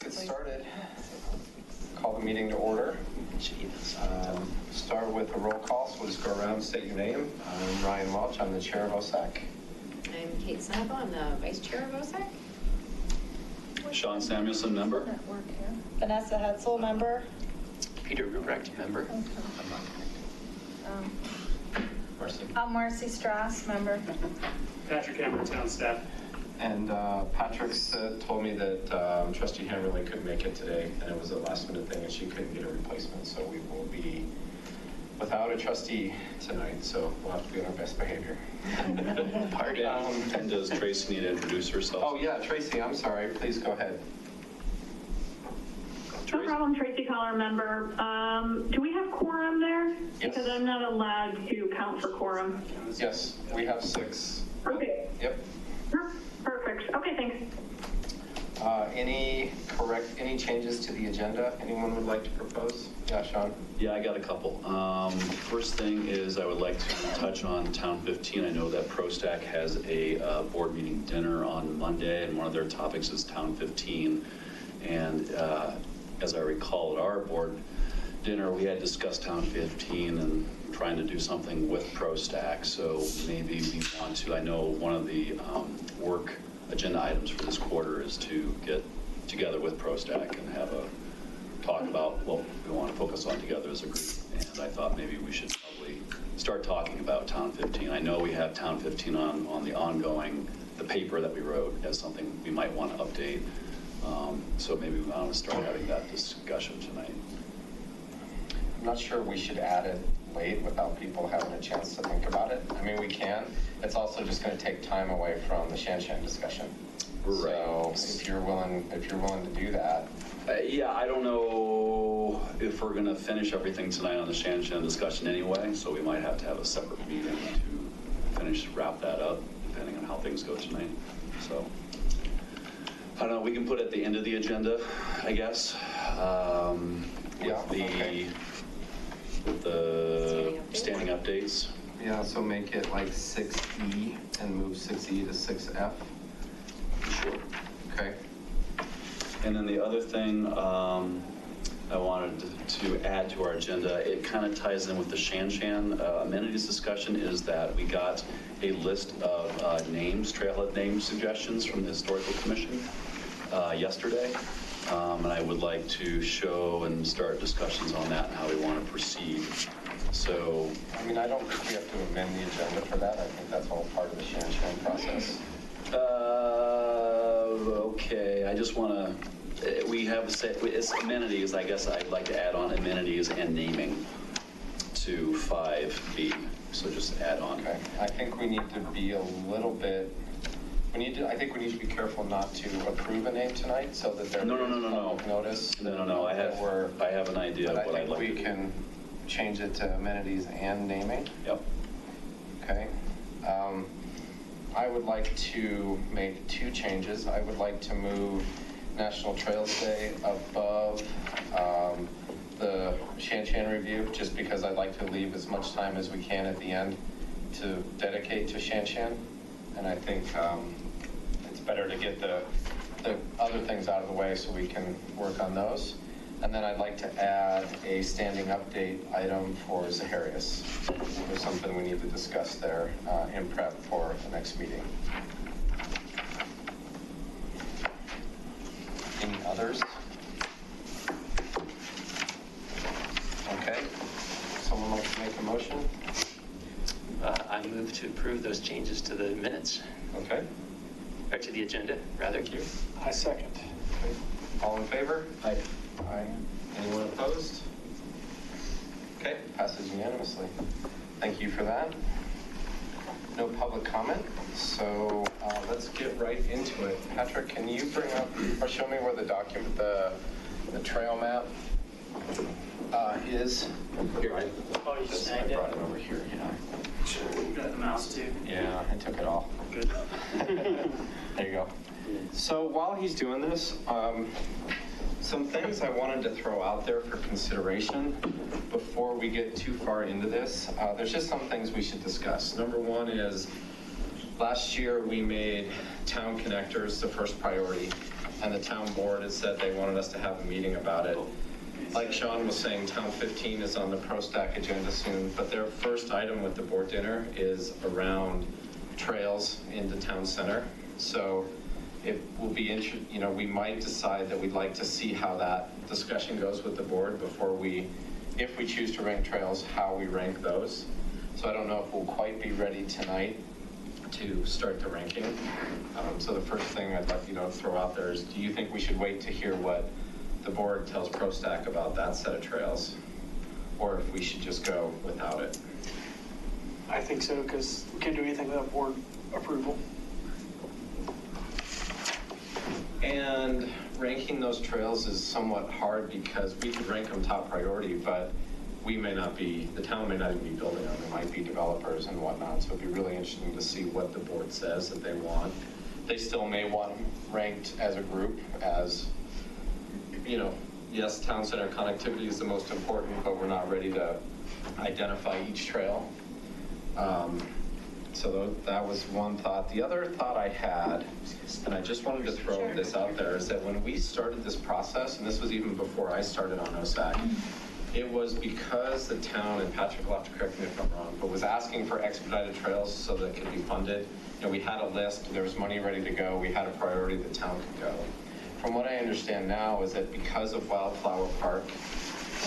Get started. Call the meeting to order. Start with a roll call, so we'll just go around, state your name. I'm Ryan Welch, I'm the chair of OSAC. I'm Kate Snapple, I'm the vice chair of OSAC. Sean Samuelson, member. Vanessa Hetzel, member. Peter Ruprecht, member. Marcy. I'm Marcy Strass, member. Patrick Cameron, town staff. And Patrick's told me that Trustee Hammerly couldn't make it today, and it was a last minute thing, and she couldn't get a replacement. So we will be without a trustee tonight, so we'll have to be on our best behavior. Party. And does Tracy need to introduce herself? Oh yeah, Tracy, I'm sorry. Please go ahead. No problem, Tracy Collar, member. Do we have quorum there? Yes. Because I'm not allowed to count for quorum. Yes, we have 6. Okay. Yep. Perfect. Okay, thanks. Any changes to the agenda anyone would like to propose? Yeah, Sean. Yeah, I got a couple. First thing is I would like to touch on Town 15. I know that ProStack has a board meeting dinner on Monday, and one of their topics is Town 15. And as I recall, at our board dinner, we had discussed Town 15 and trying to do something with ProStack. So maybe we want to, I know one of the work agenda items for this quarter is to get together with ProStack and have a talk about what we want to focus on together as a group. And I thought maybe we should probably start talking about Town 15. I know we have Town 15 on the ongoing, the paper that we wrote as something we might want to update. So maybe we want to start having that discussion tonight. I'm not sure we should add it late without people having a chance to think about it. I mean, we can. It's also just going to take time away from the Shan discussion. Right. So if you're willing to do that. Yeah, I don't know if we're going to finish everything tonight on the Shan discussion anyway, so we might have to have a separate meeting to wrap that up, depending on how things go tonight. So, I don't know, we can put it at the end of the agenda, I guess. With the standing updates. Yeah, so make it like 6E and move 6E to 6F. Sure. Okay. And then the other thing I wanted to add to our agenda, it kind of ties in with the Shan amenities discussion, is that we got a list of names, trailhead name suggestions from the Historical Commission yesterday. And I would like to show and start discussions on that and how we want to proceed. So, I mean, I don't think we have to amend the agenda for that. I think that's all part of the Shan process. okay, I just want to, we have it's amenities. I guess I'd like to add on amenities and naming to 5B. So just add on. Okay. I think we need to be a little bit. I think we need to be careful not to approve a name tonight, so that there's public notice. No. I have an idea of what I'd like to do. I think we can change it to amenities and naming. Yep. Okay. I would like to make 2 changes. I would like to move National Trails Day above the Shan review, just because I'd like to leave as much time as we can at the end to dedicate to Shan. And I think it's better to get the other things out of the way so we can work on those. And then I'd like to add a standing update item for Zaharias. There's something we need to discuss there in prep for the next meeting. Any others? Okay. Someone like to make a motion? I move to approve those changes to the minutes, Okay. or to the agenda, rather. I second. Okay. All in favor? Aye. Aye. Anyone opposed? Okay, passes unanimously. Thank you for that. No public comment, so let's get right into it. Patrick, can you bring up or show me where the document, the trail map is? Here, I brought it over here. Yeah. You got the mouse too? Yeah, I took it all. Good. There you go. So while he's doing this, some things I wanted to throw out there for consideration before we get too far into this. There's just some things we should discuss. Number one is last year we made town connectors the first priority. and the town board has said they wanted us to have a meeting about it. Like Sean was saying, Town 15 is on the ProStack agenda soon, but their first item with the board dinner is around trails into town center. So it will be we might decide that we'd like to see how that discussion goes with the board before we, if we choose to rank trails, how we rank those. So I don't know if we'll quite be ready tonight to start the ranking. So the first thing I'd like to throw out there is, do you think we should wait to hear what the board tells ProStack about that set of trails, or if we should just go without it? I think so, because we can't do anything without board approval. And ranking those trails is somewhat hard because we could rank them top priority, but we may not be, the town may not even be building them. There might be developers and whatnot. So it'd be really interesting to see what the board says that they want. They still may want them ranked as a group as, yes, town center connectivity is the most important, but we're not ready to identify each trail. So that was one thought. The other thought I had, and I just wanted to throw this out there, is that when we started this process, and this was even before I started on OSAC, it was because the town, and Patrick will have to correct me if I'm wrong, but was asking for expedited trails so that it could be funded. We had a list, there was money ready to go, we had a priority, the town could go. From what I understand now is that because of Wildflower Park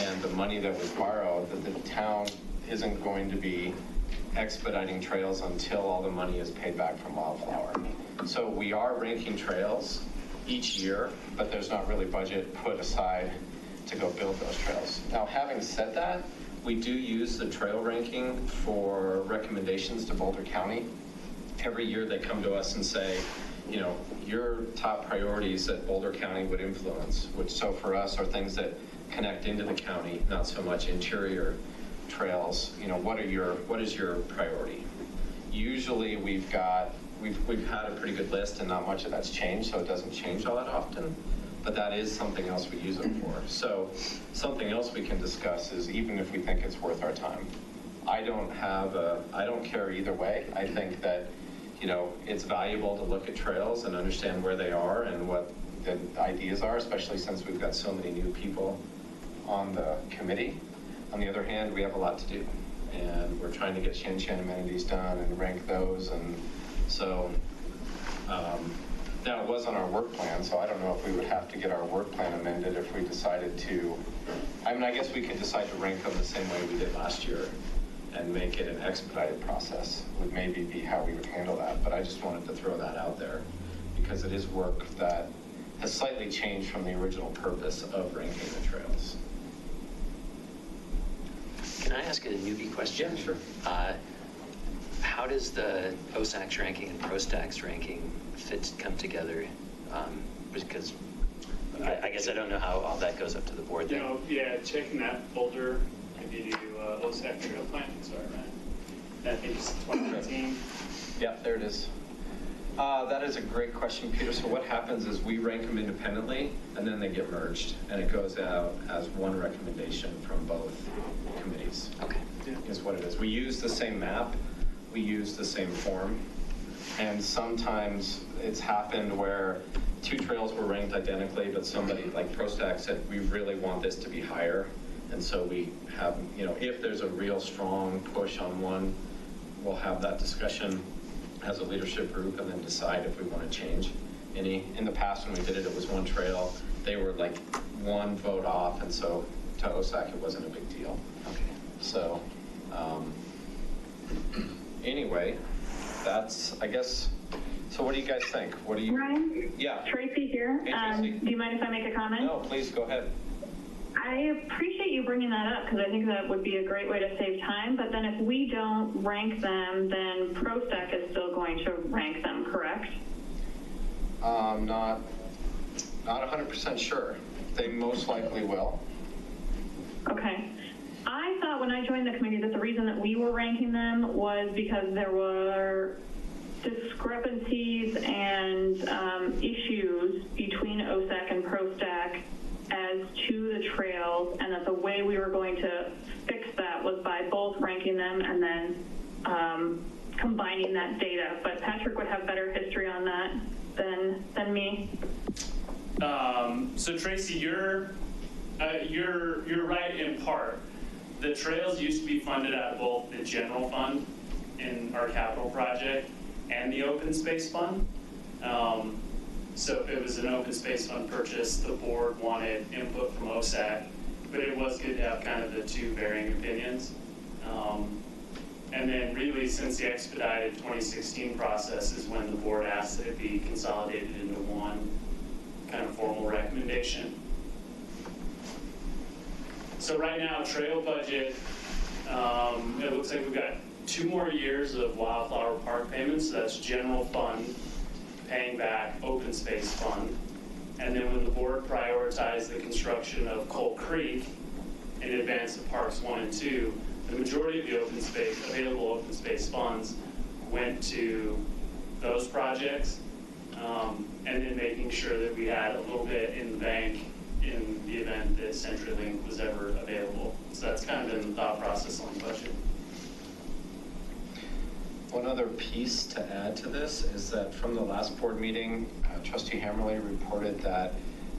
and the money that was borrowed, that the town isn't going to be expediting trails until all the money is paid back from Wildflower. So we are ranking trails each year, but there's not really budget put aside to go build those trails. Now, having said that, we do use the trail ranking for recommendations to Boulder County. Every year they come to us and say, your top priorities that Boulder County would influence, which so for us are things that connect into the county, not so much interior trails. What is your priority? Usually we've had a pretty good list and not much of that's changed, so it doesn't change all that often, but that is something else we use it for. So something else we can discuss is even if we think it's worth our time. I don't care either way. I think that, it's valuable to look at trails and understand where they are and what the ideas are, especially since we've got so many new people on the committee. On the other hand, we have a lot to do, and we're trying to get Shan amenities done and rank those, and so now it was on our work plan, so I don't know if we would have to get our work plan amended if we decided to. I guess we could decide to rank them the same way we did last year and make it an expedited process would maybe be how we would handle that, but I just wanted to throw that out there because it is work that has slightly changed from the original purpose of ranking the trails. Can I ask a newbie question? Yeah, sure. How does the OSAC's ranking and ProStack's ranking come together? Because I guess I don't know how all that goes up to the board then. Checking that folder, if you do OSAC trail plan, sorry, man. I think it's 2015. Yeah, there it is. That is a great question, Peter. So what happens is we rank them independently, and then they get merged, and it goes out as one recommendation from both committees. Okay. Is what it is. We use the same map, we use the same form, and sometimes it's happened where two trails were ranked identically, but somebody like ProStack said, we really want this to be higher, and so we have, if there's a real strong push on one, we'll have that discussion as a leadership group and then decide if we want to change any. In the past when we did it, it was one trail. They were like one vote off, and so to OSAC, it wasn't a big deal. Okay. So anyway, that's, I guess, so what do you guys think? What do you? Ryan? Yeah. Tracy here. Hey, Tracy. Do you mind if I make a comment? No, please go ahead. I appreciate you bringing that up because I think that would be a great way to save time. But then if we don't rank them, then ProStack is still going to rank them, correct? Not 100% sure. They most likely will. Okay. I thought when I joined the committee that the reason that we were ranking them was because there were discrepancies and issues between OSAC and ProStack as to the trails, and that the way we were going to fix that was by both ranking them and then combining that data. But Patrick would have better history on that than me. So Tracy, you're right in part. The trails used to be funded out of both the general fund in our capital project and the open space fund. So if it was an open space fund purchase, the board wanted input from OSAC, but it was good to have kind of the two varying opinions. And then really since the expedited 2016 process is when the board asked that it be consolidated into one kind of formal recommendation. So right now, trail budget, it looks like we've got 2 more years of Wildflower Park payments. So that's general fund paying back open space fund. And then when the board prioritized the construction of Coal Creek in advance of Parks 1 and 2, the majority of the available open space funds went to those projects, and then making sure that we had a little bit in the bank in the event that CenturyLink was ever available. So that's kind of been the thought process on the budget. One other piece to add to this is that from the last board meeting, Trustee Hammerly reported that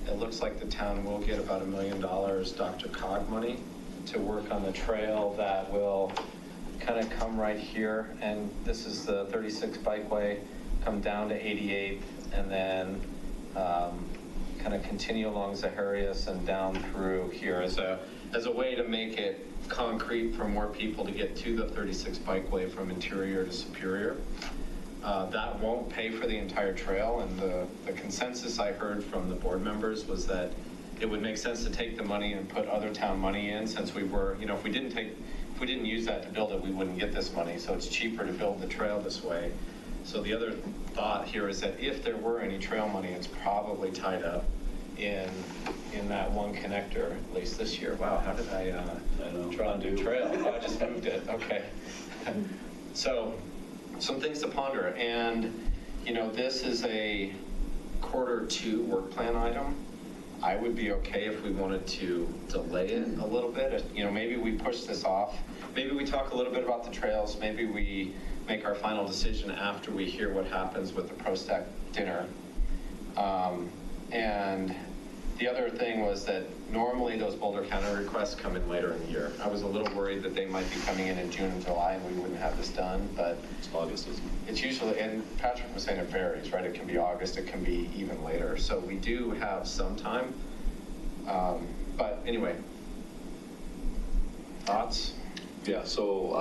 it looks like the town will get about $1 million DRCOG money to work on the trail that will kind of come right here. And this is the 36 Bikeway, come down to 88th, and then kind of continue along Zaharias and down through here as a way to make it concrete for more people to get to the 36 Bikeway from Interior to Superior. That won't pay for the entire trail, and the consensus I heard from the board members was that it would make sense to take the money and put other town money in, since we were, if we didn't use that to build it, we wouldn't get this money, so it's cheaper to build the trail this way. So the other thought here is that if there were any trail money, it's probably tied up in that one connector, at least this year. Wow, how did I draw a new trail? Oh, I just moved it, okay. So, some things to ponder, and this is a Q2 work plan item. I would be okay if we wanted to delay it a little bit. Maybe we push this off. Maybe we talk a little bit about the trails. Maybe we make our final decision after we hear what happens with the ProStack dinner. And the other thing was that normally those Boulder County requests come in later in the year. I was a little worried that they might be coming in June and July and we wouldn't have this done, but It's August, isn't it? it's usually, and Patrick was saying it varies, right? It can be August, it can be even later. So we do have some time. But anyway, thoughts? Yeah, so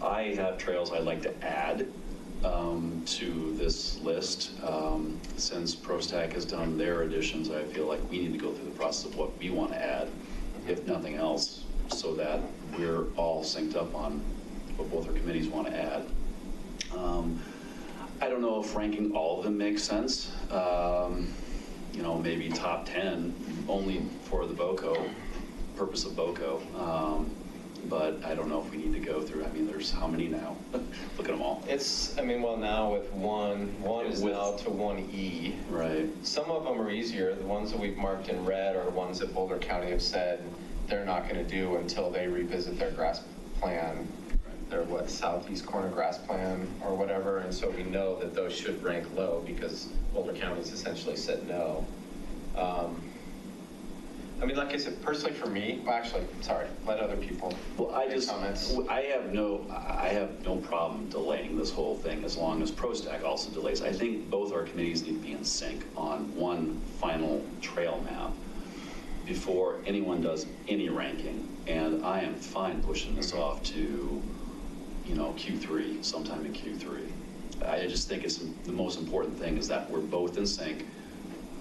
I have trails I'd like to add to this list. Since ProStack has done their additions, I feel like we need to go through the process of what we want to add, if nothing else, so that we're all synced up on what both our committees want to add. I don't know if ranking all of them makes sense. Maybe top 10 only for the BOCO, purpose of BOCO. But I don't know if we need to go through, there's how many now? Look at them all. Well, now with one is now to 1E. Right. Some of them are easier. The ones that we've marked in red are ones that Boulder County have said they're not going to do until they revisit their grass plan, their southeast corner grass plan or whatever. And so we know that those should rank low because Boulder County's essentially said no. Like I said, personally for me, let other people make comments. I have no problem delaying this whole thing as long as ProStack also delays. I think both our committees need to be in sync on one final trail map before anyone does any ranking. And I am fine pushing this off to, Q3, sometime in Q3. I just think it's the most important thing is that we're both in sync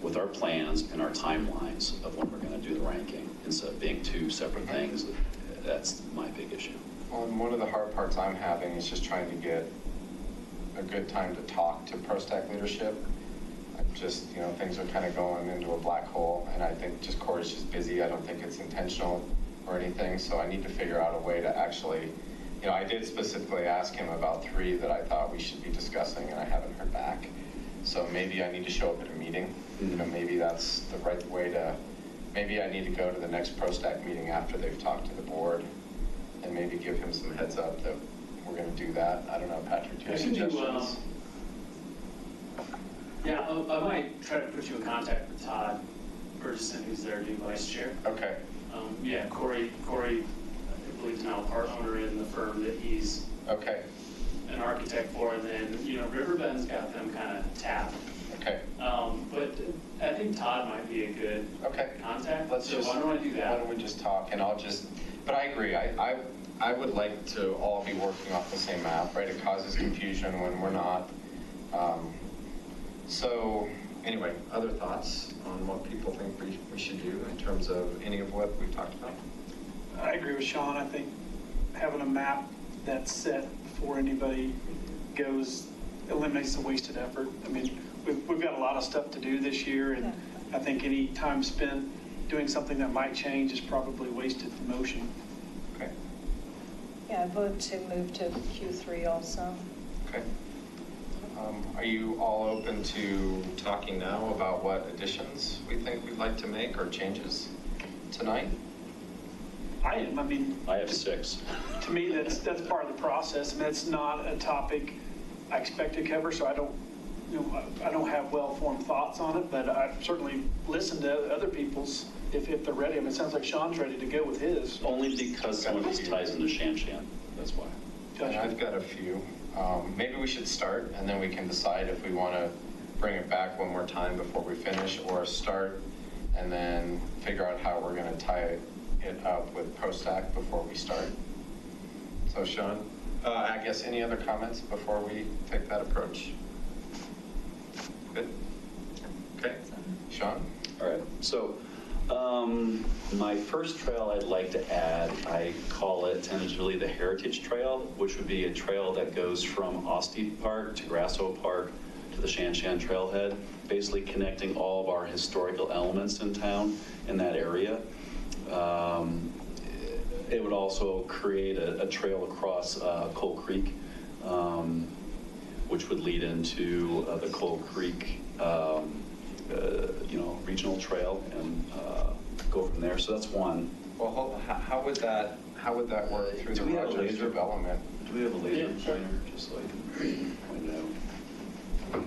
with our plans and our timelines of when we're going to do the ranking, instead of being two separate things. That's my big issue. Well, and one of the hard parts I'm having is just trying to get a good time to talk to ProStack leadership. Things are kind of going into a black hole, and I think just Corey's just busy. I don't think it's intentional or anything, so I need to figure out a way to actually, I did specifically ask him about 3 that I thought we should be discussing, and I haven't heard back. So maybe I need to show up at a meeting. Maybe that's the right way to, maybe I need to go to the next ProStack meeting after they've talked to the board and maybe give him some heads up that we're going to do that. I don't know, Patrick, do you have suggestions? I might try to put you in contact with Todd Burgess, who's their new vice chair. Okay, Yeah, Corey, I believe is now a part owner in the firm that he's okay, an architect for, and then, Riverbend's got them kind of tapped. okay, But I think Todd might be a good okay. contact, Let's so just, why don't I do why that? don't we just talk, and I'll just, but I agree, I would like to all be working off the same map, right? It causes confusion when we're not. So, anyway, other thoughts on what people think we should do in terms of any of what we've talked about? I agree with Sean. I think having a map that's set before anybody goes eliminates the wasted effort. I mean, we've got a lot of stuff to do this year, and I think any time spent doing something that might change is probably wasted motion. Okay, Yeah, I vote to move to Q3 also. okay. Are you all open to talking now about what additions we think we'd like to make or changes tonight? I am. I mean, I have 6. to me, that's part of the process. I mean, it's not a topic I expect to cover, so I don't have well-formed thoughts on it, but I certainly listen to other people's if they're ready. I mean, it sounds like Sean's ready to go with his. Only because some of this ties into Shan Shan, that's why. And I've got a few. Maybe we should start, and then we can decide if we want to bring it back one more time before we finish, or start and then figure out how we're going to tie it up with ProStack before we start. So Sean, I guess any other comments before we take that approach? Good? Okay. Sean? All right, so my first trail I'd like to add, I call it tentatively the Heritage Trail, which would be a trail that goes from Oste Park to Grasso Park to the Shan Shan Trailhead, basically connecting all of our historical elements in town in that area. It would also create a trail across Coal Creek, which would lead into the Coal Creek regional trail and go from there. So that's one. Well, how would that work through Do the we have a Rogers laser? development? Do we have a laser Yeah, sure. pointer, just so I can point it out?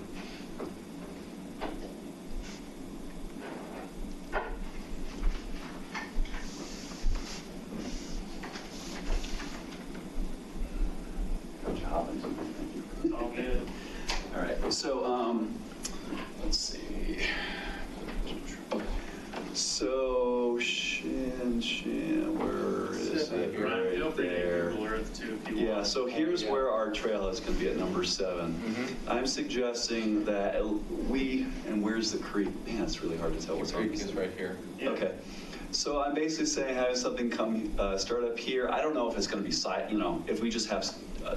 Good job. Thank you. All good. All right, so, let's see. So, Shan, where is it? Ryan, feel free to there. Google Earth too if you Yeah, want. so here's yeah. where our trail is going to be at number 7. Mhm. I'm suggesting that and where's the creek? Man, it's really hard to tell what's The on creek this. is right here. Yeah. Okay. So I'm basically saying have something start up here. I don't know if it's going to be, if we just have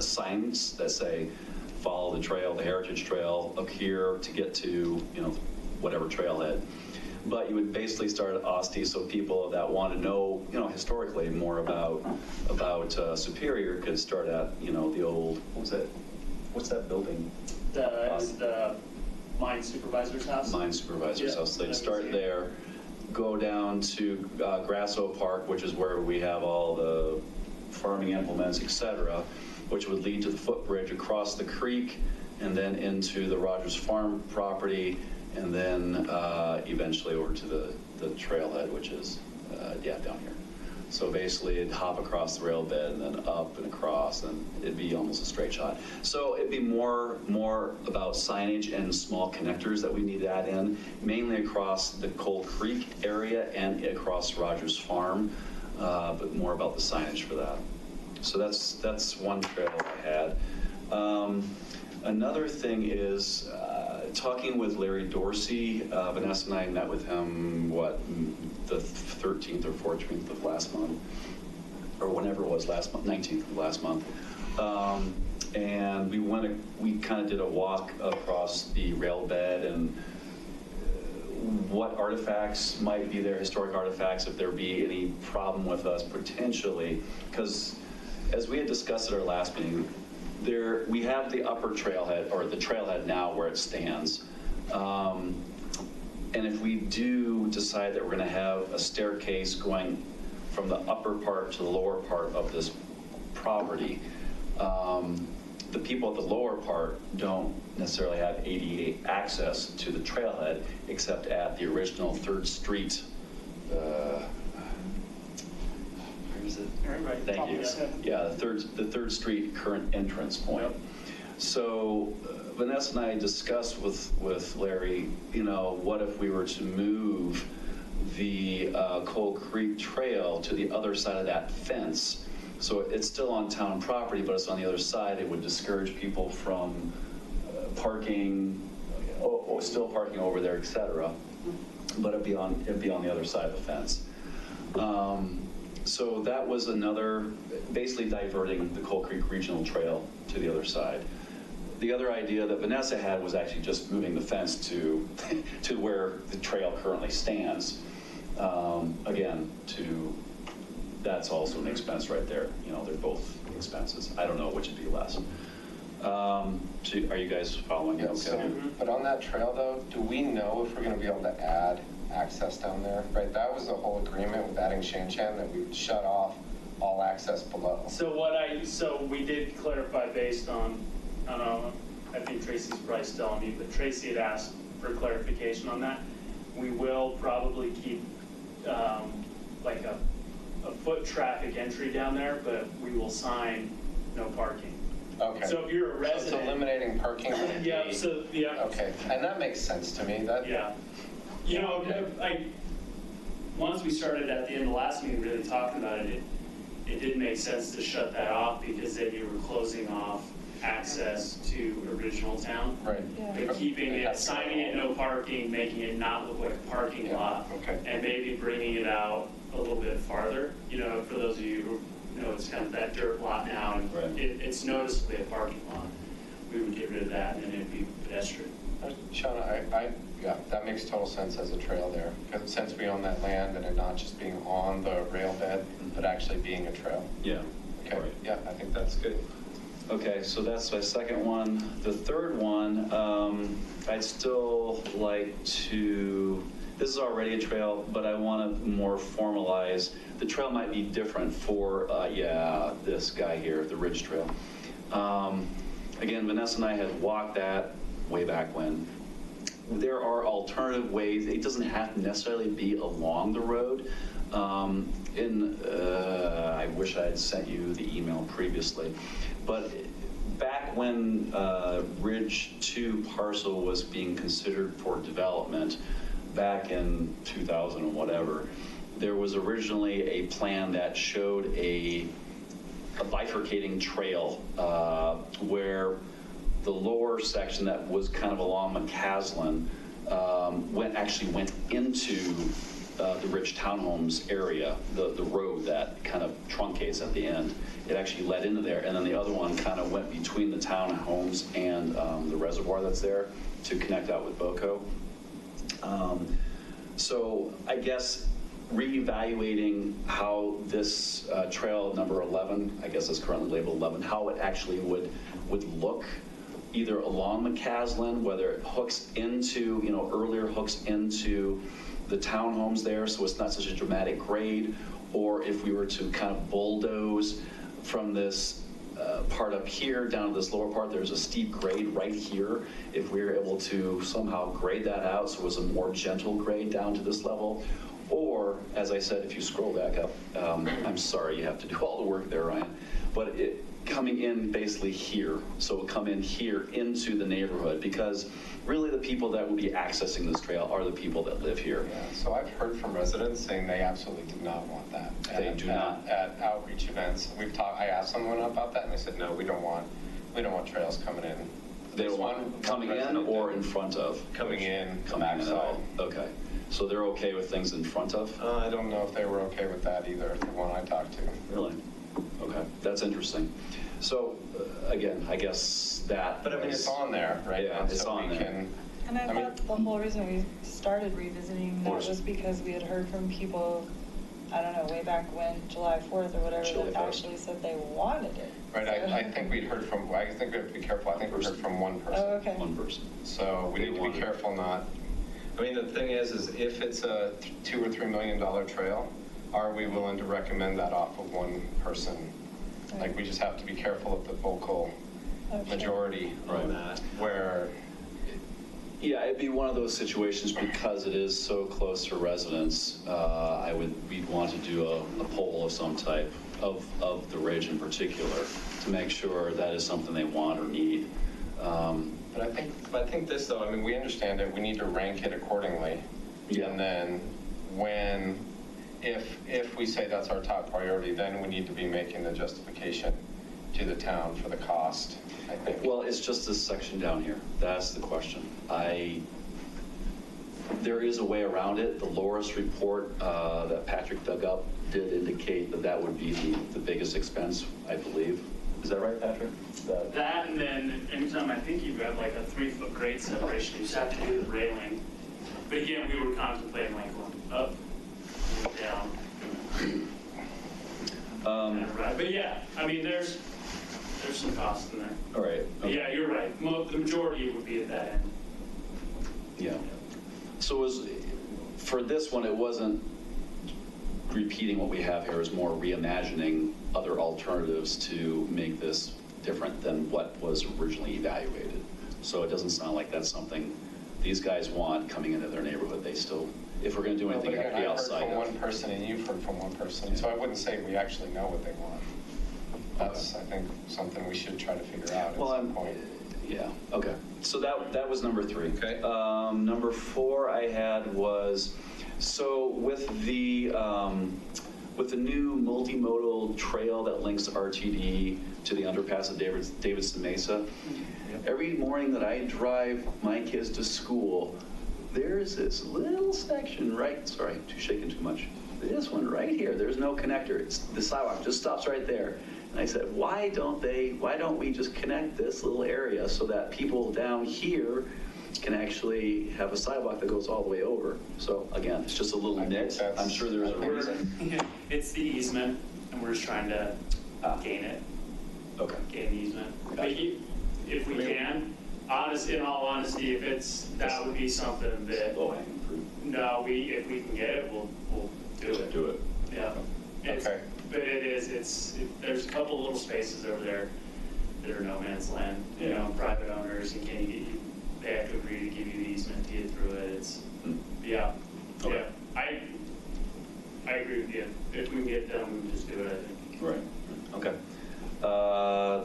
signs that say, follow the trail, the Heritage Trail up here to get to, whatever trailhead. But you would basically start at Oste, so people that want to know, historically more about Superior could start at, the old, what's that building? It's the mine supervisor's house. Mine supervisor's Yeah, house. They'd that'd be start safe. there, go down to Grasso Park, which is where we have all the farming implements, et cetera, which would lead to the footbridge across the creek and then into the Rogers Farm property, and then eventually over to the trailhead, which is, down here. So basically, it'd hop across the rail bed and then up and across, and it'd be almost a straight shot. So it'd be more about signage and small connectors that we need to add in, mainly across the Coal Creek area and across Rogers Farm, but more about the signage for that. So that's one trail I had. Another thing is talking with Larry Dorsey. Vanessa and I met with him, the 13th or 14th of last month, or whenever it was last month, 19th of last month. And we kind of did a walk across the rail bed and what artifacts might be there, historic artifacts, if there be any problem with us potentially. Because as we had discussed at our last meeting, we have the upper trailhead, or the trailhead now where it stands. And if we do decide that we're going to have a staircase going from the upper part to the lower part of this property, the people at the lower part don't necessarily have ADA access to the trailhead, except at the original 3rd Street. Where is it? Right, Thank top of you. the set. Yeah, the 3rd Street current entrance point. So Vanessa and I discussed with Larry, what if we were to move the Coal Creek Trail to the other side of that fence? So it's still on town property, but it's on the other side. It would discourage people from parking, still parking over there, et cetera. But it'd be on the other side of the fence. So that was another, basically diverting the Coal Creek Regional Trail to the other side. The other idea that Vanessa had was actually just moving the fence to where the trail currently stands. Again, that's also an expense right there. They're both expenses. I don't know which would be less. Are you guys following? Yeah, Okay. so, but on that trail though, do we know if we're going to be able to add access down there? Right, that was the whole agreement with adding Shan-Chan, that we would shut off all access below. So we did clarify based on, I don't know, I think Tracy's probably still on me, but Tracy had asked for clarification on that. We will probably keep like a foot traffic entry down there, but we will sign no parking. Okay. So if you're a So resident. it's eliminating parking. Yeah, so, yeah. Okay, and that makes sense to me. Yeah. Once we started at the end of last meeting really talking about it, it didn't make sense to shut that off because then you were closing off access to original town. Right. Yeah. But keeping it, signing it no parking, making it not look like a parking Yeah, lot. okay. And maybe bringing it out a little bit farther, for those of you who know, it's kind of that dirt lot now, and Right. it's noticeably a parking lot. We would get rid of that and then it'd be pedestrian. Shauna, yeah, that makes total sense as a trail there, because since we own that land and it not just being on the rail bed, but actually being a trail. Yeah. Okay, Right. yeah, I think that's good. Okay, so that's my second one. The third one, I'd still like to, this is already a trail, but I want to more formalize. The trail might be different for, this guy here, the Ridge Trail. Again, Vanessa and I had walked that way back when. There are alternative ways. It doesn't have to necessarily be along the road. I wish I had sent you the email previously, but back when Ridge 2 parcel was being considered for development back in 2000 or whatever, there was originally a plan that showed a bifurcating trail where the lower section that was kind of along McCaslin actually went into the Ridge Townhomes area, the road that kind of truncates at the end. It actually led into there, and then the other one kind of went between the townhomes and the reservoir that's there to connect out with Boco. So I guess reevaluating how this trail number 11, I guess it's currently labeled 11, how it actually would look either along McCaslin, whether it hooks into, earlier hooks into the townhomes there, so it's not such a dramatic grade, or if we were to kind of bulldoze from this part up here down to this lower part, there's a steep grade right here. If we were able to somehow grade that out so it was a more gentle grade down to this level, or, as I said, if you scroll back up, I'm sorry, you have to do all the work there, Ryan, but it coming in basically here, so it'll come in here into the neighborhood, because really the people that will be accessing this trail are the people that live here. Yeah, so I've heard from residents saying they absolutely do not want that. They do not. At outreach events, I asked someone about that, and they said, no, we don't want trails coming in. They don't want coming in or in front of? Coming in, Coming in at backside. all? Okay. So they're okay with things in front of? I don't know if they were okay with that either, the one I talked to. Really? Okay, that's interesting. So, again, I guess that. But I mean, it's on there, right? Yeah, And it's so on we there. can- And I mean- thought the whole reason we started revisiting that was because we had heard from people, I don't know, way back when, July 4th or whatever, July that 4th. actually said they wanted it. Right, So- I think we'd heard from, I think we have to be careful, I think we heard from one person. Oh, okay. One person. So we They need to want be it. careful not, I mean, the thing is if it's a $2 or $3 million trail, are we willing to recommend that off of one person? Like, we just have to be careful of the vocal Oh, sure. majority on Right. that, where, Yeah, it'd be one of those situations because it is so close to residents. We'd want to do a poll of some type of the ridge in particular to make sure that is something they want or need. but I think this though, I mean, we understand it, we need to rank it accordingly. Yeah. And then if we say that's our top priority, then we need to be making the justification to the town for the cost, I think. Well, it's just this section down here. That's the question. There is a way around it. The Loris report that Patrick dug up did indicate that that would be the biggest expense, I believe. Is that right, Patrick? That, and then anytime I think you've got like a 3-foot grade separation, you just have to do the railing. But again, we were contemplating like going up, going down. But yeah, I mean, there's some cost in there. All right. But Okay. yeah, you're right. The majority would be at that end. Yeah. So for this one, it wasn't repeating what we have here, it was more reimagining other alternatives to make this different than what was originally evaluated. So it doesn't sound like that's something these guys want coming into their neighborhood. They still, if we're going to do anything, it But have to again, be I heard outside from one of. person and you've heard from one person, so I wouldn't say we actually know what they want. That's, I think, something we should try to figure out at some point. Yeah, okay. So that was number 3. Okay. Number 4 I had was, so with the new multimodal trail that links RTD to the underpass at Davidson Mesa, every morning that I drive my kids to school, there's this little section sorry, shaking too much. This one right here, there's no connector. The sidewalk just stops right there. And I said, why don't we just connect this little area so that people down here can actually have a sidewalk that goes all the way over? So again, it's just a little I think nit. that's- I'm sure there's a reason. It's the easement, and we're just trying to gain it, Okay. gain the easement. But Gotcha. if we can, in all honesty, that would be something that, Low hanging fruit. no, if we can get it, we'll do it. Do it. Yeah. Okay. But there's a couple little spaces over there that are no man's land, private owners, and they have to agree to give you the easement to get through it. Yeah. Okay. I agree with you. If we can get it done, we can just do it, I think. Right, okay.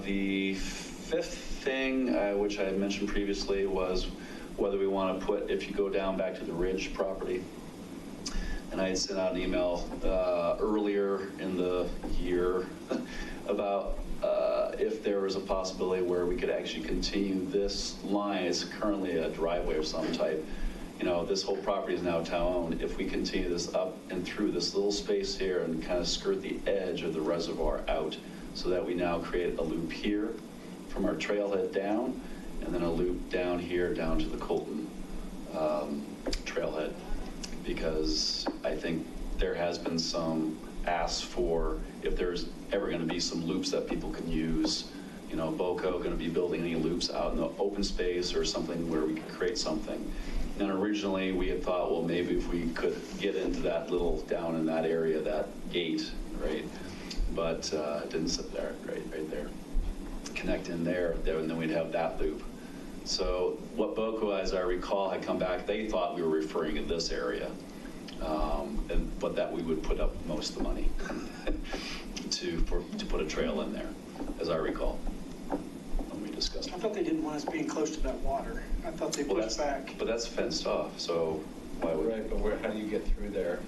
The 5th thing, which I had mentioned previously, was whether we want to put, if you go down back to the Ridge property, and I had sent out an email earlier in the year about if there was a possibility where we could actually continue this line. It's currently a driveway of some type. This whole property is now town-owned. If we continue this up and through this little space here and kind of skirt the edge of the reservoir out, so that we now create a loop here from our trailhead down, and then a loop down here down to the Colton trailhead. Because I think there has been some asks for if there's ever going to be some loops that people can use. BOCO going to be building any loops out in the open space or something where we could create something. And originally we had thought, well, maybe if we could get into that little, down in that area, that gate, right? But it didn't sit there, right there. Connect in there, and then we'd have that loop. So what BOCO, as I recall, had come back, they thought we were referring to this area, but that we would put up most of the money to put a trail in there, as I recall, when we discussed I it. thought they didn't want us being close to that water. I thought they Well, pushed back. But that's fenced off, so why would? Right, but how do you get through there?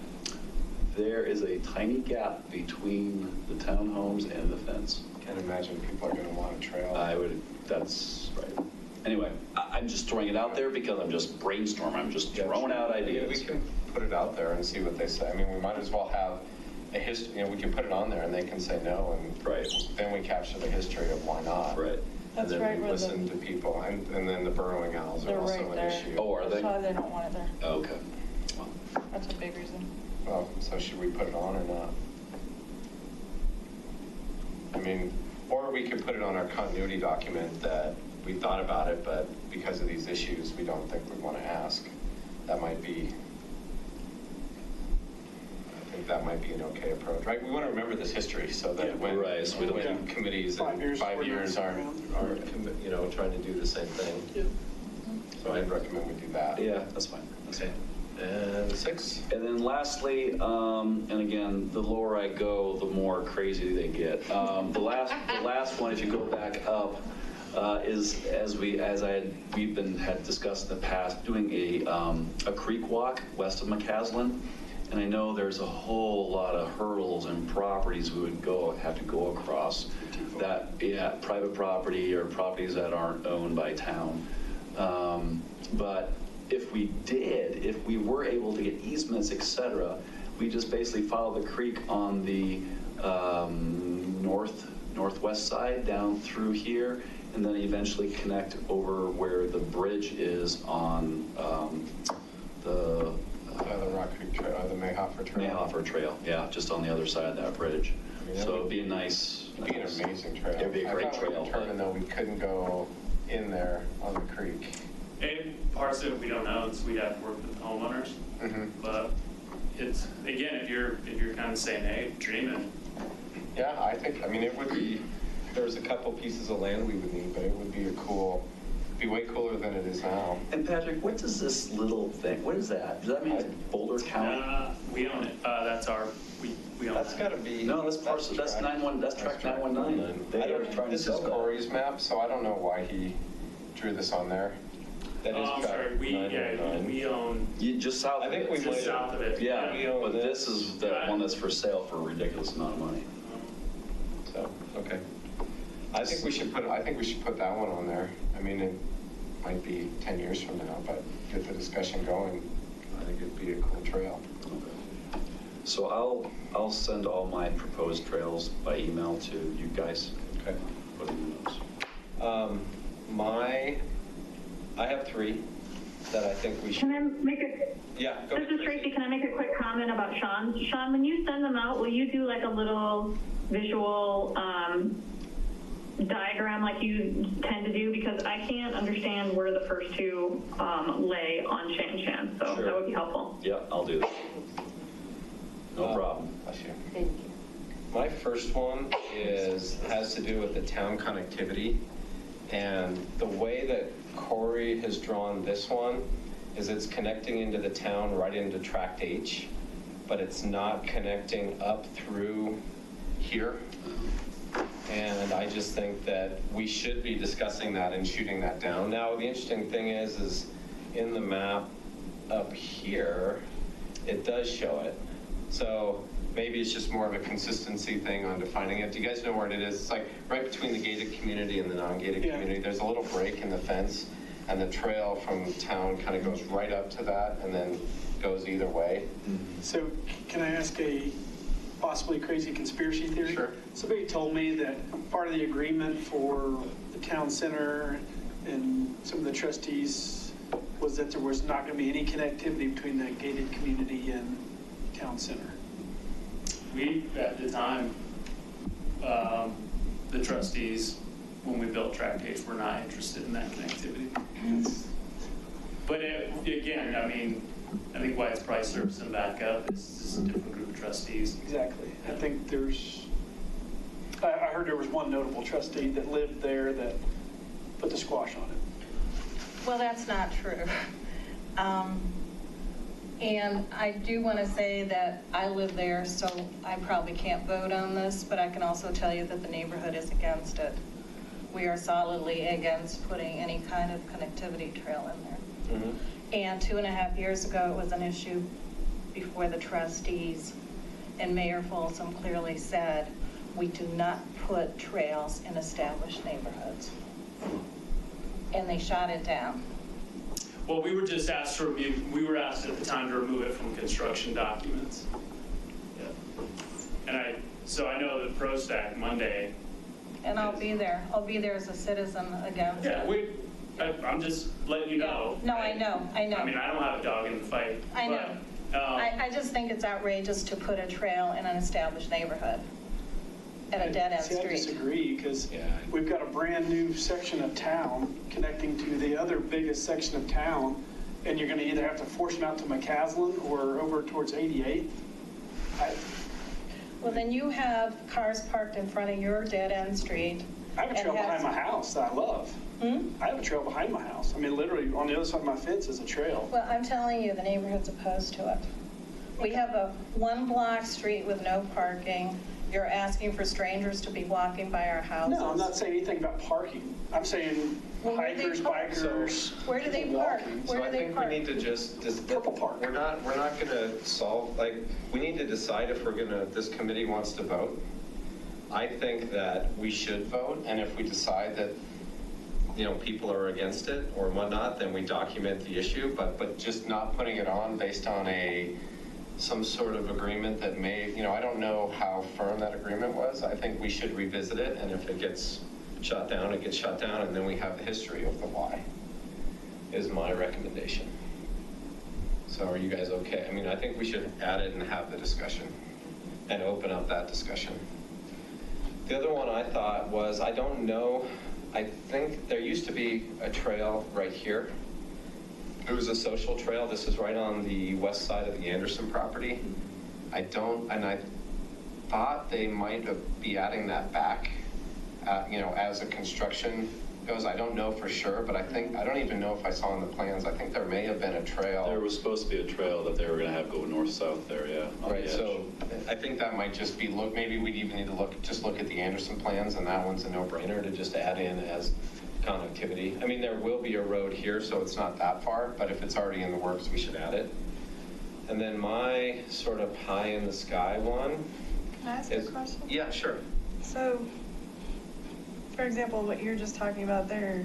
There is a tiny gap between the townhomes and the fence. Can't imagine people are going to want a trail. That's right. Anyway, I'm just throwing it out there because I'm just brainstorming. I'm just throwing out ideas. We can put it out there and see what they say. I mean, we might as well have a history, we can put it on there and they can say no, and Right. then we capture the history of why not. Right. That's And right then we where listen the, to people, and then the burrowing owls are they're also right an there. issue. Oh, are That's they? why they don't want it there. Oh, okay. Well, That's a big reason. Well, so should we put it on or not? I mean, or we could put it on our continuity document that we thought about it, but because of these issues, we don't think we want to ask. That might be, I think that might be an okay approach, right? We want to remember this history so that when, Right, so we don't- when committees 5 in years, 5 years aren't, trying to do the same thing. So I'd recommend we do that. Yeah, that's fine. That's fine. And 6? And then lastly, and again, the lower I go, the more crazy they get. The last one, if you go back up, is we've had discussed in the past, doing a creek walk west of McCaslin. And I know there's a whole lot of hurdles and properties we would have to go across. That, yeah, private property or properties that aren't owned by town. But if we were able to get easements, et cetera, we just basically follow the creek on the northwest side down through here, and then eventually connect over where the bridge is on the Rock Creek Trail, the Mayhofer Trail. Mayhofer Trail, yeah, just on the other side of that bridge. I mean, So it'd be a nice. It'd be an amazing trail. It'd be a great I thought trail. we determined though we couldn't go in there on the creek. And parts of it we don't know, so we'd have to work with the homeowners. But it's, again, if you're kind of saying, hey, dreaming. Yeah, I think, I mean, it would be, there's a couple pieces of land we would need, but it would be be way cooler than it is now. And Patrick, what does this little thing, what is that? Does that mean it's Boulder County? We own it. That's our, we own That's that. got to be. No, that's parcel, that's track 919. I don't, this is Corey's map, so I don't know why he drew this on there. That is I'm track sorry, we 919. own Just south I of think it. we just might south of it. Yeah, we own but this. this is the one that's for sale for a ridiculous amount of money. So, okay. I think we should put that one on there. I mean, it might be 10 years from now, but get the discussion going. I think it'd be a cool trail. Okay. So I'll send all my proposed trails by email to you guys. Okay. Put in the notes. I have 3 that I think we should. Can I make a, Yeah, go this ahead. is Tracy, can I make a quick comment about Sean? Sean, when you send them out, will you do like a little visual diagram like you tend to do? Because I can't understand where the first 2 lay on Shan Shan, so Sure. that would be helpful. Yeah, I'll do that. No problem. Bless you. Thank you. My first one has to do with the town connectivity. And the way that Corey has drawn this one is it's connecting into the town right into Tract H, but it's not connecting up through here. And I just think that we should be discussing that and shooting that down. Now, the interesting thing is in the map up here, it does show it. So maybe it's just more of a consistency thing on defining it. Do you guys know where it is? It's like right between the gated community and the non-gated Yeah. community. There's a little break in the fence, and the trail from town kind of goes right up to that and then goes either way. So can I ask a possibly crazy conspiracy theory? Sure. Somebody told me that part of the agreement for the town center and some of the trustees was that there was not going to be any connectivity between that gated community and town center. We, at the time, the trustees, when we built Tract H, were not interested in that connectivity. But again, I mean, I think why it's probably servicing back up is just a different group of trustees. Exactly. I think I heard there was one notable trustee that lived there that put the squash on it. Well, that's not true. And I do want to say that I live there, so I probably can't vote on this, but I can also tell you that the neighborhood is against it. We are solidly against putting any kind of connectivity trail in there. And 2.5 years ago, it was an issue before the trustees, and Mayor Folsom clearly said, we do not put trails in established neighborhoods. And they shot it down. Well, we were just asked to remove, we were asked at the time to remove it from construction documents. Yeah. And so I know that ProStack Monday. And I'll be there. I'll be there as a citizen against it. Yeah, I'm just letting you know. No, I know. I mean, I don't have a dog in the fight. I know. But, I just think it's outrageous to put a trail in an established neighborhood at a dead-end See, I street. disagree, because we've got a brand-new section of town connecting to the other biggest section of town, and you're going to either have to force them out to McCaslin or over towards 88th. Well, then you have cars parked in front of your dead-end street. I have a trail and behind my house that I love. I have a trail behind my house. I mean, literally, on the other side of my fence is a trail. Well, I'm telling you, the neighborhood's opposed to it. We have a one-block street with no parking. You're asking for strangers to be walking by our houses. No, I'm not saying anything about parking. I'm saying Well, where do they hikers, park? bikers. Where do they people park? walking. Where So I do they think we park? need to just Purple Park. We're not gonna solve, like, we need to decide if this committee wants to vote. I think that we should vote, and if we decide that, people are against it or whatnot, then we document the issue, but just not putting it on based on some sort of agreement that may, I don't know how firm that agreement was. I think we should revisit it, and if it gets shut down, it gets shut down, and then we have the history of the why, is my recommendation. So are you guys okay? I mean, I think we should add it and have the discussion and open up that discussion. The other one I thought was, I don't know, I think there used to be a trail right here. It was a social trail. This is right on the west side of the Anderson property. I thought they might be adding that back, as a construction goes. I don't know for sure, but I don't even know if I saw in the plans. I think there may have been a trail. There was supposed to be a trail that they were going to have go north-south there, yeah. on the Right, edge. so I think that might just be, maybe we'd even need to look at the Anderson plans, and that one's a no-brainer to just add in as connectivity. I mean, there will be a road here, so it's not that far, but if it's already in the works, we should add it. And then my sort of pie-in-the-sky one Can I ask is... a question? Yeah, sure. So, for example, what you're just talking about there,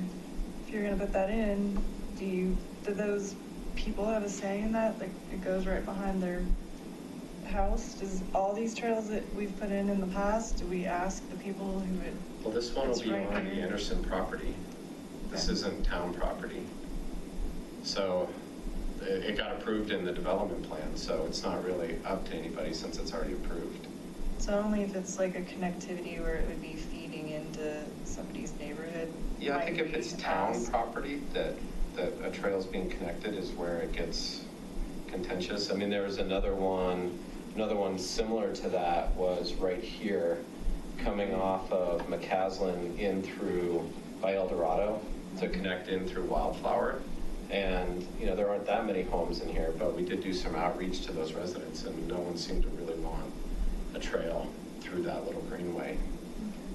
if you're gonna put that in, do those people have a say in that? Like, it goes right behind their house? Does all these trails that we've put in the past, do we ask the people who would? Well, this one will It's be right on the here. Anderson property. This isn't town property. So it got approved in the development plan, so it's not really up to anybody since it's already approved. So only if it's like a connectivity where it would be feeding into somebody's neighborhood? Yeah, I might think if we it's town ask? property, that a trail's being connected is where it gets contentious. I mean, there was another one similar to that was right here, coming off of McCaslin in through by El Dorado to connect in through Wildflower. And, there aren't that many homes in here, but we did do some outreach to those residents, and no one seemed to really want a trail through that little greenway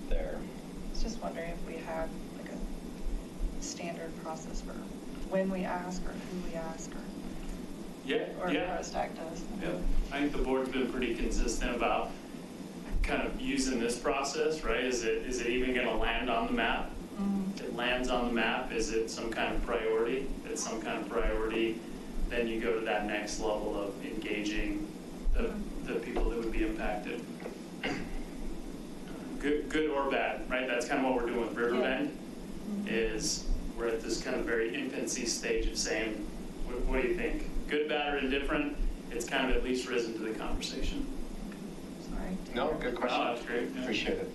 there. I was just wondering if we have like a standard process for when we ask or who we ask or Yeah, ProStack does. Yeah, I think the board's been pretty consistent about kind of using this process, right? Is it even gonna land on the map? If it lands on the map, is it some kind of priority? If it's some kind of priority, then you go to that next level of engaging the people that would be impacted. Good or bad, right? That's kind of what we're doing with Riverbend, is we're at this kind of very infancy stage of saying, what do you think? Good, bad, or indifferent? It's kind of at least risen to the conversation. Sorry. No, good question. No, that's great, yeah. Appreciate it.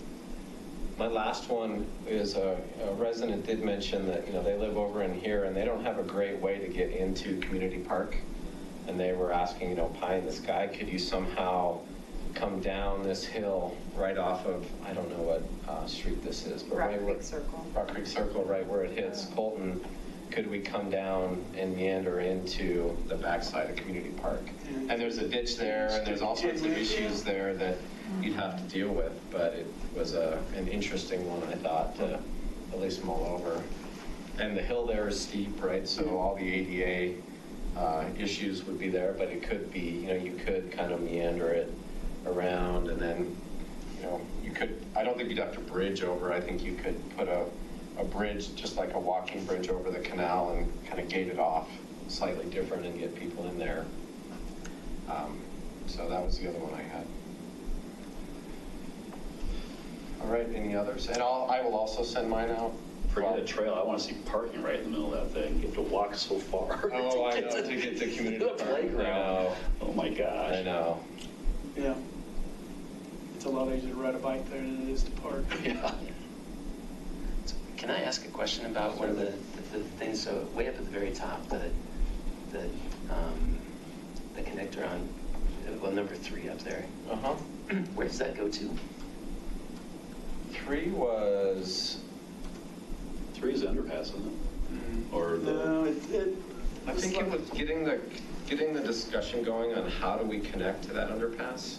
My last one is a resident did mention that, they live over in here and they don't have a great way to get into Community Park. And they were asking, pie in the sky, could you somehow come down this hill right off of, I don't know what street this is, but Rock right where- Creek Circle. Rock Creek Circle, right where it hits Colton. Could we come down and meander into the backside of Community Park? And there's a ditch there, and there's all sorts of issues there that you'd have to deal with, but it was an interesting one, I thought, to at least mull over. And the hill there is steep, right, so all the ADA issues would be there, but it could be, you could kind of meander it around, and then, you could, I don't think you'd have to bridge over, I think you could put a bridge, just like a walking bridge over the canal and kind of gate it off slightly different and get people in there. So that was the other one I had. All right, any others? And I will also send mine out. Forget a trail, I want to see parking right in the middle of that thing. You have to walk so far. Oh, I know, to get to Community the Park. playground. I know. Oh my gosh. I know. Yeah. It's a lot easier to ride a bike there than it is to park. Yeah. Can I ask a question about one of the things, so way up at the very top, the connector on well, number 3 up there. Uh-huh. Where does that go to? 3 was, 3 is underpass, isn't it? Or the, No, I think it was getting the discussion going on how do we connect to that underpass?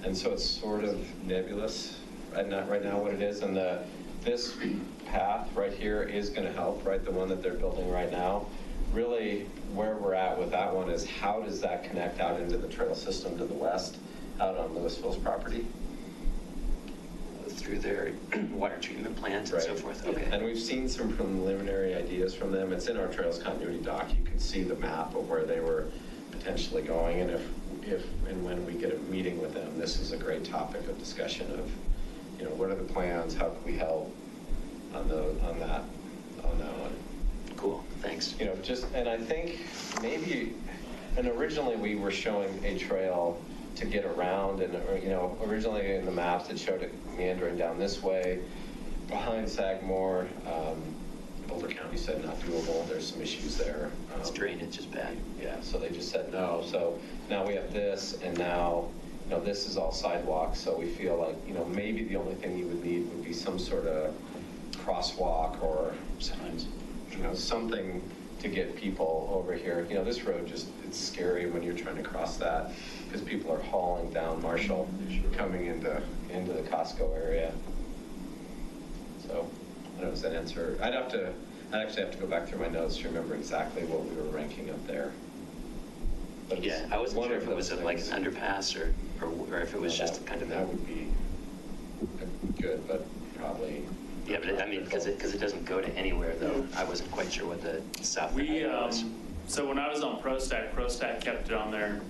And so it's sort of nebulous right now what it is. And this path right here is going to help, right? The one that they're building right now. Really, where we're at with that one is how does that connect out into the trail system to the west, out on Louisville's property? Through their water treatment plant and so Right. forth? Okay. And we've seen some preliminary ideas from them. It's in our Trails Continuity doc. You can see the map of where they were potentially going. And if and when we get a meeting with them, this is a great topic of discussion of, you know, what are the plans? How can we help on that one? Cool, thanks. You know, and I think maybe, and originally we were showing a trail to get around, and, you know, originally in the maps it showed it meandering down this way, behind Sagamore. Boulder County said not doable, there's some issues there. It's drainage is bad. Yeah, so they just said no. So now we have this, and now, you know, this is all sidewalks, so we feel like, you know, maybe the only thing you would need would be some sort of crosswalk or signs, you know, something to get people over here. You know, this road just, it's scary when you're trying to cross that because people are hauling down Marshall coming into the Costco area. So, I don't know, does that answer? I'd actually have to go back through my notes to remember exactly what we were ranking up there. But it's Yeah, I wasn't one sure of if it was those like an things. underpass or if it was just kind of that would be good, but probably. Yeah, but I mean, because it doesn't go to anywhere though. I wasn't quite sure what the south We, was. so when I was on ProStack kept it on there,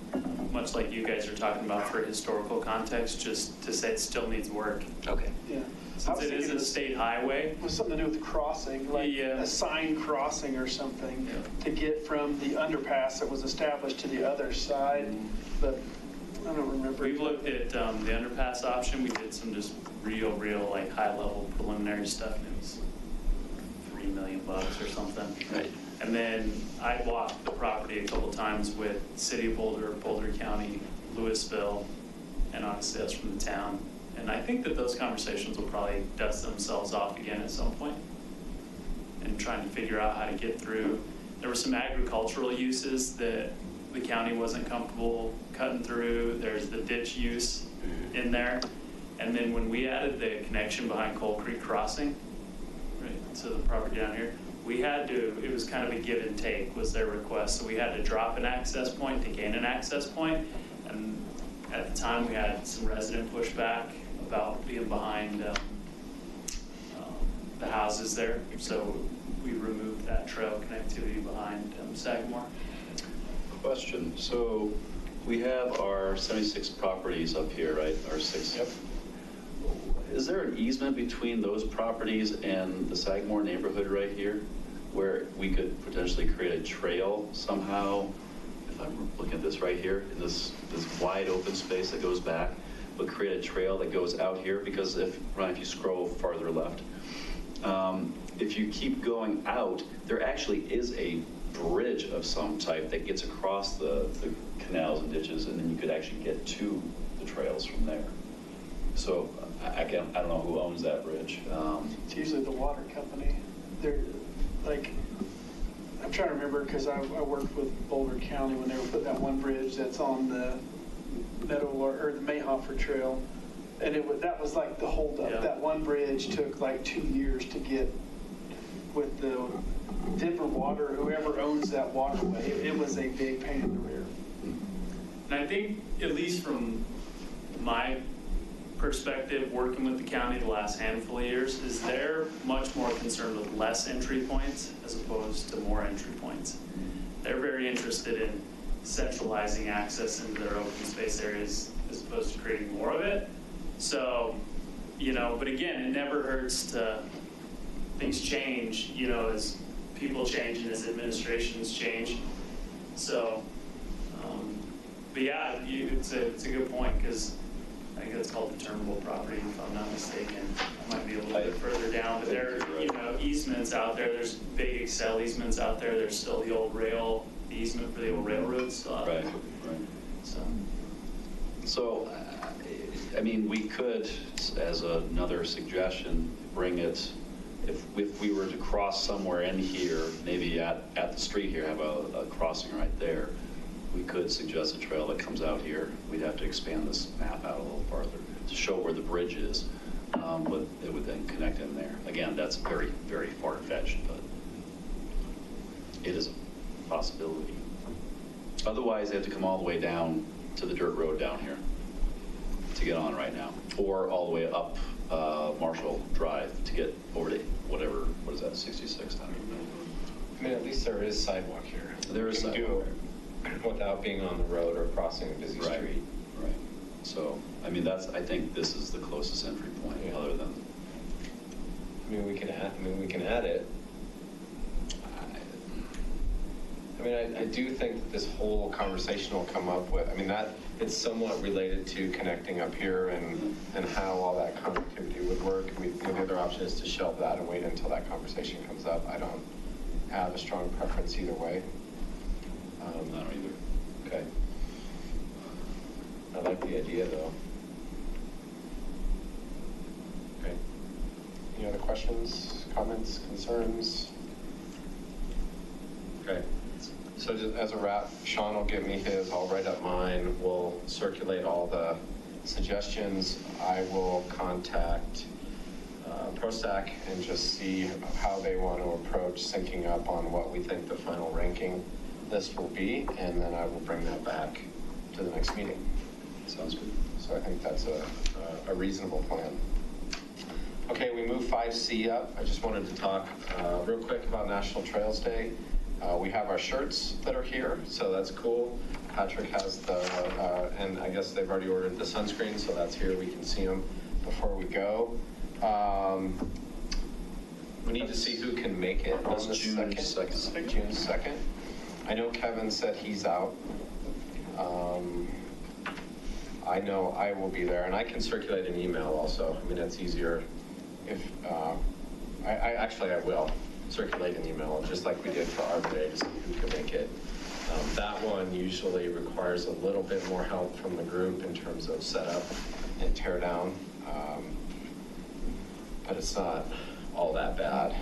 much like you guys are talking about for historical context, just to say it still needs work. Okay. Yeah. Since it is a state highway, It was something to do with the crossing, like Yeah. a sign crossing or something, Yeah. to get from the underpass that was established to the other side, but I don't remember. we've looked at the underpass option. We did some just real like high-level preliminary stuff, and it was $3 million or something. Right. And then I walked the property a couple times with City of Boulder, Boulder County, Louisville, and obviously us from the town. And I think that those conversations will probably dust themselves off again at some point, and trying to figure out how to get through. There were some agricultural uses that the county wasn't comfortable cutting through. There's the ditch use in there. And then when we added the connection behind Coal Creek Crossing, right, to the property down here, we had to, it was kind of a give and take was their request. So we had to drop an access point to gain an access point. And at the time, we had some resident pushback about being behind the houses there. So we removed that trail connectivity behind Sagamore. question, so we have our 76 properties up here, right? Our 6. Yep. Is there an easement between those properties and the Sagamore neighborhood right here where we could potentially create a trail somehow? If I'm looking at this right here, in this wide open space that goes back, but create a trail that goes out here, because if you scroll farther left, if you keep going out, there actually is a bridge of some type that gets across the canals and ditches, and then you could actually get to the trails from there. So I don't know who owns that bridge. It's usually the water company. They're like, I'm trying to remember because I worked with Boulder County when they were putting that one bridge that's on the Meadow or the Mayhofer Trail. And that was like the holdup. Yeah. That one bridge took like 2 years to get with the Denver Water, whoever owns that waterway. It was a big pain in the rear. And I think, at least from my perspective, working with the county the last handful of years, is they're much more concerned with less entry points as opposed to more entry points. They're very interested in centralizing access into their open space areas as opposed to creating more of it. So, but again, it never hurts to, things change, as people change and as administrations change. So, but yeah, it's a good point, because I think that's called determinable property, if I'm not mistaken. It might be a little bit further down, but there are, easements out there. There's big Excel easements out there. There's still the easement for the old railroad still out there. Right. So, So, I mean, we could, as another suggestion, bring it, if we were to cross somewhere in here, maybe at the street here, have a crossing right there, we could suggest a trail that comes out here. We'd have to expand this map out a little farther to show where the bridge is, but it would then connect in there. Again, that's very, very far-fetched, but it is a possibility. Otherwise, they have to come all the way down to the dirt road down here to get on right now, or all the way up Marshall Drive to get over to whatever, what is that, 66? I don't even know. I mean, at least there is sidewalk here. There is You can sidewalk. do it without being on the road or crossing a busy Right, street. right. So, I mean, I think this is the closest entry point, Yeah. other than, I mean, we can add it. I mean, I do think that this whole conversation will come up with, I mean, that, it's somewhat related to connecting up here and how all that connectivity would work. The other option is to shelve that and wait until that conversation comes up. I don't have a strong preference either way. I don't either. Okay. I like the idea, though. Okay. Any other questions, comments, concerns? Okay. So just as a wrap, Sean will give me his, I'll write up mine, we'll circulate all the suggestions. I will contact ProStack and just see how they want to approach syncing up on what we think the final ranking list will be, and then I will bring that back to the next meeting. Sounds good. So I think that's a reasonable plan. Okay, we move 5C up. I just wanted to talk real quick about National Trails Day. We have our shirts that are here, so that's cool. Patrick has the, and I guess they've already ordered the sunscreen, so that's here. We can see them before we go. We need to see who can make it on That's the June 2nd. June 2nd. I know Kevin said he's out. I know I will be there, and I can circulate an email also. I mean, it's easier if, I will circulate an email, just like we did for Arbor Day, to see who can make it. That one usually requires a little bit more help from the group in terms of setup and tear down, but it's not all that bad.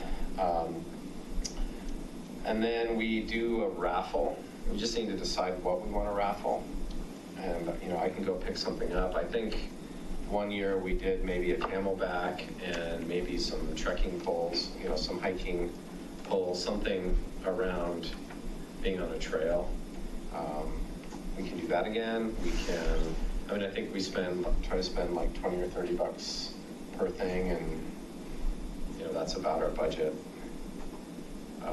And then we do a raffle. We just need to decide what we want to raffle. And, I can go pick something up. I think one year we did maybe a camelback and maybe some trekking poles, some hiking poles, something around being on a trail. We can do that again. We can, I think we try to spend like 20 or 30 bucks per thing, and, that's about our budget. I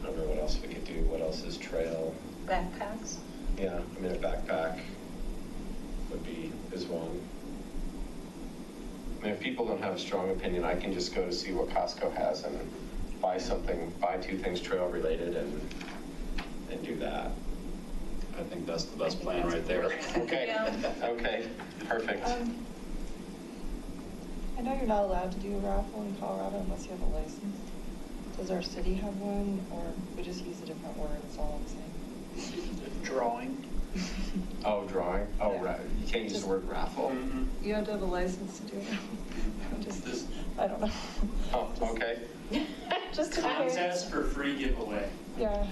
don't know what else we could do. What else is trail? Backpacks? Yeah, a backpack is one. If people don't have a strong opinion, I can just go to see what Costco has and buy 2 things trail related and do that. I think that's the best plan right there. Okay, Yeah. okay, perfect. I know you're not allowed to do a raffle in Colorado unless you have a license. Does our city have one, or we just use a different word, that's all I'm saying? Drawing. Oh, drawing? Oh, Yeah. right. You can't use the word raffle? You have to have a license to do it. I don't know. Oh, okay. Just in case. Contest for free giveaway. Yeah,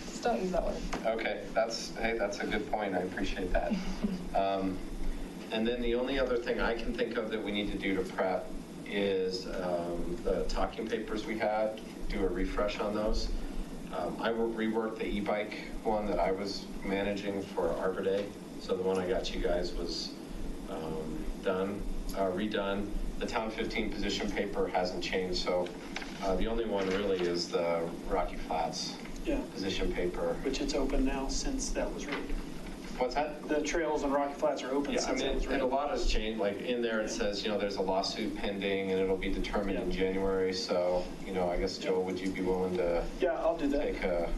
just don't use that word. Okay, that's a good point. I appreciate that. And then the only other thing I can think of that we need to do to prep is the talking papers we had, do a refresh on those. I will rework the e-bike one that I was managing for Arbor Day. So the one I got you guys was redone. The Town 15 position paper hasn't changed, so the only one really is the Rocky Flats Yeah, position paper. which it's open now since that was written. What's that? The trails on Rocky Flats are open Yeah, I since that mean, was and a written. lot has changed, like in there it says, there's a lawsuit pending and it'll be determined in Yeah. January, so, I guess, Joel, would you be willing to Yeah, I'll do that. take a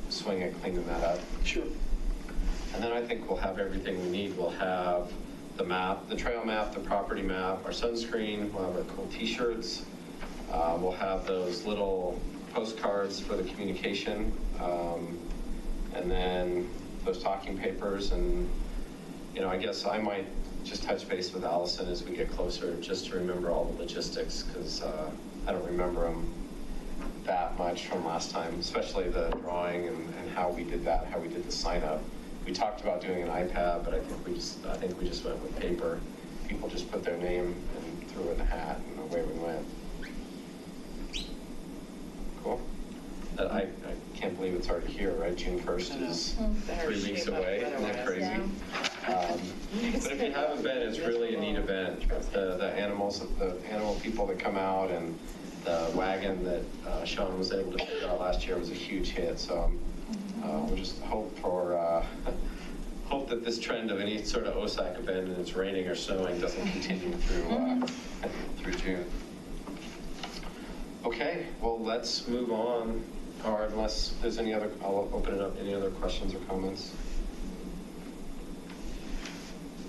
swing at cleaning that up? Sure. And then I think we'll have everything we need. We'll have the map, the trail map, the property map, our sunscreen, we'll have our cool t-shirts. We'll have those little postcards for the communication. And then those talking papers. And, you know, I guess I might just touch base with Allison as we get closer, just to remember all the logistics, because I don't remember them that much from last time, especially the drawing and how we did that, how we did the sign up. We talked about doing an iPad, but I think we just went with paper. People just put their name and threw it in a hat, and away we went. Cool. I can't believe it's already here, right? June 1st is 3 weeks away. Isn't that crazy? But if you haven't been, it's really a neat event. The animal people that come out, and the wagon that Sean was able to figure out last year was a huge hit. So we'll just hope that this trend of any sort of OSAC event and it's raining or snowing doesn't continue through June. Okay, well, let's move on. Or unless there's any other, I'll open it up. Any other questions or comments?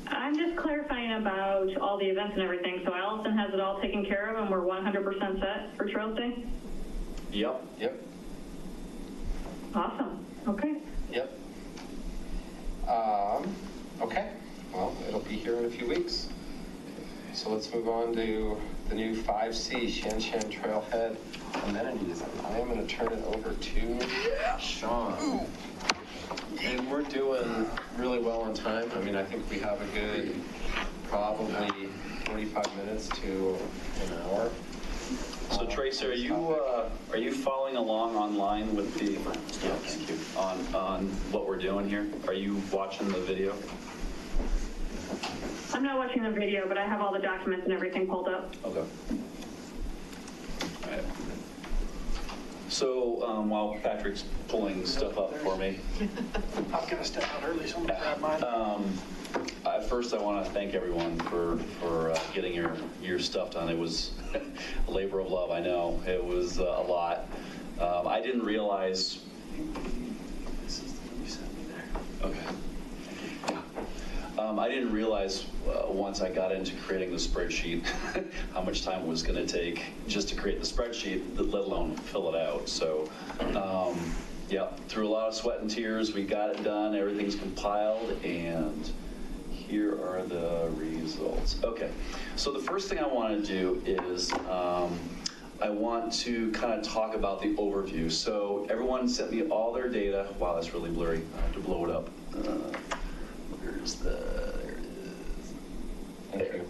I'm just clarifying about all the events and everything. So Allison has it all taken care of and we're 100% set for Trails Day? Yep. Awesome. Okay. Yep. Okay, well, it'll be here in a few weeks. So let's move on to the new 5C, Shan Shan Trailhead amenities. I am going to turn it over to Sean. And we're doing really well on time. I mean, I think we have a good probably 45 minutes to an hour. So Tracy, are you following along online with the on what we're doing here? Are you watching the video? I'm not watching the video, but I have all the documents and everything pulled up. Okay. All right. So while Patrick's pulling stuff up for me, I'm gonna step out early, so I'm gonna grab mine. first I want to thank everyone for getting your stuff done. It was a labor of love, I know. It was a lot. I didn't realize. This is the one you sent me there. Okay. I didn't realize once I got into creating the spreadsheet how much time it was going to take just to create the spreadsheet, let alone fill it out. So, yeah, through a lot of sweat and tears, we got it done. Everything's compiled, and here are the results. Okay, so the first thing I want to do is I want to kind of talk about the overview. So everyone sent me all their data. Wow, that's really blurry. I have to blow it up. There it is.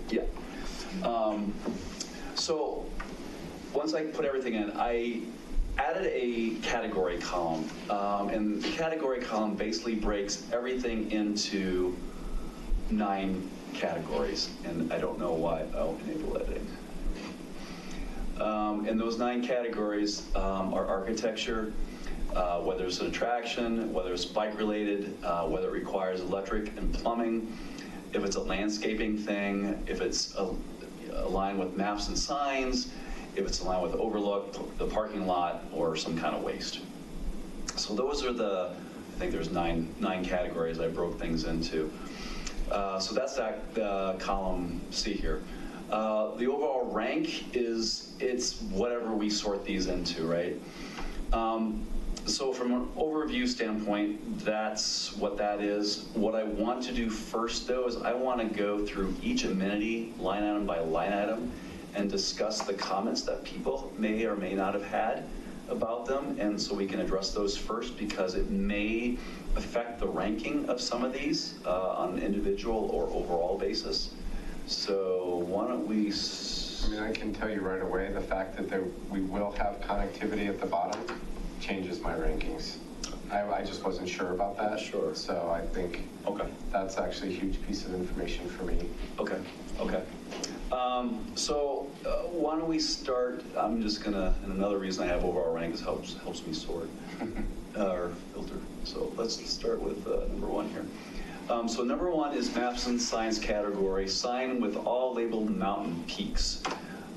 Yeah. So once I put everything in, I added a category column. And the category column basically breaks everything into 9 categories. And I don't know why. Oh, enable editing. And those 9 categories are architecture, whether it's an attraction, whether it's bike related, whether it requires electric and plumbing, if it's a landscaping thing, if it's aligned with maps and signs, if it's aligned with overlook, the parking lot, or some kind of waste. So those are I think there's nine categories I broke things into. So that's that column C here. The overall rank it's whatever we sort these into, right? So from an overview standpoint, that's what that is. What I want to do first, though, is I want to go through each amenity line item by line item and discuss the comments that people may or may not have had about them. And so we can address those first because it may affect the ranking of some of these on an individual or overall basis. So why don't we... I mean, I can tell you right away, the fact that we will have connectivity at the bottom changes my rankings. I just wasn't sure about that. Sure. So I think that's actually a huge piece of information for me. Okay. So why don't we start? I'm just gonna, and another reason I have overall rank is helps me sort or filter. So let's start with number 1 here. So number 1 is maps and signs category, sign with all labeled mountain peaks.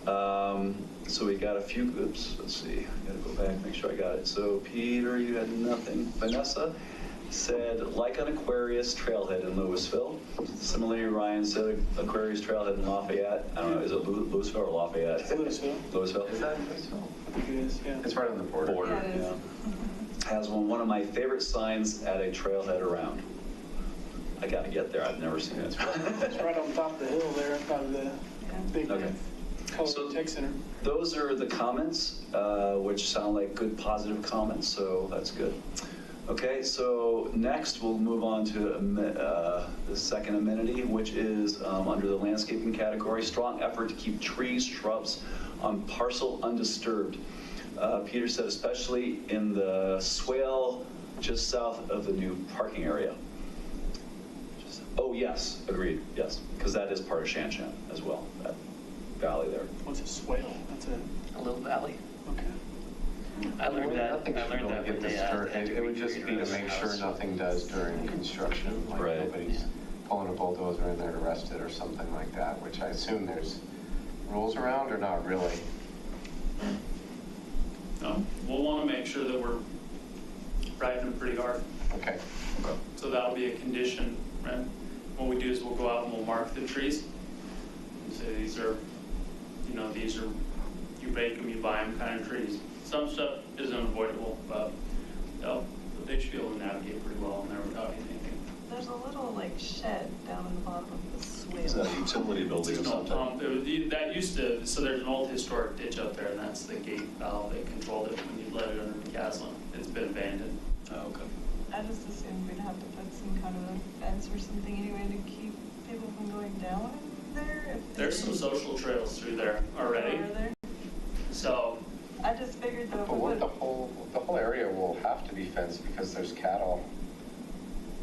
So we got a few, oops, let's see, I gotta go back, make sure I got it. So Peter, you had nothing. Vanessa said, like an Aquarius trailhead in Louisville. Similarly, Ryan said Aquarius trailhead in Lafayette. I don't know, is it Louisville or Lafayette? Louisville. Louisville? Is that Louisville? It is, yeah. It's right on the border. Yeah. has one of my favorite signs at a trailhead around. I gotta get there, I've never seen it. It's right on top of the hill there, by the big Okay. Colorado Tech Center. Those are the comments, which sound like good, positive comments, so that's good. Okay, so next we'll move on to the second amenity, which is under the landscaping category, strong effort to keep trees, shrubs on parcel undisturbed. Peter said especially in the swale just south of the new parking area. Oh, yes, agreed, yes, because that is part of Shan Shan as well, that valley there. What's a swale? That's A little valley. okay. I learned that. Nothing I should learned really that get when they disturbed. had to It would just be to redo make the sure house. nothing does during construction. Like Right. nobody's pulling a bulldozer in there to arrest it or something like that, which I assume there's rules around or not really. No, we'll want to make sure that we're riding them pretty hard. Okay. So that'll be a condition, right? What we do is we'll go out and we'll mark the trees. And say these are, these are, you bake them, you buy them kind of trees. Some stuff is unavoidable, but they should be able to navigate pretty well in there without anything. There's a little like shed down in the bottom of the swale. Is that a utility building or There's no something? pump. That used to, so there's an old historic ditch up there, and that's the gate valve that controlled it when you let it under the Caslin. It's been abandoned. Oh, okay. I just assumed we'd have to put some kind of a fence or something anyway to keep people from going down in there. If There's some social trails through there already. Are there? So, I just figured though. if But we what put- the whole area will have to be fenced because there's cattle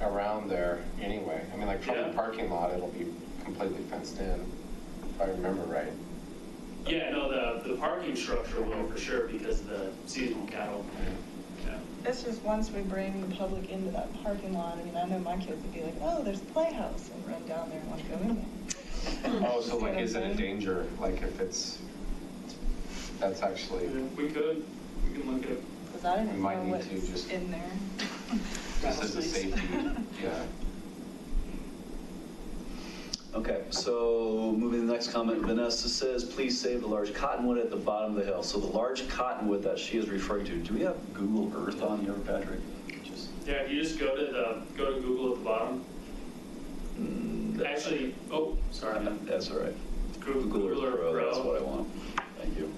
around there anyway. I mean, like from the Yeah. parking lot, it'll be completely fenced in, if I remember right. yeah, no, the parking structure will for sure because of the seasonal cattle. Yeah. It's just once we bring the public into that parking lot, I mean, I know my kids would be like, oh, there's a playhouse, and run down there and want to go in there. Oh, so See what like, I'm is it a saying? danger, like if that's actually, We can look at it. Because I We didn't might know need what's to just- in there. just as a safety, yeah. Okay, so moving to the next comment, Vanessa says, please save the large cottonwood at the bottom of the hill. So the large cottonwood that she is referring to, do we have Google Earth on here, Patrick? Just, Yeah, if you just go to Google at the bottom. Actually, oh, sorry, man. That's all right. Google Earth Pro. That's what I want. Thank you.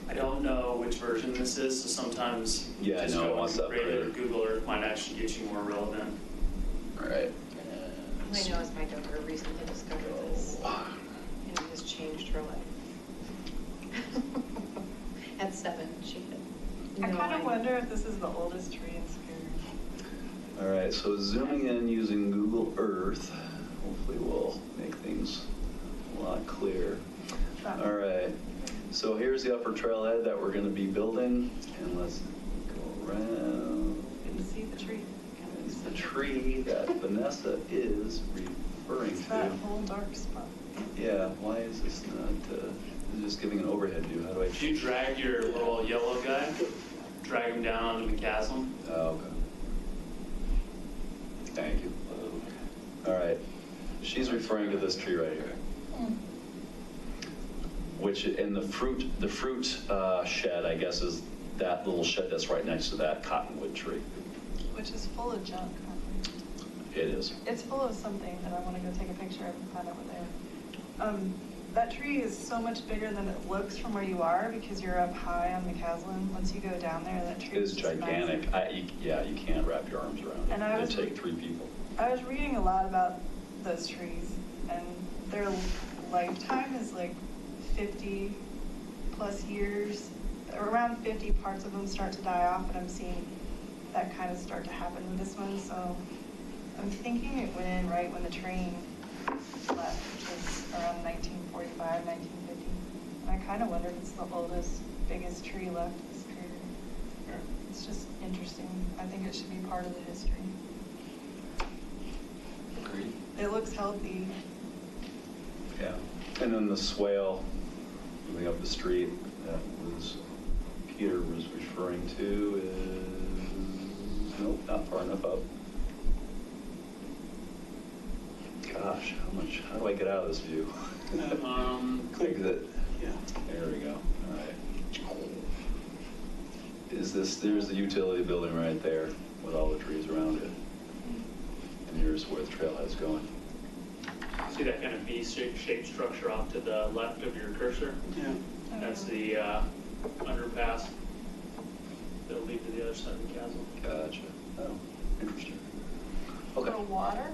I don't know which version this is, so sometimes Yeah, I just know, it going wants to that regular upgraded. Google Earth might actually get you more relevant. All right. All I know is my daughter recently discovered this, and it has changed her life. At 7, she had I no kind of idea. wonder if this is the oldest tree in Superior. All right, so zooming in using Google Earth, hopefully will make things a lot clearer. All right, so here's the upper trailhead that we're gonna be building, and let's go around. Didn't see the tree. It's the tree that Vanessa is referring It's that to. whole dark spot. Yeah, why is this not, it's just giving an overhead view, how do I? If you drag your little yellow guy, drag him down onto the chasm. Oh, okay. Thank you. All right, she's referring to this tree right here. Which, in the fruit shed, I guess, is that little shed that's right next to that cottonwood tree. Which is full of junk. It is. It's full of something that I want to go take a picture of and find over there. That tree is so much bigger than it looks from where you are because you're up high on the Caslin. Once you go down there, that tree It is is just gigantic. massive. Yeah, you can't wrap your arms around it. And I was- It'd take 3 people. I was reading a lot about those trees, and their lifetime is like 50 plus years. Around 50 parts of them start to die off, and I'm seeing that kind of start to happen with this one. So I'm thinking it went in right when the train left, which was around 1945, 1950. And I kind of wonder if it's the oldest, biggest tree left in Superior. It's just interesting. I think it should be part of the history. Agreed. It looks healthy. Yeah. And then the swale moving up the street that Peter was referring to is, nope, not far enough up. Gosh, how do I get out of this view? Exit. Yeah. There we go. All right. is this, there's the utility building right there with all the trees around it. And here's where the trailhead's going. See that kind of V-shaped structure off to the left of your cursor? Yeah. That's the underpass that'll lead to the other side of the chasm. Gotcha. Oh, interesting. Okay. For water,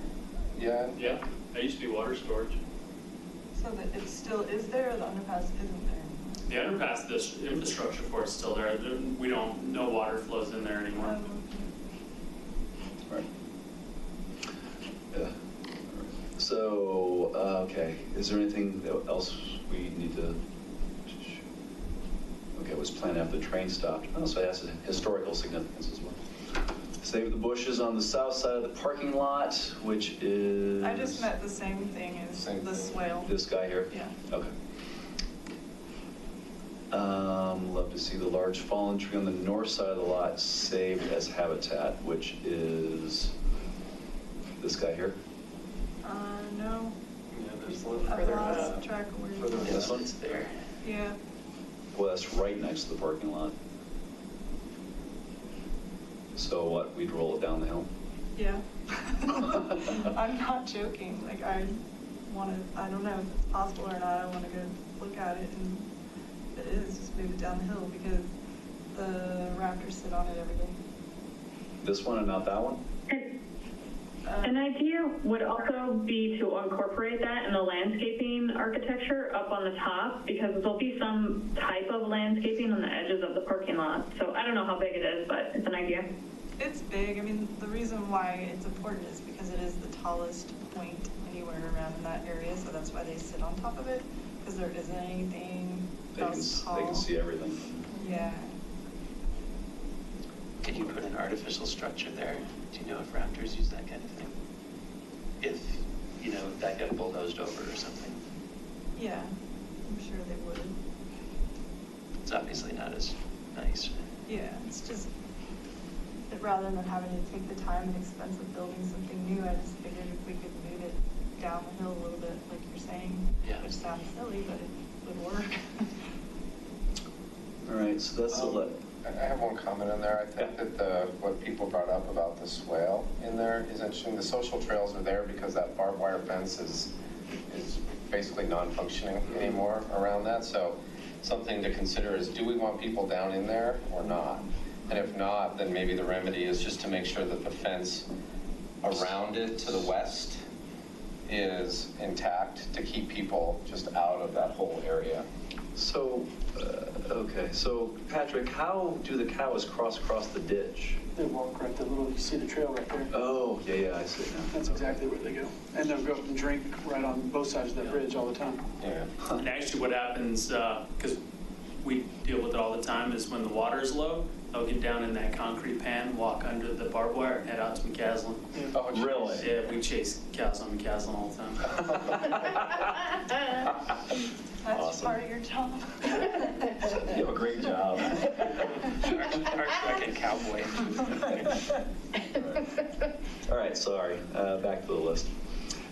Yeah, Yeah, that used to be water storage. so that it still is there, or the underpass isn't there? The underpass, this infrastructure for it's still there. We don't, no water flows in there anymore. Right. Yeah. So, okay, is there anything else we need to, okay, it was planned after the train stopped. Oh, so it has a historical significance as well. Save the bushes on the south side of the parking lot, which is... I just meant the same thing as Same the thing. swale. This guy here? Yeah. Okay. Love to see the large fallen tree on the north side of the lot saved as habitat, which is this guy here. No, yeah, there's a little I've further lost up. track of where Further you This one? It's there. Yeah, Well, that's right next to the parking lot. So what, we'd roll it down the hill? yeah. I'm not joking, like, I wanna, I don't know if it's possible or not, I wanna go look at it, and if it is, just move it down the hill, because the raptors sit on it every day. This one and not that one? An idea would also be to incorporate that in the landscaping architecture up on the top, because there'll be some type of landscaping on the edges of the parking lot. So I don't know how big it is, but it's an idea. It's big. I mean, the reason why it's important is because it is the tallest point anywhere around in that area, so that's why they sit on top of it, because there isn't anything else tall. They can see everything. Yeah. Could you put an artificial structure there? Do you know if raptors use that kind of thing? If, that got bulldozed over or something. Yeah, I'm sure they would. It's obviously not as nice. Yeah, it's just, that rather than having to take the time and expense of building something new, I just figured if we could move it down the hill a little bit, like you're saying, Yeah. which sounds silly, but it would work. All right, so that's the, I have one comment in there. I think that what people brought up about the swale in there is interesting. The social trails are there because that barbed wire fence is basically non-functioning anymore around that. So something to consider is, do we want people down in there or not? And if not, then maybe the remedy is just to make sure that the fence around it to the west is intact to keep people just out of that whole area. so, okay, so Patrick, how do the cows cross across the ditch? They walk right, you see the trail right there. Oh, yeah, I see now. That's exactly where they go. And they'll go up and drink right on both sides of that bridge all the time. Yeah. And actually what happens, because we deal with it all the time, is when the water is low, they'll get down in that concrete pan, walk under the barbed wire, and head out to McCaslin. Oh, geez. Really? Yeah, we chase cows on McCaslin all the time. That's Awesome. part of your job. You have a great job. Our second cowboy. All right, sorry, back to the list.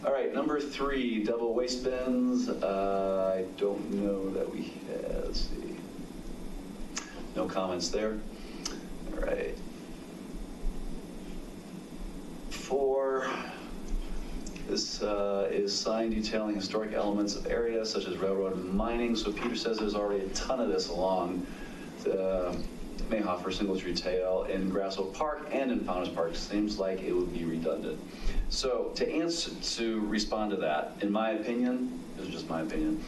All right, number 3, double waste bins. I don't know that we had, let's see. No comments there. All right. 4, this is sign detailing historic elements of areas such as railroad and mining. So Peter says there's already a ton of this along the Mayhofer Singles Retail in Grass Oak Park and in Fountains Park. Seems like it would be redundant. So to respond to that, in my opinion, this is just my opinion,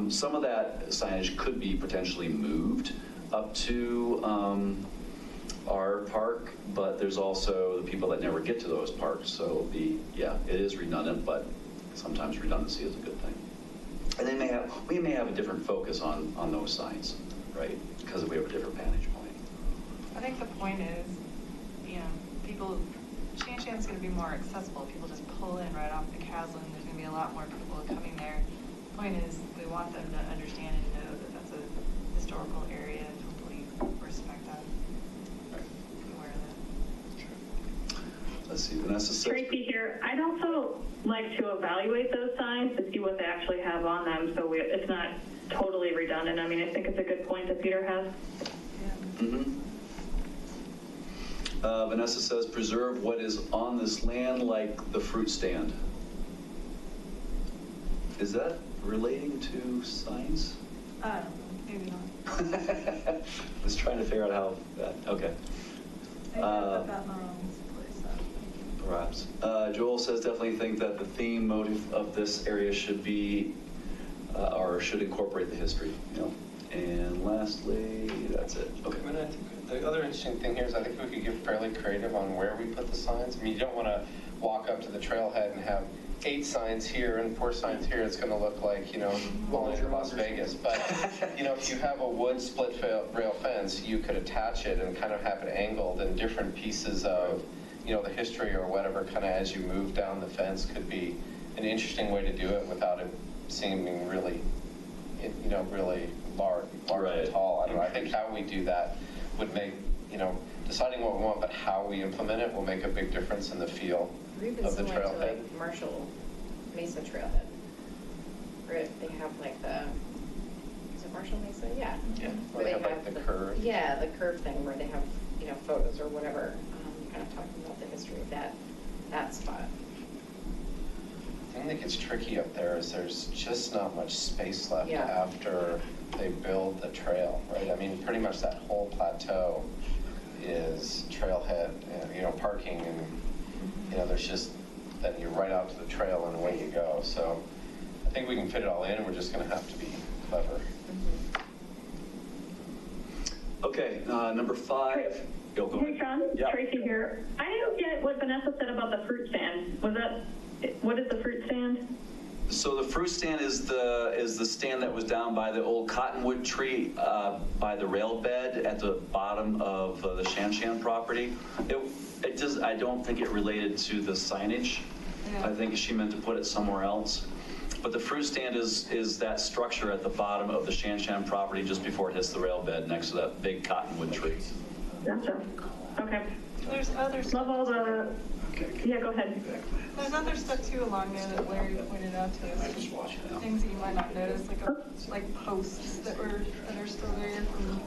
some of that signage could be potentially moved up to our park, but there's also the people that never get to those parks. So it is redundant, but sometimes redundancy is a good thing. And we may have a different focus on those signs, right? Because we have a different vantage point. I think the point is, people, Shanshan's gonna be more accessible. People just pull in right off the Caslin. There's gonna be a lot more people coming there. The point is, we want them to understand and know that that's a historical area and hopefully respect that. Be aware of that. Let's see, Vanessa says. Tracy here. I'd also like to evaluate those signs to see what they actually have on them, so it's not totally redundant. I mean, I think it's a good point that Peter has. Yeah. Mhm. Vanessa says, preserve what is on this land like the fruit stand. Is that relating to signs? I don't know, maybe not. Was trying to figure out how that, okay. Maybe I put that in the wrong place. Perhaps. Joel says, definitely think that the theme motive of this area should be, or should incorporate the history, you know. And lastly, that's it. Okay. I mean, I think the other interesting thing here is I think we could get fairly creative on where we put the signs. I mean, you don't want to walk up to the trailhead and have 8 signs here and 4 signs here. It's going to look like, you know, pulling into Las Vegas. But, you know, if you have a wood split rail fence, you could attach it and kind of have it angled, and different pieces of, you know, the history or whatever kind of as you move down the fence could be an interesting way to do it without it seeming really, you know, really large Right. and tall. I don't know. I think how we do that would make, you know, deciding what we want, but how we implement it will make a big difference in the feel Or even of the similar to trailhead. like Marshall Mesa Trailhead, where if they have like the, is it Marshall Mesa? Yeah. Yeah. Where They have like the curve. Yeah, the curve thing where they have, you know, photos or whatever, kind of talking about the history of that spot. The thing that gets tricky up there is there's just not much space left Yeah. after they build the trail, right? I mean, pretty much that whole plateau is trailhead, you know, parking, and, you know, there's just, then you're right out to the trail and away you go. So I think we can fit it all in, and we're just going to have to be clever. Okay, number 5. Go Hey, ahead. Sean, Yeah. Tracy here. I didn't get what Vanessa said about the fruit stand. What is the fruit stand? So the fruit stand is the stand that was down by the old cottonwood tree by the rail bed at the bottom of the Shanshan property. It does. I don't think it related to the signage. Yeah. I think she meant to put it somewhere else. But the fruit stand is that structure at the bottom of the Shanshan property just before it hits the rail bed next to that big cottonwood tree. Gotcha. Okay. There's other Love stuff. all the, yeah, go ahead. There's other stuff too along there that Larry pointed out to us. Things that you might not notice, like posts that are still there from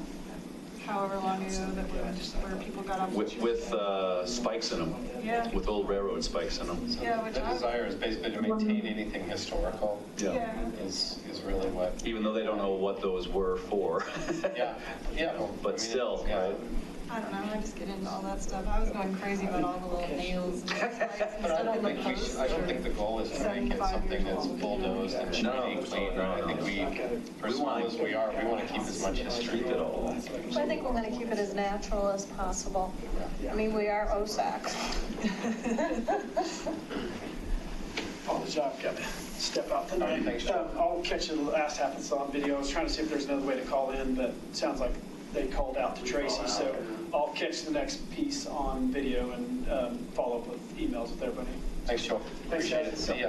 however long ago that where people got off the With spikes in them. Yeah. With old railroad spikes in them. Yeah, which The I- desire is basically to maintain anything historical Yeah. is really what, Even though they don't know what those were for. yeah. But I mean, still, yeah. right? I don't know, I just get into all that stuff. I was going crazy about all the little nails and spikes and But I stuff don't in the think posts. I don't think the goal is to make it 75 something years that's old. bulldozed and should be clean. I think for as small as we are, we want to keep as much history Keep it all. I think we're going to keep it as natural as possible. I mean, we are OSAC. Apologize, I've got to step out tonight. Thanks, Joe. I'll catch the last half of the on video. I was trying to see if there's another way to call in, but it sounds like they called out to Tracy, so I'll catch the next piece on video and follow up with emails with everybody. Thanks, Joe. Thanks, Appreciate it. guys. See ya.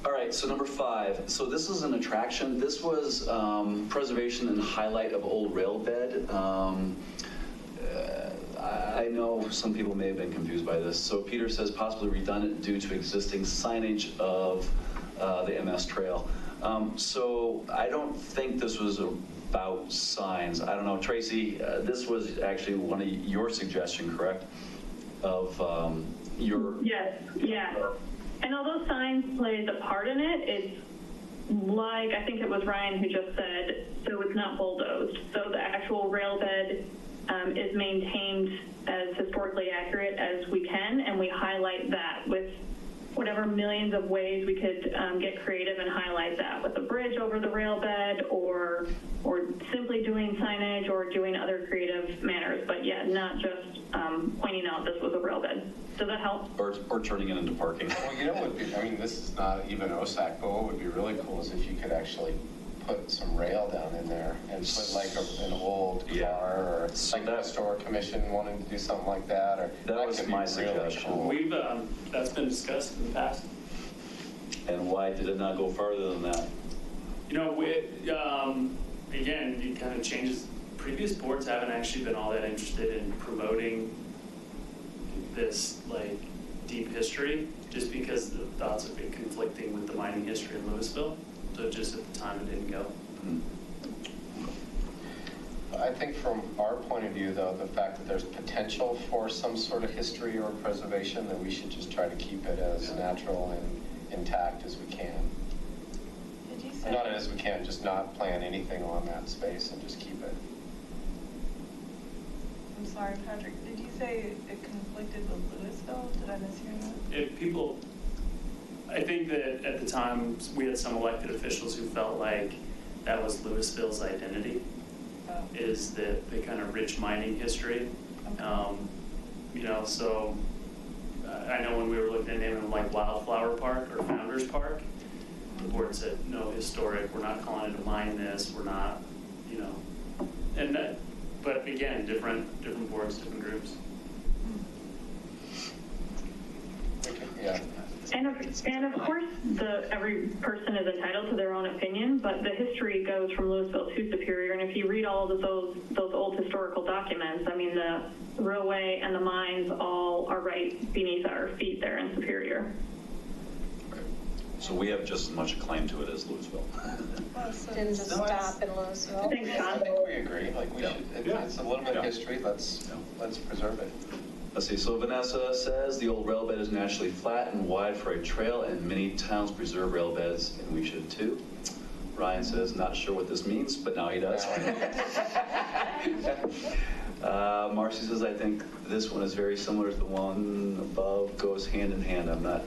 All right, so number 5. So this is an attraction. This was preservation and highlight of old rail bed. I know some people may have been confused by this. So Peter says possibly redundant due to existing signage of the MS Trail. So I don't think this was about signs. I don't know, Tracy, this was actually one of your suggestion, correct? Of your... Yes, yeah. And although signs plays a part in it, it's like, I think it was Ryan who just said, so it's not bulldozed. So the actual rail bed is maintained as historically accurate as we can, and we highlight that with whatever millions of ways we could get creative and highlight that with a bridge over the rail bed or simply doing signage or doing other creative manners. But yeah, not just pointing out this was a rail bed. Does that help? Or turning it into parking. Well, you know what would be, I mean, this is not even OSAC, but what would be really cool is if you could actually put some rail down in there and put like an old Yeah. car or So like the that- historic commission wanting to do something like that, or. That was could be my really suggestion. cool. We've, that's been discussed in the past. And why did it not go farther than that? You know, again, it kind of changes. Previous boards haven't actually been all that interested in promoting this, like, deep history, just because the thoughts have been conflicting with the mining history in Louisville. So just at the time, it didn't go. I think from our point of view, though, the fact that there's potential for some sort of history or preservation, that we should just try to keep it as natural and intact as we can. Did you say? Not as we can, just not plan anything on that space and just keep it. I'm sorry, Patrick, did you say it conflicted with Louisville? Did I mishear that? If people, I think that at the time, we had some elected officials who felt like that was Louisville's identity, Oh. is the kind of rich mining history. Okay. You know, so I know when we were looking at naming like Wildflower Park or Founders Park, the board said, no, historic, we're not calling it a mine this, we're not, you know. And that, but again, different boards, different groups. Yeah. And of course, every person is entitled to their own opinion, but the history goes from Louisville to Superior. And if you read all of those old historical documents, I mean, the railway and the mines all are right beneath our feet there in Superior. So we have just as much a claim to it as Louisville. Didn't just stop in Louisville. Thanks, I John. think we agree, like we should, it's a little bit of history, let's preserve it. Let's see, so Vanessa says the old rail bed is naturally flat and wide for a trail, and many towns preserve rail beds, and we should too. Ryan says, not sure what this means, but now he does. Marcy says, I think this one is very similar to the one above, goes hand in hand. I'm not,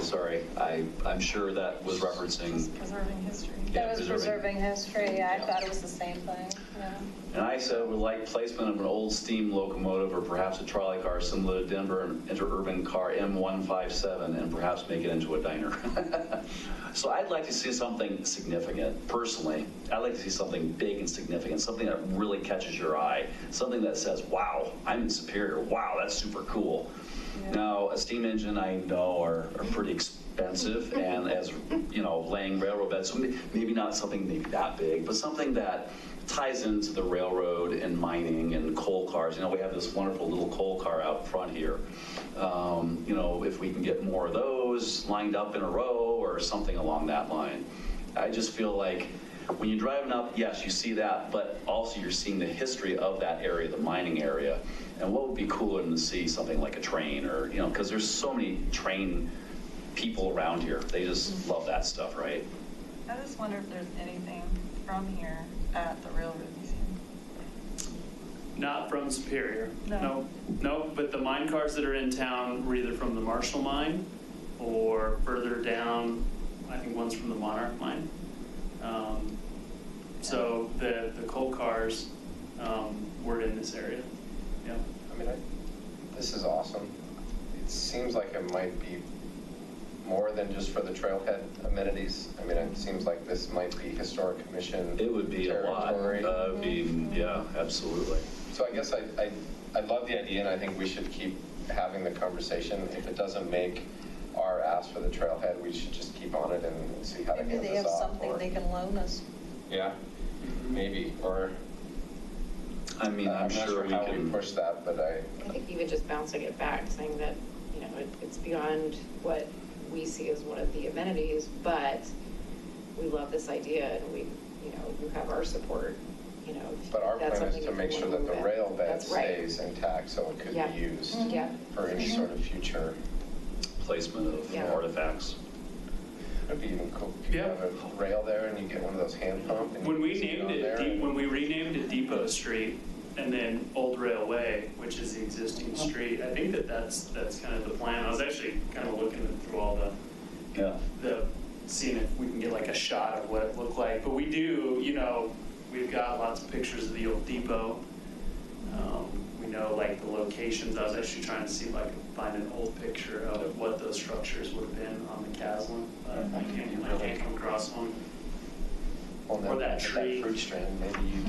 sorry, I'm sure that was referencing. Just preserving history. That was preserving history. Yeah, I thought it was the same thing. Yeah. And I said would like placement of an old steam locomotive or perhaps a trolley car similar to Denver interurban car M157 and perhaps make it into a diner. So I'd like to see something significant, personally. I'd like to see something big and significant, something that really catches your eye, something that says, wow, I'm in Superior, wow, that's super cool. Yeah. Now, a steam engine I know are pretty expensive, and as, you know, laying railroad beds, so maybe not something maybe that big, but something that ties into the railroad and mining and coal cars. You know, we have this wonderful little coal car out front here. You know, if we can get more of those lined up in a row or something along that line. I just feel like when you're driving up, yes, you see that, but also you're seeing the history of that area, the mining area. And what would be cooler than to see something like a train or, you know, because there's so many train people around here. They just love that stuff, right? I just wonder if there's anything from here at the Railroad Museum. Not from Superior. No. No, but the mine cars that are in town were either from the Marshall mine or further down, I think one's from the Monarch mine. So the coal cars were in this area. Yeah. I mean, this is awesome. It seems like it might be more than just for the trailhead amenities. I mean, it seems like this might be Historic Commission It would be territory. a lot. It'd be, yeah, absolutely. So I guess I love the idea, and I think we should keep having the conversation. If it doesn't make our ask for the trailhead, we should just keep on it and see how to Maybe hand they this have off. something they can loan us. Yeah, maybe, or I mean, I'm not sure we how we can. push that, but I think even just bouncing it back, saying that, you know, it's beyond what we see as one of the amenities, but we love this idea and we, you know, you have our support, you know. But our that's plan is something to if make you sure wanna that the move it. rail bed That's right. stays intact so it could Yeah. be used Yeah. for any sort of future. Placement of Yeah. artifacts. It'd be even cool if you Yeah. have a rail there and you get one of those hand pump. And When you we can sit named on it, there and- when we renamed it Depot Street and then Old Railway, which is the existing street, I think that's kind of the plan. I was actually kind of looking through all Yeah. seeing if we can get like a shot of what it looked like. But we do, you know, we've got lots of pictures of the old depot. We know like the locations. I was actually trying to see if I could find an old picture of what those structures would have been on the Caslin. I can't come across one. Well, or now that that tree. fruit stand, maybe you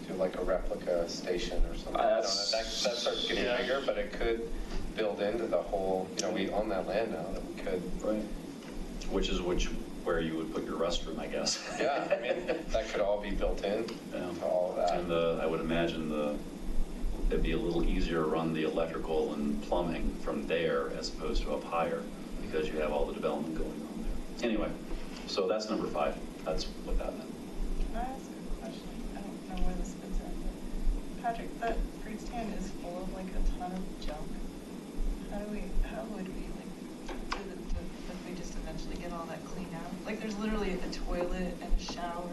do like a replica station or something. I don't know. That starts getting Yeah. bigger, but it could build into the whole, you know, we own that land now that we could. Right. Which is where you would put your restroom, I guess. Yeah, I mean, that could all be built in Yeah. to all of that. And I would imagine it'd be a little easier to run the electrical and plumbing from there as opposed to up higher because you have all the development going on there. Anyway, so that's number 5. That's what that meant. Can I ask a question? I don't know where this fits in, Patrick, that fruit stand is full of like a ton of junk. How would we like, if we just eventually get all that cleaned out? Like, there's literally a toilet and a shower,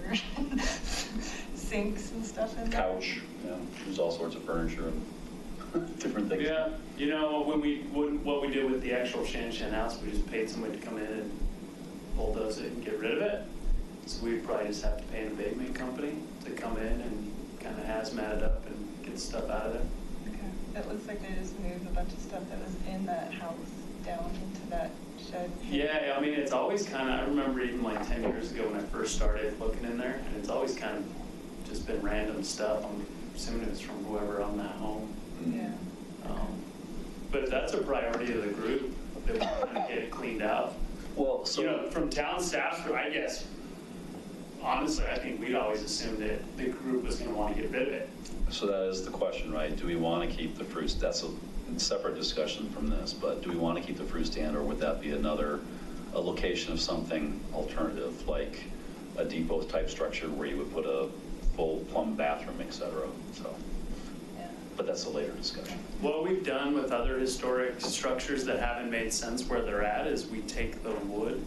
sinks and stuff in there. Couch, yeah, there's all sorts of furniture and different things. Yeah, you know, what we did with the actual Shan house, we just paid somebody to come in and bulldoze it and get rid of it. So we'd probably just have to pay an abatement company to come in and kind of hazmat it up and get stuff out of there. Okay. It looks like they just moved a bunch of stuff that was in that house down into that shed. Yeah, I mean, it's always kind of, I remember even like 10 years ago when I first started looking in there, and it's always kind of just been random stuff. I'm assuming it's from whoever owned that home. Yeah. But that's a priority of the group, that we kind of get it cleaned out. Well, so. You know, from town staff, I guess, honestly, I think we'd always assumed that the group was going to want to get rid of it. So that is the question, right? Do we want to keep the fruits? That's a separate discussion from this, but do we want to keep the fruit stand, or would that be a location of something alternative, like a depot type structure where you would put a full plumb bathroom, et cetera? So, but that's a later discussion. What we've done with other historic structures that haven't made sense where they're at is we take the wood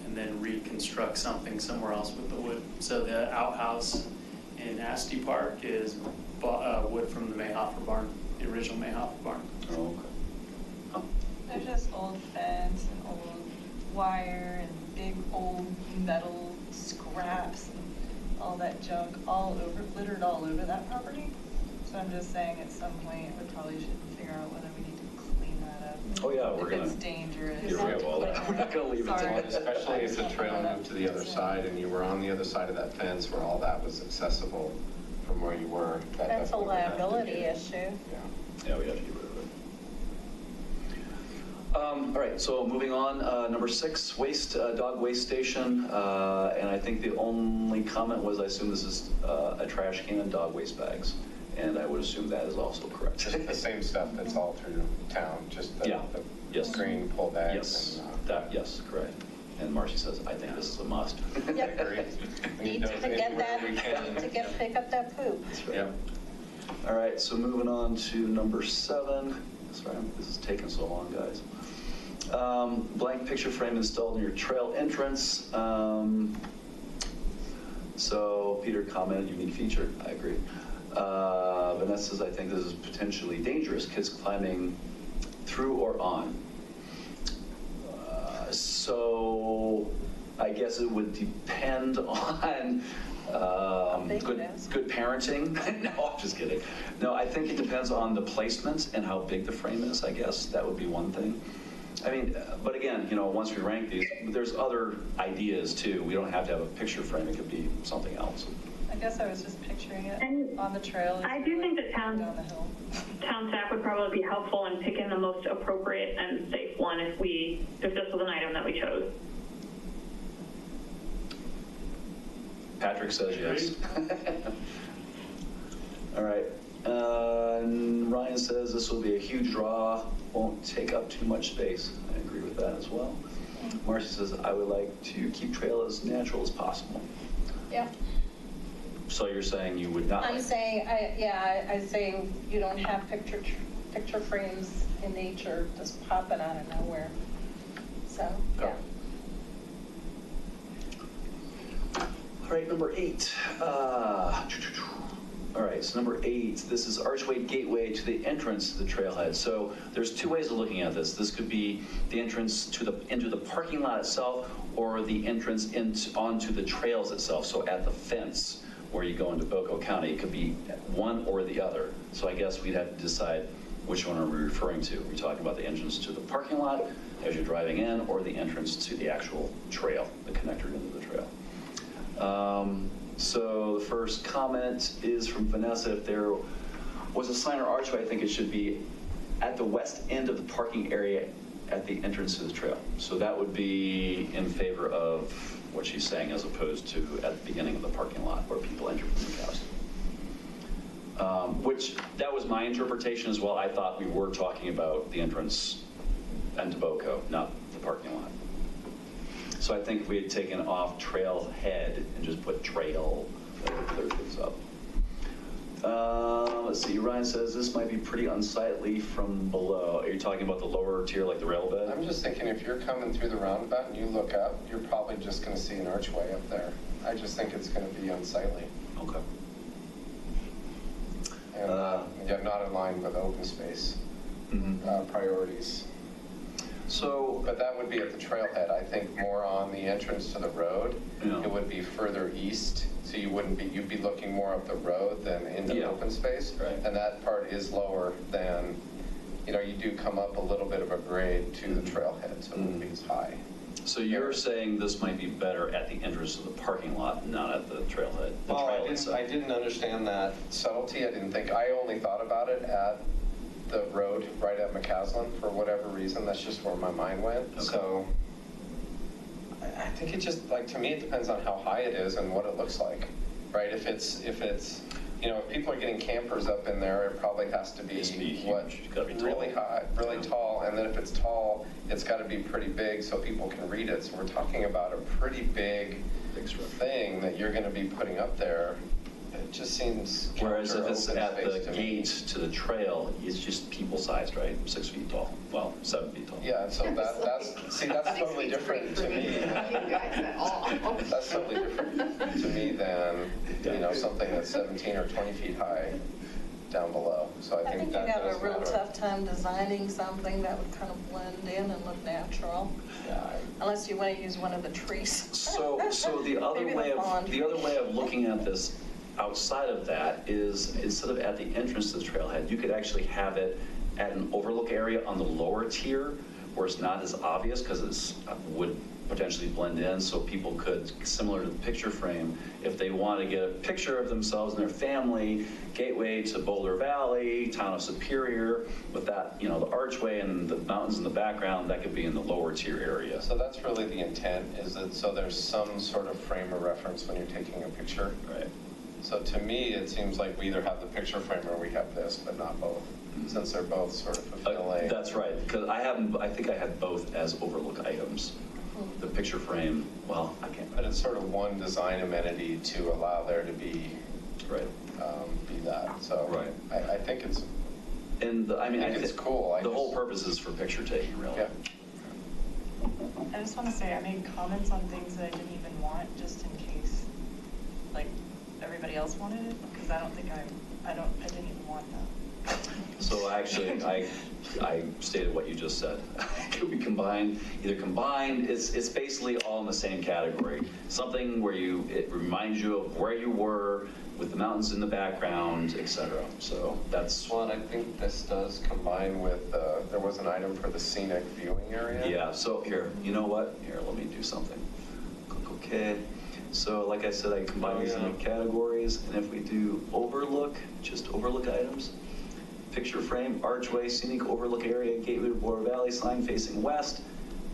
and then reconstruct something somewhere else with the wood. So the outhouse in Asti Park is wood from the Mayhofer barn, the original Mayhofer barn. Oh, okay. Huh. There's just old fence and old wire and big old metal scraps and all that junk littered all over that property. So I'm just saying at some point, we probably should figure out whether we need to clean that up. Oh, yeah, we're gonna If it's dangerous. get rid of all that. We're not gonna leave it to Sorry. it. Especially if the trail moved to the other side and you were on the other side of that fence where all that was accessible from where you were. That's a definitely would have to be- liability issue. Yeah. Yeah, we have to get rid of it. All right, so moving on, number 6, waste, dog waste station. And I think the only comment was, I assume this is a trash can and dog waste bags. And I would assume that is also correct. Just the same stuff that's all through town, just the Yeah. the green pull bags. Yes, and, yes, correct. And Marcy says, I think this is a must. I agree. We Need those to get anywhere that, we can. need to pick up that poop. Yep. All right, so moving on to number 7. Sorry, this is taking so long, guys. Blank picture frame installed in your trail entrance. So Peter commented, unique feature. I agree. Vanessa says, I think this is potentially dangerous. Kids climbing through or on. So I guess it would depend on big it is. good parenting. No, I'm just kidding. No, I think it depends on the placement and how big the frame is, I guess. That would be one thing. I mean, but again, you know, once we rank these, there's other ideas too. We don't have to have a picture frame. It could be something else. I guess I was just picturing it And on the trail. as I you do were think that down the hill. town staff would probably be helpful in picking the most appropriate and safe one if this was an item that we chose. Patrick says yes. All right. And Ryan says this will be a huge draw, won't take up too much space. I agree with that as well. Marcy says, I would like to keep trail as natural as possible. Yeah. So you're saying you would not? I'm like- saying, I say you don't have picture frames in nature just popping out of nowhere. So, yeah. All right, number 8. All right, so number 8, this is archway gateway to the entrance to the trailhead. So there's 2 ways of looking at this. This could be the entrance into the parking lot itself, or the entrance onto the trails itself. So at the fence where you go into Boco County, it could be one or the other. So I guess we'd have to decide which one are we referring to. Are we talking about the entrance to the parking lot as you're driving in, or the entrance to the actual trail, the connector into the trail? So the first comment is from Vanessa. If there was a sign or archway, I think it should be at the west end of the parking area at the entrance to the trail. So that would be in favor of what she's saying, as opposed to at the beginning of the parking lot where people enter from the cows. Which, that was my interpretation as well. I thought we were talking about the entrance into Boco, not the parking lot. So I think if we had taken off trailhead and just put trail, that would clear things up. Let's see, Ryan says this might be pretty unsightly from below. Are you talking about the lower tier, like the rail bed? I'm just thinking if you're coming through the roundabout and you look up, you're probably just gonna see an archway up there. I just think it's gonna be unsightly. Okay. And, yeah, not in line with open space priorities. So, But that would be at the trailhead. I think more on the entrance to the road. Yeah. It would be further east, so you'd be looking more up the road than into Yeah. open space. Right. And that part is lower than, you do come up a little bit of a grade to the trailhead, so it wouldn't be as high. so you're saying this might be better at the entrance to the parking lot, not at the trailhead? The Well, trail itself. I didn't understand that subtlety. I only thought about it at the road right at McCaslin for whatever reason. That's just where my mind went. Okay. So I think it just, to me, it depends on how high it is and what it looks like, right? If people are getting campers up in there, it probably has to be It's be what, huge. It's gotta be tall. really high, really tall. And then if it's tall, it's got to be pretty big so people can read it. So we're talking about a pretty big thing that you're going to be putting up there. It just seems Whereas if it's counter at open the space to me. gate to the trail, it's just people-sized, right? 6 feet tall, well, 7 feet tall. Yeah, so that's totally different to me. That's totally different to me than, something that's 17 or 20 feet high down below. So I think you'd that have a does real matter. tough time designing something that would kind of blend in and look natural, Yeah, unless you want to use one of the trees. So the other Maybe way the pond of looking at this outside of that is instead of at the entrance to the trailhead, you could actually have it at an overlook area on the lower tier where it's not as obvious because it would potentially blend in, so people could, similar to the picture frame, if they want to get a picture of themselves and their family, gateway to Boulder Valley, town of Superior, with that, the archway and the mountains in the background, that could be in the lower tier area. so that's really the intent, is that so there's some sort of frame of reference when you're taking a picture. Right. So to me, it seems like we either have the picture frame or we have this, but not both, since they're both sort of fulfilling. That's right, because I think I had both as overlook items. The picture frame, well, I can't, But it's sort of one design amenity to allow there to be right. be that. So Right. I think it's, And I think it's cool. The whole purpose is for picture taking, really. yeah. I just want to say, I made comments on things that I didn't even want, just in case, everybody else wanted it, because I didn't even want that. So actually, I stated what you just said. Could we combine, it's basically all in the same category. Something where it reminds you of where you were with the mountains in the background, et cetera. So that's, Well, and I think this does combine with, there was an item for the scenic viewing area. yeah, so here, you know what? Here, let me do something. Click OK. So like I said, I combine these into categories, and if we do overlook, just overlook items, picture frame, archway, scenic overlook area, gateway to Boulder Valley, sign facing west,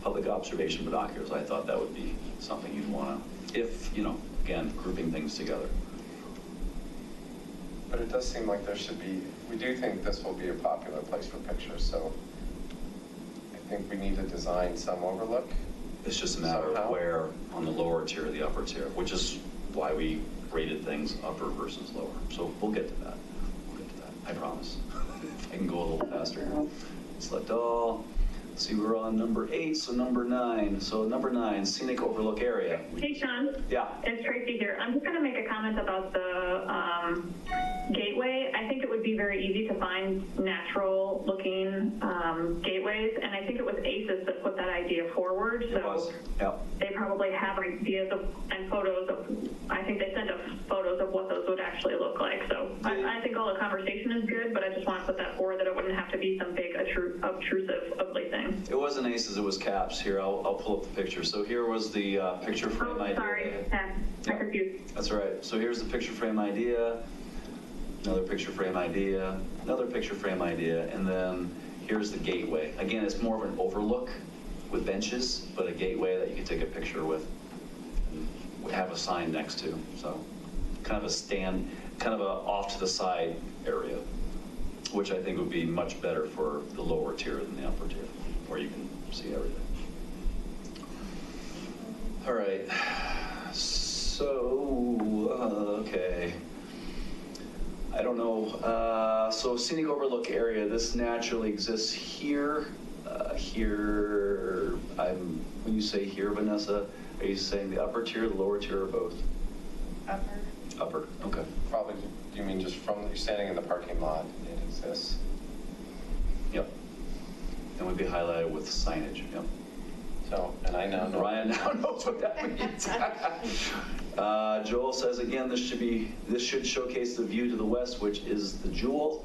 public observation binoculars. I thought that would be something you'd want to, if, again, grouping things together. But it does seem like there should be, we do think this will be a popular place for pictures, so I think we need to design some overlook. It's just a matter Somehow. of where on the lower tier or the upper tier, which is why we rated things upper versus lower. So we'll get to that. I promise. I can go a little faster here. Select all. See, we're on number 8, so number 9. So number 9, scenic overlook area. Hey, Sean. Yeah. It's Tracy here. I'm just going to make a comment about the gateway. I think it would be very easy to find natural looking gateways, and I think it was ACES that put that idea forward. It was. Yep. They probably have ideas and photos of, I think they sent us photos of what those would actually look like. So I think all the conversation is good, but I just want to put that forward that it wouldn't have to be some big obtrusive, ugly thing. It wasn't ACES, it was CAPS. Here, I'll pull up the picture. So here was the picture frame Oh, idea. sorry. I'm confused. That's all right. So here's the picture frame idea, another picture frame idea, another picture frame idea, and then here's the gateway. Again, it's more of an overlook with benches, but a gateway that you can take a picture with and have a sign next to. So kind of a stand, kind of a off to the side area, which I think would be much better for the lower tier than the upper tier, where you can see everything. All right. So, okay. I don't know. So scenic overlook area, this naturally exists here. Here, when you say here, Vanessa, are you saying the upper tier, the lower tier, or both? Upper. Upper, okay. Probably, you mean just from, you're standing in the parking lot, it exists. Yep. And would be highlighted with signage, yep. So, and I now know. Ryan now knows what that means. Joel says, again, this should showcase the view to the west, which is the Jewel.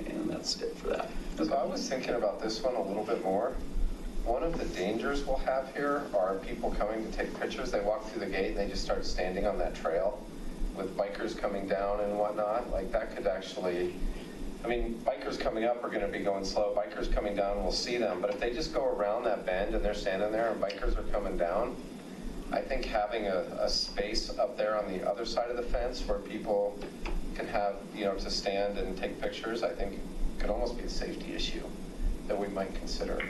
And that's it for that. So I was thinking about this one a little bit more. One of the dangers we'll have here are people coming to take pictures. They walk through the gate and they just start standing on that trail with bikers coming down and whatnot. Like that could actually, I mean, bikers coming up are going to be going slow. Bikers coming down, we'll see them. But if they just go around that bend and they're standing there and bikers are coming down, I think having a space up there on the other side of the fence where people can have, to stand and take pictures, I think could almost be a safety issue that we might consider.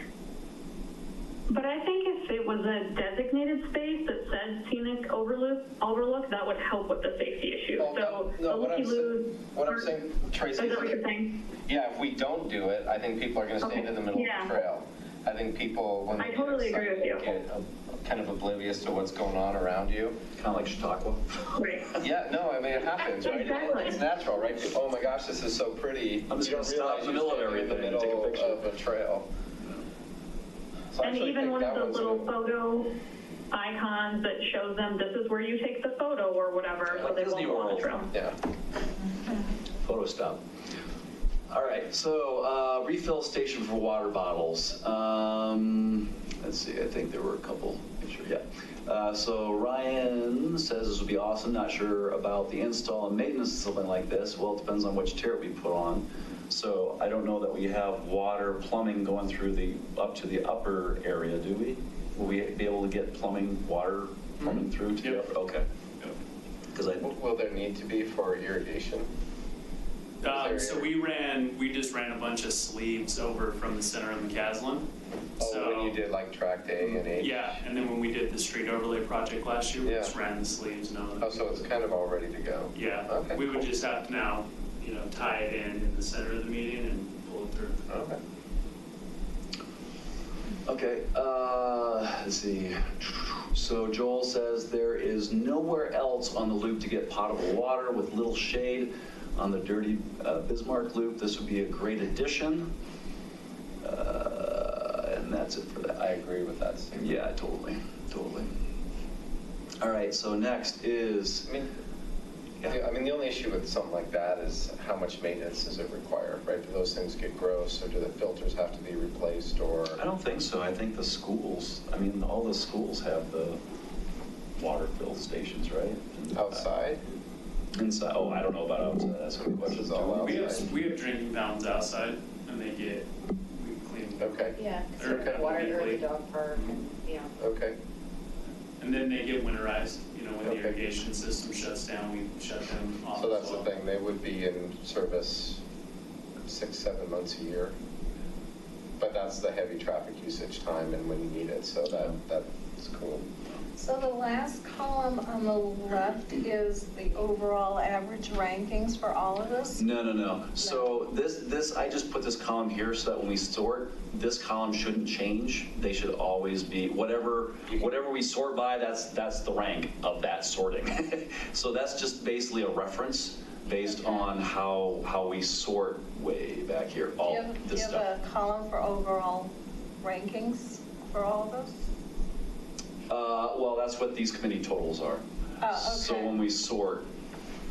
But I think if it was a designated space that said scenic overlook, that would help with the safety issue. Well, So no, the what I'm saying, Tracy, is that what you're saying? yeah, if we don't do it, I think people are going to stand in the middle of Yeah. the trail. I think people, when they I totally get agree with you. excited, get kind of oblivious to what's going on around you. Kind of like Chautauqua. Right. Yeah, no, I mean, it happens, right? Exactly. It's natural, right? Oh my gosh, this is so pretty. I'm just You gonna don't stop in the realize middle of you're standing everything in and the take a middle picture. of a trail. So I And actually even think one that of one's those a- little photo icons that shows them this is where you take the photo or whatever, so they Disney won't go on World. the trail. Yeah. Photo stop. All right, so refill station for water bottles. Let's see, I think there were a couple. Make sure, yeah. So Ryan says this would be awesome. Not sure about the install and maintenance of something like this. Well, it depends on which tier we put on. So I don't know that we have water plumbing going through up to the upper area, do we? Will we be able to get plumbing through to the Yep. upper? Okay. Because Will there need to be for irrigation? So we just ran a bunch of sleeves over from the center of McCaslin. Oh, when you did like tract A and H? Yeah, and then when we did the street overlay project last year, we Yeah. just ran the sleeves and all Oh, that. so it's kind of all ready to go? Yeah, Okay. we would just have to now, tie it in the center of the median and pull it through. Okay. Okay, let's see. So Joel says there is nowhere else on the loop to get potable water with little shade on the dirty Bismarck loop. This would be a great addition. And that's it for that. I agree with that statement. Yeah, totally. All right, so next is, I mean, the only issue with something like that is how much maintenance does it require, right? Do those things get gross, or do the filters have to be replaced, or? I don't think so. I think the schools, all the schools have the water fill stations, right? Outside? Inside, oh, I don't know about outside, that's a good question. This is all We outside. have drinking fountains outside and we clean them. Okay, Yeah, Or because the water or the weekly. dog park, and, yeah. okay. And then they get winterized, when the Okay. irrigation system shuts down, we shut them off So as that's the well. thing, they would be in service 6-7 months a year. But that's the heavy traffic usage time and when you need it, so that's cool. So the last column on the left is the overall average rankings for all of this? No. So this, I just put this column here so that when we sort, this column shouldn't change. They should always be, whatever we sort by, that's the rank of that sorting. So that's just basically a reference based on how we sort way back here, all Do this you stuff. have a column for overall rankings for all of us? Well, that's what these committee totals are. Oh, okay. So when we sort,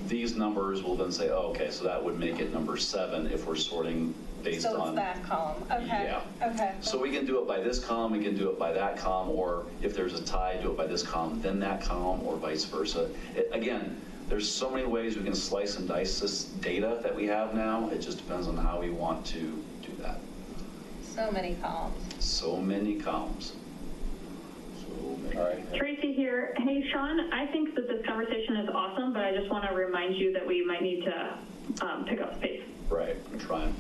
these numbers will then say, oh, okay, so that would make it number 7 if we're sorting based on. So it's that column, okay. Yeah. Okay. So we can do it by this column, we can do it by that column, or if there's a tie, do it by this column, then that column, or vice versa. Again, there's so many ways we can slice and dice this data that we have now. It just depends on how we want to do that. So many columns. So many columns. All right. Tracy here. Hey, Sean, I think that this conversation is awesome, but I just want to remind you that we might need to pick up space. Right, I'm trying.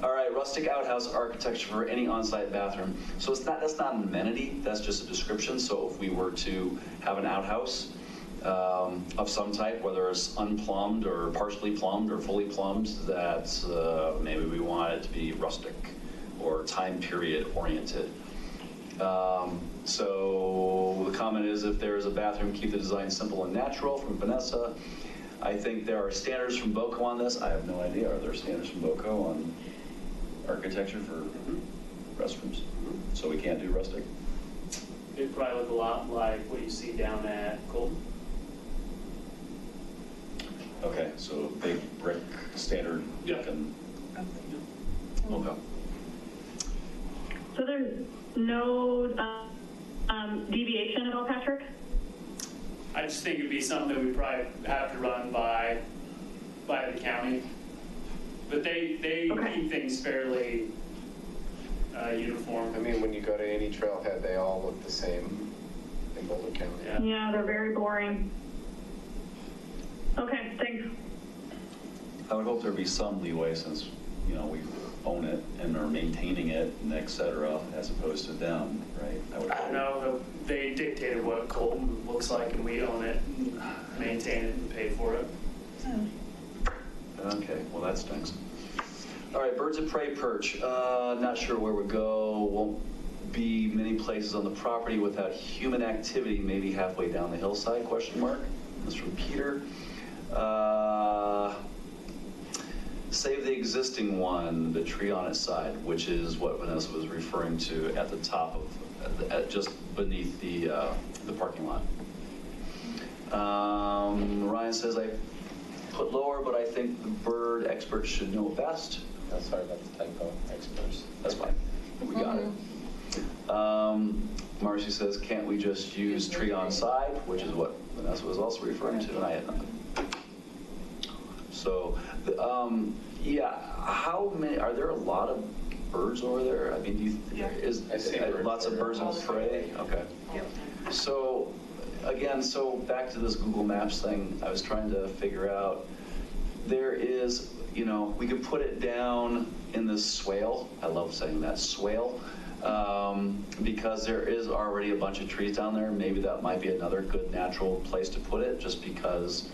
All right, rustic outhouse architecture for any on-site bathroom. So that's not an amenity, that's just a description. So if we were to have an outhouse, of some type, whether it's unplumbed or partially plumbed or fully plumbed, that maybe we want it to be rustic or time period oriented. So the comment is, if there is a bathroom, keep the design simple and natural, from Vanessa. I think there are standards from BOCO on this. I have no idea. Are there standards from BOCO on architecture for restrooms? So we can't do rustic? It'd probably look a lot like what you see down at Colton. Okay, so big brick standard Yeah. looking. Okay. So there's no deviation at all, Patrick? I just think it'd be something that we probably have to run by the county. But they Okay. keep things fairly uniform. I mean, when you go to any trailhead, they all look the same in Boulder County. Yeah. Yeah, they're very boring. Okay, thanks. I would hope there'd be some leeway since, you know, we own it and are maintaining it and et cetera, as opposed to them, right? I don't know, they dictated what Colton looks like and we own it, and maintain it and pay for it. Okay, well, that stinks. All right, birds of prey perch. Not sure where we go. Won't be many places on the property without human activity, maybe halfway down the hillside, question mark. This is from Peter. Save the existing one, the tree on its side, which is what Vanessa was referring to at the top of, just beneath the parking lot. Ryan says, I put lower, but I think the bird experts should know best. Oh, sorry about the typo, experts. That's fine. We got it. Marcy says, can't we just use tree on side, which is what Vanessa was also referring to, and I had nothing. So, yeah, how many, are there a lot of birds over there? I mean, do you, I see birds lots of there. birds of prey? Okay. So, again, so back to this Google Maps thing, I was trying to figure out, there is, you know, we could put it down in this swale. I love saying that, swale. Because there is already a bunch of trees down there. Maybe that might be another good natural place to put it, just because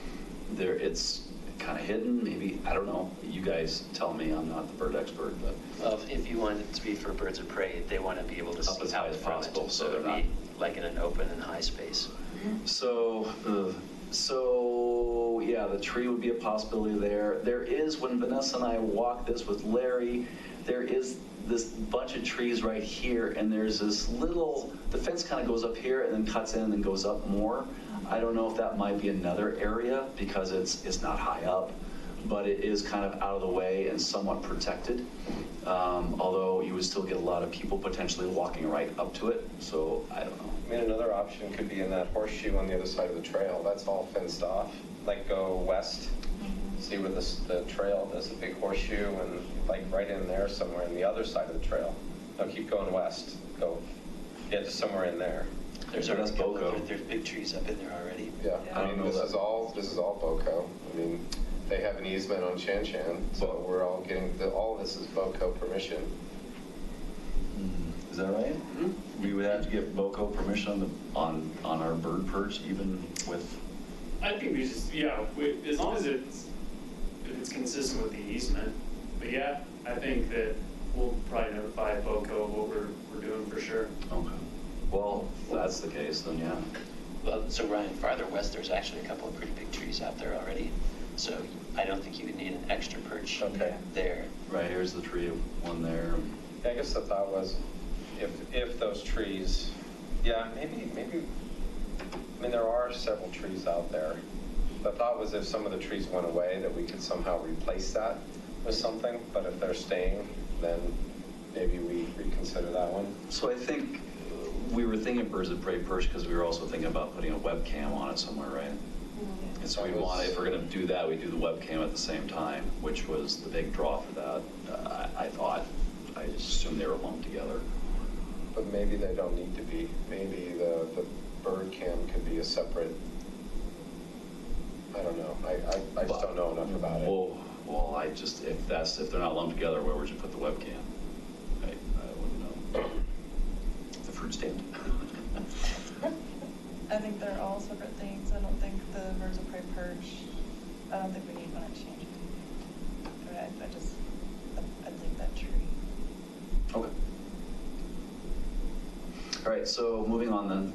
there it's kind of hidden. Maybe, I don't know. You guys tell me. I'm not the bird expert, but Well, if you want it to be for birds of prey, they want to be able to Up see as high out as from possible, it. so So it'd they're be like in an open and high space. so yeah, the tree would be a possibility there. There is, when Vanessa and I walked this with Larry, there is this bunch of trees right here, and there's this little, the fence kind of goes up here and then cuts in and then goes up more. I don't know if that might be another area, because it's not high up, but it is kind of out of the way and somewhat protected. Although you would still get a lot of people potentially walking right up to it, so I don't know. I mean, another option could be in that horseshoe on the other side of the trail. That's all fenced off. Like go west, see where the trail, there's a big horseshoe, and like right in there somewhere in the other side of the trail. No, keep going west. Go, yeah, just somewhere in there. There's That's already a couple BOCO. of, there's big trees up in there already. Yeah, I I don't mean, know this that. is all BOCO. I mean, they have an easement on Shan Shan, so we're all getting, all this is BOCO permission. Is that right? We would have to get BOCO permission on our bird perch, even with, I think we just, yeah, as long as if it's consistent with the easement. But yeah, I think that we'll probably notify BOCO of what we're doing for sure. okay. Well, if that's the case, then yeah. Well, so Ryan, farther west, there's actually a couple of pretty big trees out there already. So I don't think you would need an extra perch Okay. there. Right, here's the tree, one there. Yeah, I guess the thought was, if those trees, yeah, maybe, I mean, there are several trees out there. The thought was if some of the trees went away, that we could somehow replace that with something, but if they're staying, then maybe we reconsider that one. So I think we were thinking birds of prey perch because we were also thinking about putting a webcam on it somewhere, right? And so we wanted, if we're going to do that, we do the webcam at the same time, which was the big draw for that. I thought, I just assumed they were lumped together. But maybe they don't need to be. Maybe the bird cam could be a separate, I don't know. I just don't know enough about it. Well, I just, if they're not lumped together, where would you put the webcam? I wouldn't know. The fruit stand. I think they're all separate things. I don't think All right, so moving on then.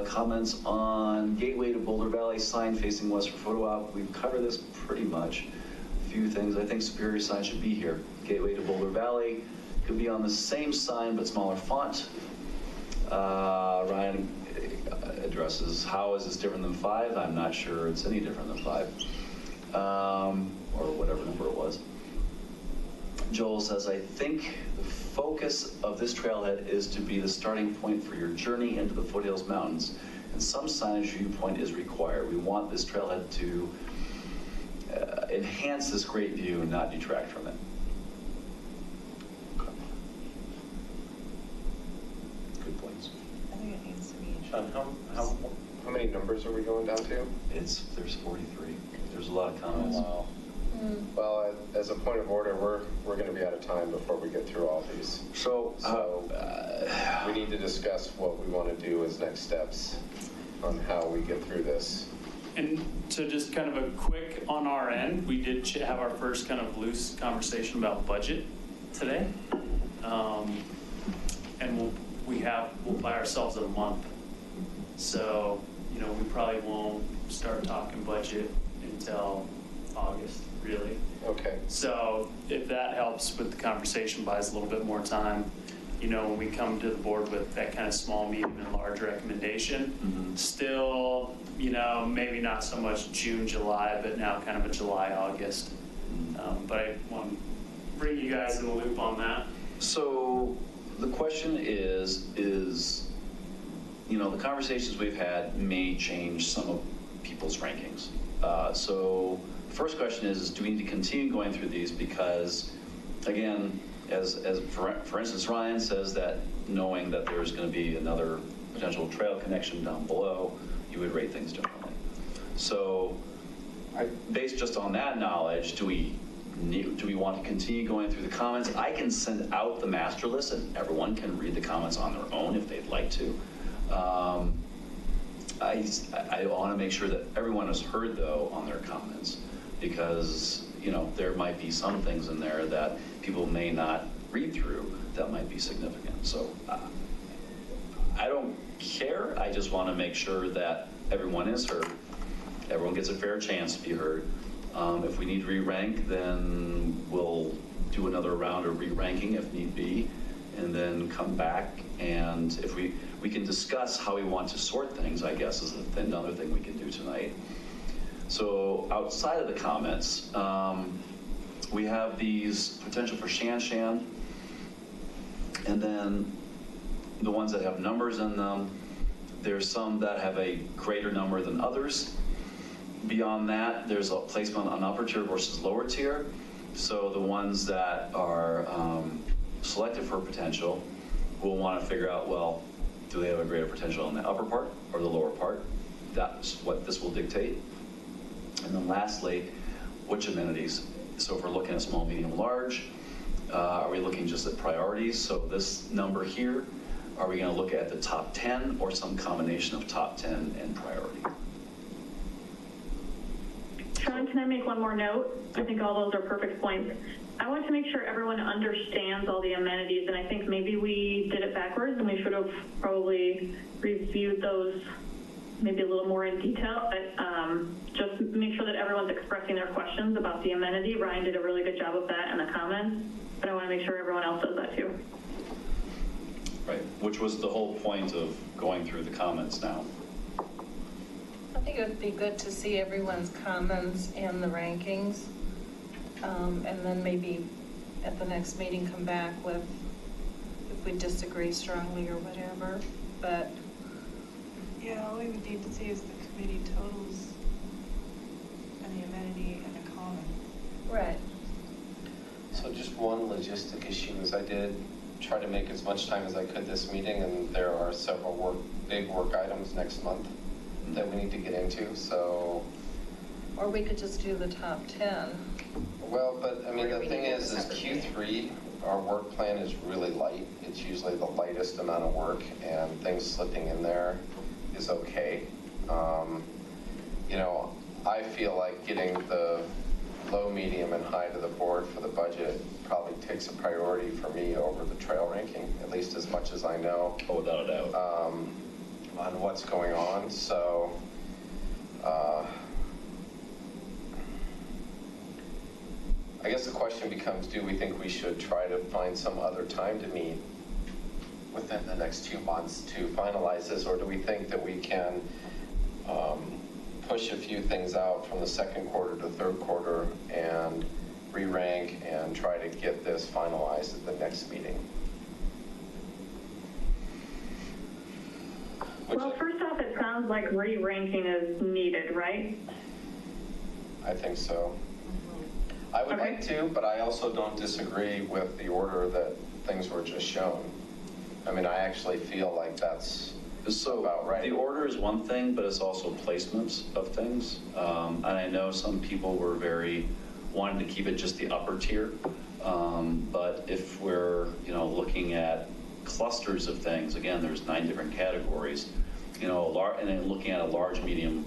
Comments on Gateway to Boulder Valley sign facing west for photo op. We've covered this pretty much. A few things. I think Superior sign should be here. Gateway to Boulder Valley could be on the same sign but smaller font. Ryan addresses how is this different than 5? I'm not sure it's any different than 5, or whatever number it was. Joel says, I think the focus of this trailhead is to be the starting point for your journey into the Foothills Mountains, and some signage viewpoint is required. We want this trailhead to enhance this great view and not detract from it. Good points. I think it needs to be. Sean, how many numbers are we going down to? There's 43. There's a lot of comments. Wow. Well, as a point of order, we're going to be out of time before we get through all these. So we need to discuss what we want to do as next steps on how we get through this. And so just kind of a quick on our end, we did have our first kind of loose conversation about budget today. And we'll buy ourselves a month. So, we probably won't start talking budget until August, really. Okay. So if that helps with the conversation, buys a little bit more time. When we come to the board with that kind of small, medium, and large recommendation, still, maybe not so much June, July, but now kind of a July, August. But I want to bring you guys in the loop on that. So the question is, the conversations we've had may change some of people's rankings. So the first question is, do we need to continue going through these? Because, again, as for instance, Ryan says that knowing that there's going to be another potential trail connection down below, you would rate things differently. So based just on that knowledge, do we want to continue going through the comments? I can send out the master list and everyone can read the comments on their own if they'd like to. I want to make sure that everyone is heard, though, on their comments, because, there might be some things in there that people may not read through that might be significant. So I don't care. I just want to make sure that everyone is heard. Everyone gets a fair chance to be heard. If we need to re-rank, then we'll do another round of re-ranking if need be, and then come back. And if we can discuss how we want to sort things, I guess, is another thing we can do tonight. So outside of the comments, we have these potential for Shan-Shan, and then the ones that have numbers in them. There's some that have a greater number than others. Beyond that, there's a placement on upper tier versus lower tier. So the ones that are selected for potential, we'll want to figure out, well, do they have a greater potential in the upper part or the lower part? That's what this will dictate. And then lastly, which amenities? So if we're looking at small, medium, large, are we looking just at priorities? So this number here, are we going to look at the top 10 or some combination of top 10 and priority? Sean, can I make one more note? I think all those are perfect points. I want to make sure everyone understands all the amenities, and I think maybe we did it backwards, and we should have probably reviewed those maybe a little more in detail, but just make sure that everyone's expressing their questions about the amenity. Ryan did a really good job of that in the comments, but I want to make sure everyone else does that too. Right, which was the whole point of going through the comments now. I think it would be good to see everyone's comments and the rankings, and then maybe at the next meeting come back with if we disagree strongly or whatever, but. Yeah, all we would need to see is the committee totals and the amenity and the common. Right. So just one logistic issue is I did try to make as much time as I could this meeting, and there are several big work items next month that we need to get into, so. Or we could just do the top 10. Well, but I mean, Or do the we thing need to is do a separate Q3, our work plan is really light. It's usually the lightest amount of work, and things slipping in there is okay. I feel like getting the low, medium, and high to the board for the budget probably takes a priority for me over the trail ranking, at least as much as I know. Oh, without a doubt. On what's going on. So I guess the question becomes, do we think we should try to find some other time to meet within the next 2 months to finalize this, or do we think that we can push a few things out from the second quarter to third quarter and re-rank and try to get this finalized at the next meeting? Well, first off, it sounds like re-ranking is needed, right? I think so. I would like to, but I also don't disagree with the order that things were just shown. I mean, I actually feel like that's about right. The order is one thing, but it's also placements of things. And I know some people were wanted to keep it just the upper tier. But if we're, looking at clusters of things, again, there's 9 different categories, and then looking at a large, medium,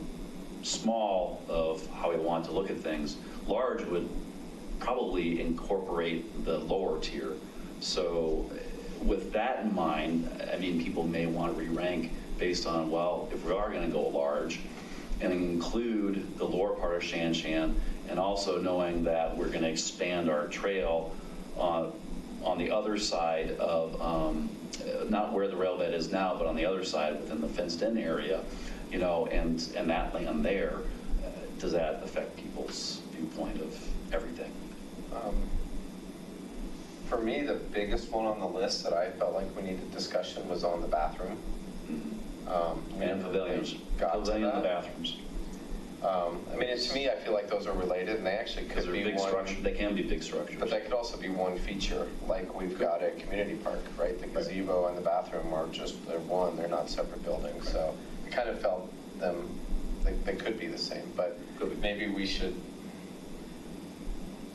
small of how we want to look at things. Large would probably incorporate the lower tier. So with that in mind, I mean, people may want to re-rank based on, well, if we are going to go large and include the lower part of Shan Shan, and also knowing that we're going to expand our trail on the other side of, not where the rail bed is now, but on the other side within the fenced-in area, and that land there, does that affect people's viewpoint of everything? For me, the biggest one on the list that I felt like we needed discussion was on the bathroom. And pavilions. Pavilion and the bathrooms. I mean, to me, I feel like those are related, and they actually could be big one. structure. They can be big structures. But they could also be one feature, like we've got at Community Park, right? The gazebo and the bathroom are they're one, they're not separate buildings. So I kind of felt they could be the same, but maybe we should,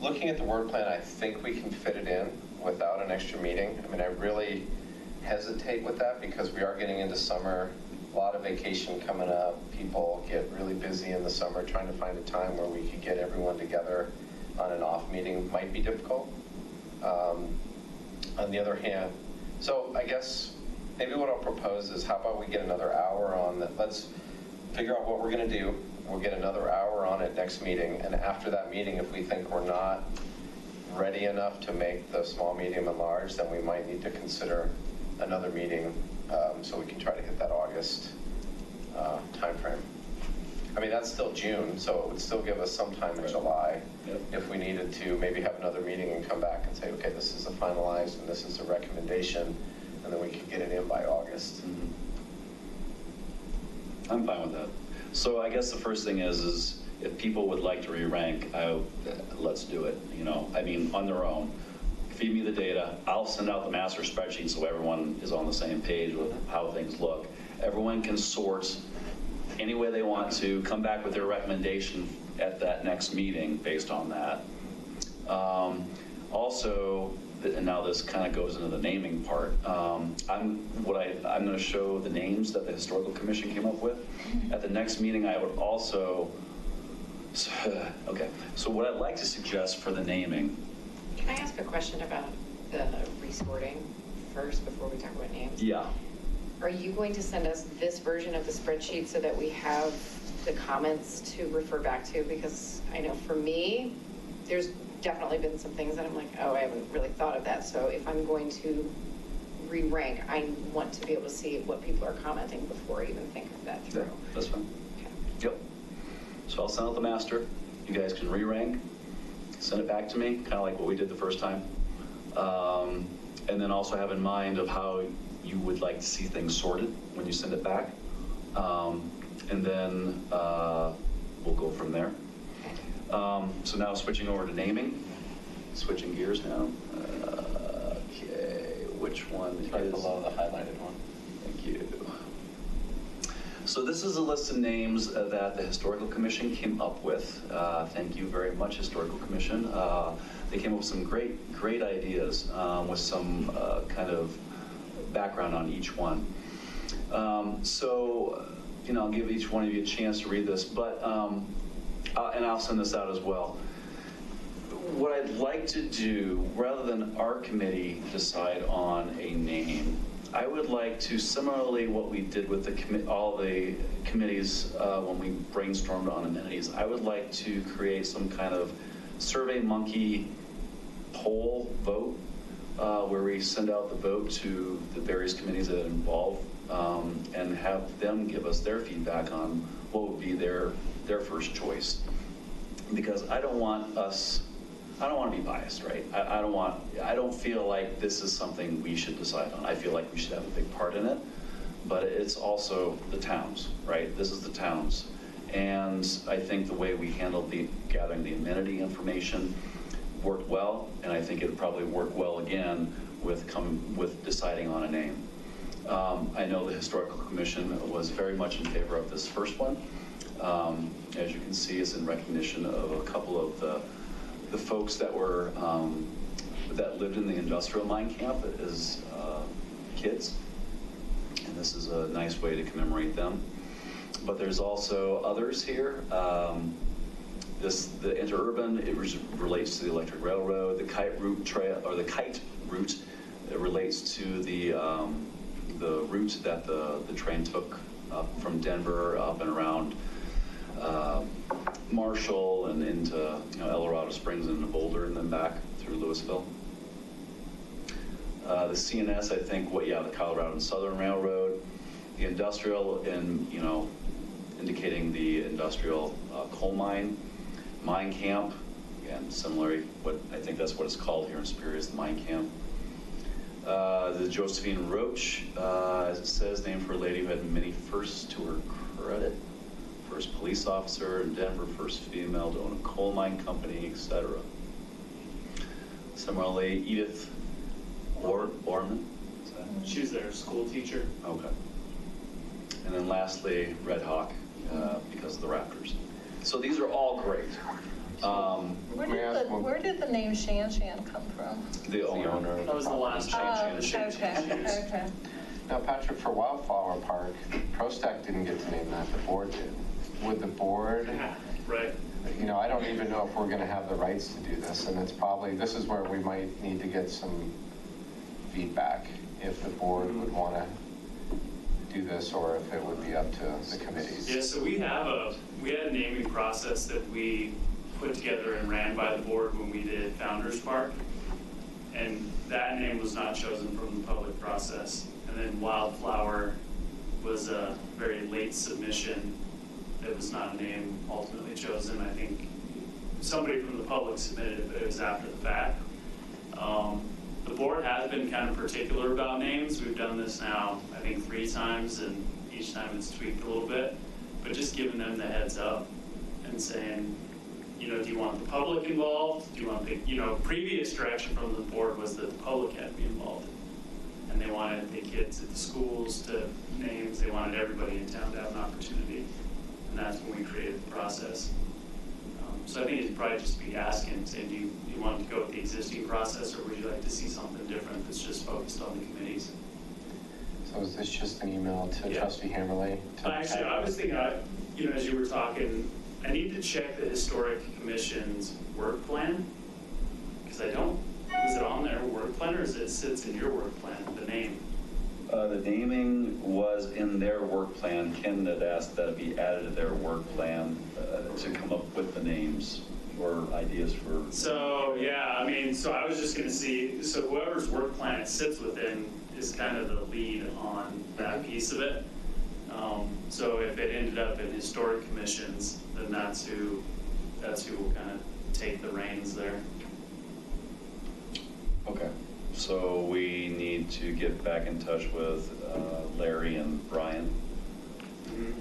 looking at the word plan, I think we can fit it in without an extra meeting. I mean, I really hesitate with that because we are getting into summer, a lot of vacation coming up. People get really busy in the summer. Trying to find a time where we could get everyone together on an off meeting might be difficult. On the other hand, so I guess maybe what I'll propose is, how about we get another hour on that? Let's figure out what we're going to do. We'll get another hour on it next meeting, and after that meeting, if we think we're not ready enough to make the small, medium, and large, then we might need to consider another meeting so we can try to hit that August timeframe. I mean, that's still June, so it would still give us some time in July if we needed to maybe have another meeting and come back and say, okay, this is a finalized and this is a recommendation, and then we could get it in by August. I'm fine with that. So I guess the first thing is if people would like to re-rank, let's do it. I mean, on their own. Feed me the data. I'll send out the master spreadsheet so everyone is on the same page with how things look. Everyone can sort any way they want to, come back with their recommendation at that next meeting based on that. Also, and now this kind of goes into the naming part, I'm going to show the names that the Historical Commission came up with. At the next meeting, I would also, okay, so what I'd like to suggest for the naming. Can I ask a question about the resorting first before we talk about names? Yeah. Are you going to send us this version of the spreadsheet so that we have the comments to refer back to? Because I know for me, there's definitely been some things that I'm like, oh, I haven't really thought of that. So if I'm going to re-rank, I want to be able to see what people are commenting before I even think of that through. Yeah, that's fine. Okay. Yep. So I'll send out the master. You guys can re-rank, send it back to me, kind of like what we did the first time. And then also have in mind of how you would like to see things sorted when you send it back. And then we'll go from there. So now switching over to naming, switching gears now. Okay, which one is? Right below the highlighted one. Thank you. So this is a list of names that the Historical Commission came up with. Thank you very much, Historical Commission. They came up with some great ideas with some kind of background on each one. So, I'll give each one of you a chance to read this, but, and I'll send this out as well. what I'd like to do, rather than our committee decide on a name, I would like to, similarly what we did with all the committees when we brainstormed on amenities, I would like to create some kind of Survey Monkey poll vote where we send out the vote to the various committees that are involved and have them give us their feedback on what would be their first choice. Because I don't want to be biased, right? I don't feel like this is something we should decide on. I feel like we should have a big part in it, but it's also the towns, right? This is the towns. And I think the way we handled gathering the amenity information worked well, and I think it would probably work well again with deciding on a name. I know the Historical Commission was very much in favor of this first one. As you can see, it's in recognition of a couple of the folks that were that lived in the industrial mine camp as kids, and this is a nice way to commemorate them. But there's also others here. The interurban, it relates to the electric railroad. The kite route trail, or the kite route, it relates to the route that the train took up from Denver up and around Marshall and into El Dorado Springs and into Boulder and then back through Louisville. The CNS, I think, the Colorado and Southern Railroad, the industrial, and indicating the industrial coal mine camp. Again, similarly, I think that's what it's called here in Superior, is the mine camp. The Josephine Roach, as it says, named for a lady who had many firsts to her credit. First police officer in Denver, first female to own a coal mine company, etc. Similarly, Edith Orman. She was their school teacher. Okay. And then lastly, Red Hawk, because of the Raptors. So these are all great. Where did the name Shan Shan come from? The owner. That was the last change. Okay. Now, Patrick, for Wildflower Park, ProStack didn't get to name that, the board did. Would the board, Right. I don't even know if we're going to have the rights to do this, and this is where we might need to get some feedback, if the board would want to do this, or if it would be up to the committees. Yeah, so we had a naming process that we put together and ran by the board when we did Founders Park. And that name was not chosen from the public process. And then Wildflower was a very late submission. It was not a name ultimately chosen. I think somebody from the public submitted it, but it was after the fact. The board has been kind of particular about names. We've done this now, I think, 3 times, and each time it's tweaked a little bit. But just giving them the heads up and saying, do you want the public involved? Do you want previous direction from the board was that the public had to be involved. And they wanted the kids at the schools to names. They wanted everybody in town to have an opportunity. And that's when we created the process. So I think it'd probably just be asking, saying, do you want to go with the existing process, or would you like to see something different that's just focused on the committees? So is this just an email to Trustee Hammerly? Actually, I was thinking, as you were talking, I need to check the Historic Commission's work plan, because is it on their work plan, or sits in your work plan, the name? The naming was in their work plan. Ken had asked that it be added to their work plan to come up with the names or ideas for. So, so I was just going to see, so whoever's work plan it sits within is kind of the lead on that piece of it. So if it ended up in Historic Commissions, then that's who will kind of take the reins there. Okay. So we need to get back in touch with Larry and Brian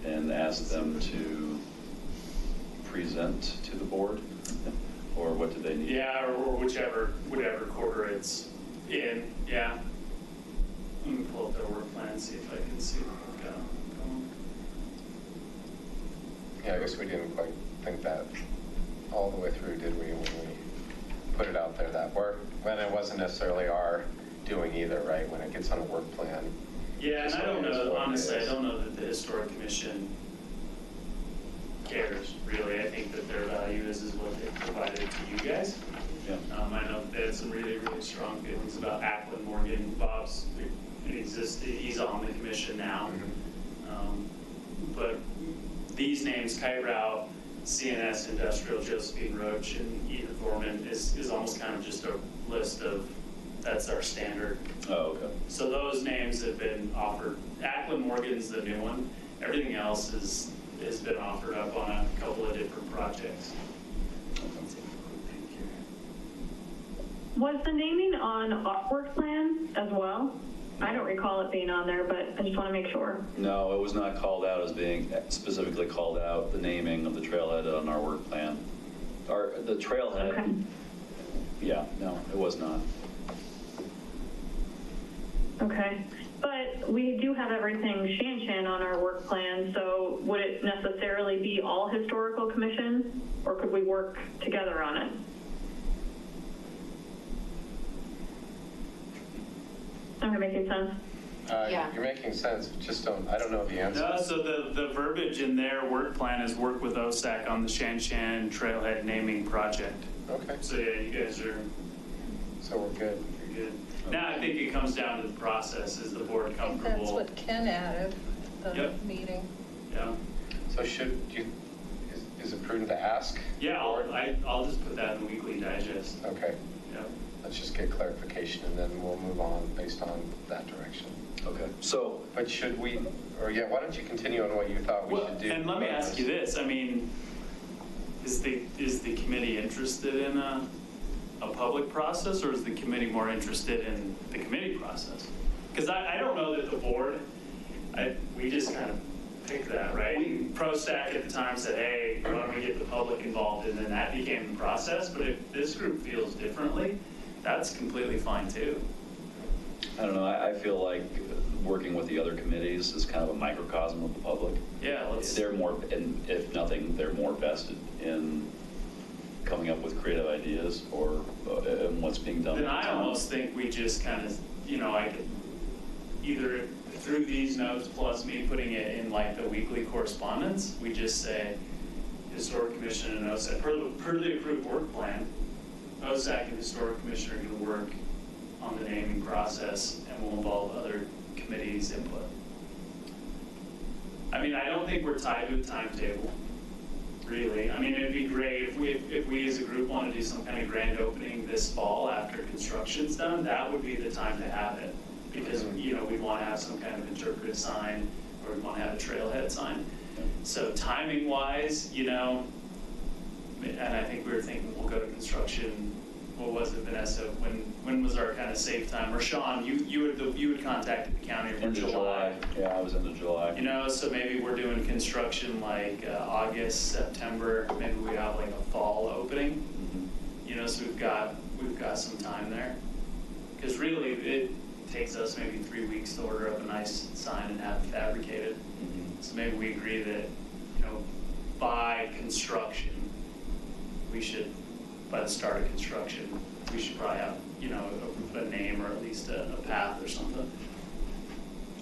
and ask them to present to the board, or what do they need? Yeah, or whatever quarter it's in, yeah. Let me pull up their work plan and see if I can see what we've got going. Yeah, I guess we didn't quite think that all the way through, did we, when we put it out there that when it wasn't necessarily our doing either, right? When it gets on a work plan. Yeah, and I don't know, honestly, I don't know that the Historic Commission cares, really. I think that their value is what they provided to you guys. Yeah. I know they had some really, really strong feelings about Ackland Morgan. Bob's he's on the commission now. But these names, Kite Route, CNS Industrial, Josephine Roach, and Ethan Thorman is almost kind of just a list of, that's our standard. Oh, okay. So those names have been offered. Ackland Morgan's the new one. Everything else has been offered up on a couple of different projects. Was the naming on our work plan as well? I don't recall it being on there, but I just want to make sure. No, it was not called out as being specifically called out, the naming of the trailhead on our work plan. The trailhead, Okay. yeah, no, it was not. Okay, but we do have everything Shan on our work plan, so would it necessarily be all historical commission, or could we work together on it? Am I making sense? Yeah. You're making sense, just I don't know the answer. No, so the verbiage in their work plan is work with OSAC on the Shan Trailhead naming project. Okay, So yeah, you guys are so we're good. you're good. Now I think it comes down to the process. Is the board I think comfortable? that's what Ken added at the Yep. meeting. Yeah. So is it prudent to ask? Yeah, I'll just put that in the weekly digest. Okay, Yeah. let's just get clarification and then we'll move on based on that direction. Okay, so, But should we, or yeah, why don't you continue on what you thought we Well, should do? and let me ask you this, I mean, is the committee interested in a public process, or is the committee more interested in the committee process? Because I don't know that the board, we just kind of picked that, right? ProStack at the time said, hey, why don't we get the public involved, and then that became the process, but if this group feels differently, that's completely fine too. I don't know, I feel like working with the other committees is kind of a microcosm of the public. Yeah, let's. They're more, and if nothing, they're more vested in coming up with creative ideas or in what's being done. Then I almost think we just kind of, I could either through these notes plus me putting it in like the weekly correspondence, we just say Historic Commission and OSAC, per the approved work plan, OSAC and Historic Commission are going to work on the naming process and will involve other committees' input. I mean, I don't think we're tied to a timetable. Really. I mean, it'd be great if we as a group want to do some kind of grand opening this fall after construction's done, that would be the time to have it. Because, we'd want to have some kind of interpretive sign, or we'd want to have a trailhead sign. So timing wise, and I think we were thinking we'll go to construction, what was it, Vanessa? When was our kind of safe time? Or Sean, you had contacted the county for Into July. Yeah, I was into July. So maybe we're doing construction like August, September, maybe we have like a fall opening. So we've got some time there. Because really, it takes us maybe 3 weeks to order up a nice sign and have it fabricated. So maybe we agree that, by construction, by the start of construction, we should probably have, a name or at least a path or something.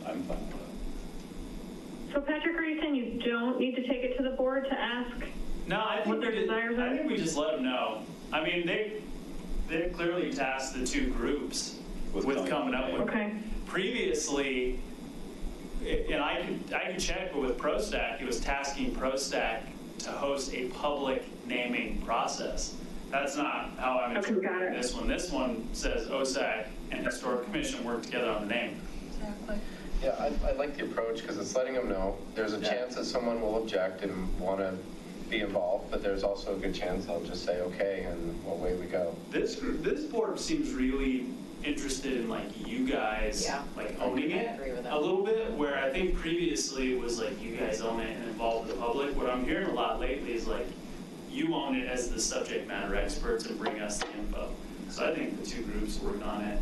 I'm fine with that. So Patrick, are you saying you don't need to take it to the board to ask? No, I think What their desires are? I think we just let them know. I mean, they clearly tasked the two groups with coming up with. Okay. Previously, and I could check, but with ProStack, it was tasking ProStack to host a public naming process. That's not how I'm Okay, got interpreting it. this one. This one says OSAC and Historic Commission work together on the name. Exactly. Yeah, I like the approach because it's letting them know there's a chance that someone will object and want to be involved, but there's also a good chance they'll just say, okay, and away we go. This board seems really interested in you guys Yeah. owning I it agree with that. a little bit, where I think previously it was you guys own it and involve the public. What I'm hearing a lot lately is you own it as the subject matter experts and bring us the info. So I think the two groups work on it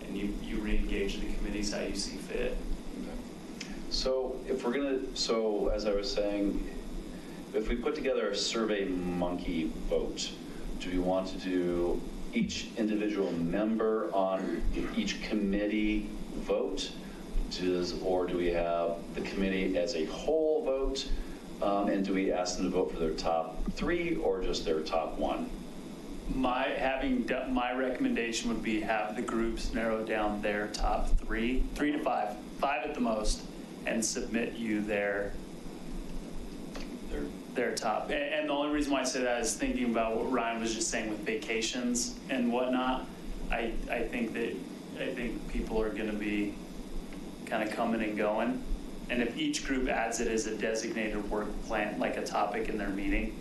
and you re-engage the committees how you see fit. So so as I was saying, if we put together a Survey Monkey vote, do we want to do each individual member on each committee vote? Or do we have the committee as a whole vote? And do we ask them to vote for their top 3 or just their top 1? My recommendation would be have the groups narrow down their top 3 to 5 at the most, and submit you their top. And the only reason why I say that is thinking about what Ryan was just saying with vacations and whatnot. I think people are going to be kind of coming and going. And if each group adds it as a designated work plan, like a topic in their meeting,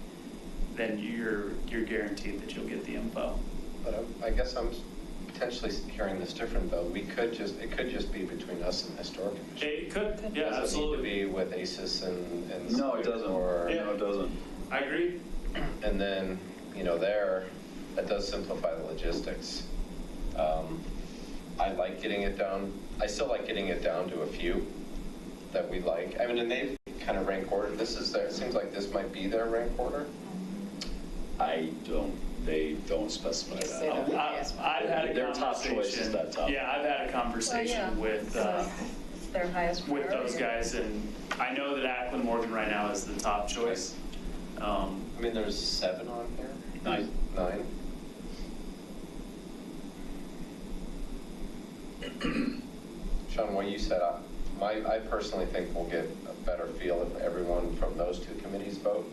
then you're guaranteed that you'll get the info. But I guess I'm potentially hearing this different, though. It could just be between us and the Historic Commission. It could, yeah, It doesn't absolutely. need to be with ACES and. No, it doesn't. Or, Yeah. No, it doesn't. I agree. And then, that does simplify the logistics. I like getting it down. I still like getting it down to a few that we like. I mean, and they've kind of rank ordered. It seems like this might be their rank order. They don't specify Just say that. that. I've had a Their top choice is conversation. that top. Yeah, I've had a conversation with It's their highest with priority. those guys, and I know that Ackland Morgan right now is the top choice. I mean, there's 7 on here. 9. 9. Sean, what you said, I personally think we'll get a better feel if everyone from those 2 committees vote.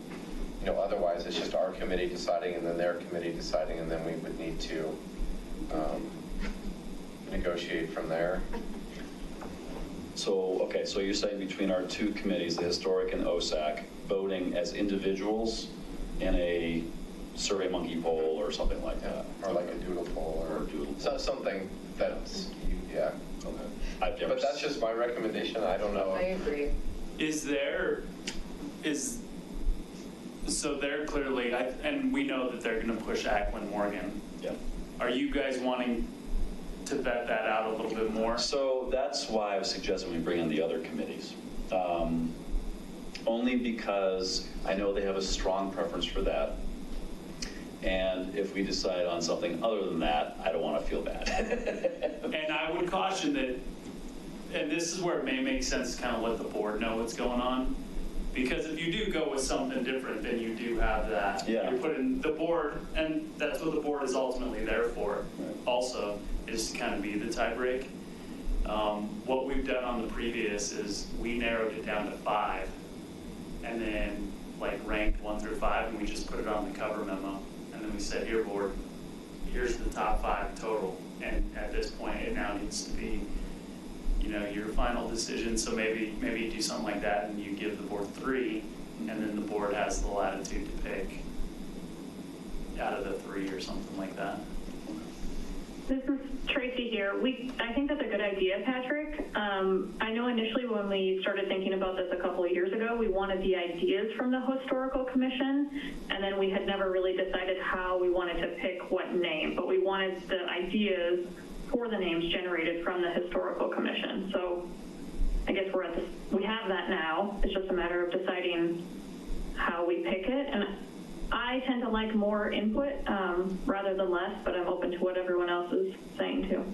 Otherwise, it's just our committee deciding and then their committee deciding, and then we would need to negotiate from there. So you're saying between our 2 committees, the Historic and OSAC, voting as individuals in a Survey Monkey poll or something like that? Or like a doodle poll Or a doodle poll. something that's, yeah. Okay. I've never But that's just my recommendation. I don't know. I agree. So they're clearly, and we know that they're going to push Ackland Morgan. Yeah. Are you guys wanting to vet that out a little bit more? So that's why I was suggesting we bring in the other committees. Only because I know they have a strong preference for that. And if we decide on something other than that, I don't want to feel bad. And I would caution that, and this is where it may make sense to kind of let the board know what's going on. Because if you do go with something different, then you do have that. Yeah. You're putting the board, and that's what the board is ultimately there for, Right. also, is to kind of be the tie break. What we've done on the previous is we narrowed it down to 5, and then ranked 1 through 5, and we just put it on the cover memo. And then we said, here, board, here's the top 5 total. And at this point, it now needs to be your final decision. So maybe you do something like that and you give the board 3, and then the board has the latitude to pick out of the 3 or something like that. This is Tracy here. I think that's a good idea, Patrick. I know initially when we started thinking about this a couple of years ago, we wanted the ideas from the Historical Commission, and then we had never really decided how we wanted to pick what name, but we wanted the ideas for the names generated from the Historical Commission. So I guess we have that now. It's just a matter of deciding how we pick it. And I tend to like more input rather than less, but I'm open to what everyone else is saying too.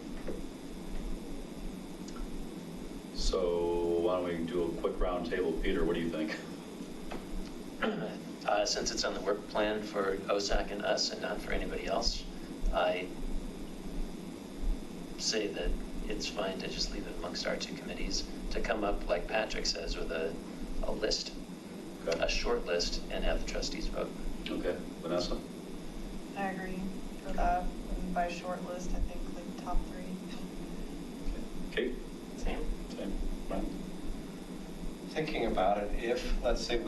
So why don't we do a quick round table? Peter, what do you think? Since it's on the work plan for OSAC and us and not for anybody else, I say that it's fine to just leave it amongst our 2 committees to come up, like Patrick says, with a list, Okay. a short list, and have the trustees vote. Okay, Vanessa? I agree for that. And by short list, I think top 3. Kate? Same. Same. Brian? Thinking about it, if, let's say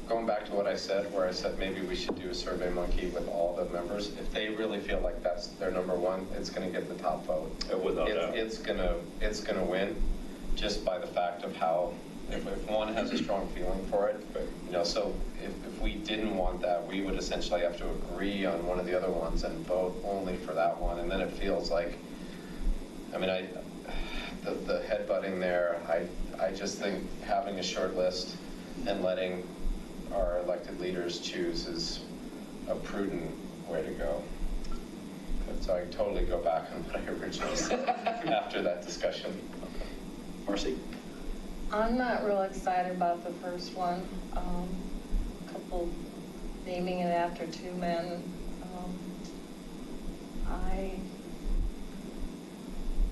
going back to what I said, where I said maybe we should do a Survey Monkey with all the members, if they really feel like that's their number 1, it's going to get the top vote. Without doubt. It's going to win just by the fact of how, if one has a strong feeling for it, so if we didn't want that, we would essentially have to agree on one of the other ones and vote only for that one, and then it feels like, the headbutting there, I just think having a short list and letting our elected leaders choose is a prudent way to go. So I totally go back on what I originally said after that discussion. Marcy? I'm not real excited about the first one. Couple naming it after 2 men. I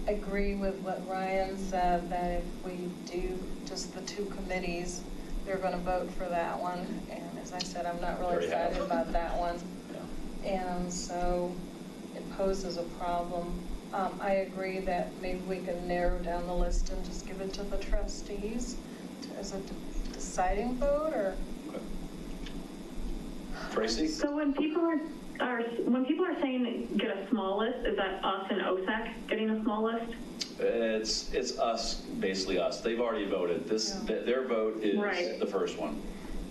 agree with what Ryan said, that if we do just the two committees, they're going to vote for that one. And as I said, I'm not really Already have. excited about that one. Yeah. And so it poses a problem. I agree that maybe we can narrow down the list and just give it to the trustees as a deciding vote, or? Tracy? So when people are saying get a small list, is that us and OSAC getting a small list? It's us, basically us. They've already voted. Their vote is Right. the first one.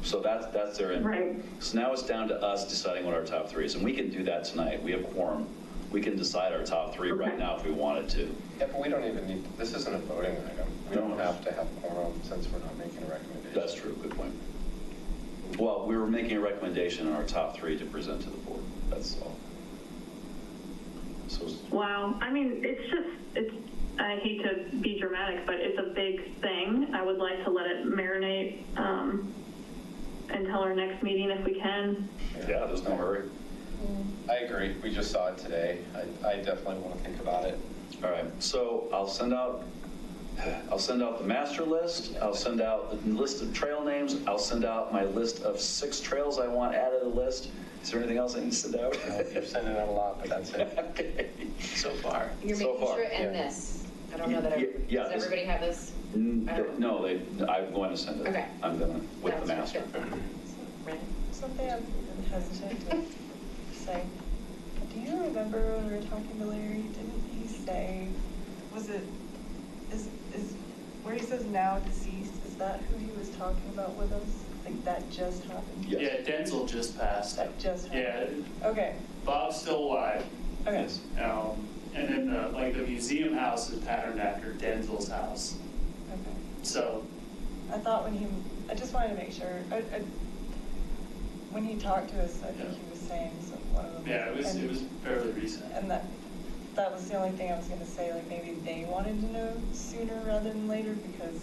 So that's their input. Right. So now it's down to us deciding what our top three is, and we can do that tonight. We have quorum. We can decide our top three right Okay. now if we wanted to. Yeah, but we don't even need, this isn't a voting item. We No. don't have to have quorum since we're not making a recommendation. That's true, good point. Well, we were making a recommendation on our top three to present to the board, that's all. So, Wow. I mean, I hate to be dramatic, but it's a big thing. I would like to let it marinate until our next meeting if we can. yeah, there's no hurry. I agree. We just saw it today. I definitely want to think about it. All right, so I'll send out the master list, I'll send out the list of trail names, I'll send out my list of 6 trails I want added to the list. Is there anything else I need to send out? You're sending out a lot, but that's it. Okay. So far. You're So making far, sure, and yeah. this, I don't know that, Yeah, does this- everybody have this? No, I'm going to send it. Okay. I'm going to, with the That's master. good. Right. Something I'm hesitant to say. Do you remember when we were talking to Larry, didn't he say, is where he says now deceased, is that who he was talking about with us? Like that just happened? Yes. Yeah, Denzel just passed. That just Yeah, happened? Okay, Bob's still alive. okay. Yes. And then the museum house is patterned after Denzel's house. Okay. So, I thought I just wanted to make sure, when he talked to us, I think Yeah. he was saying one of them. yeah, it was fairly recent. And that was the only thing I was gonna say, like maybe they wanted to know sooner rather than later because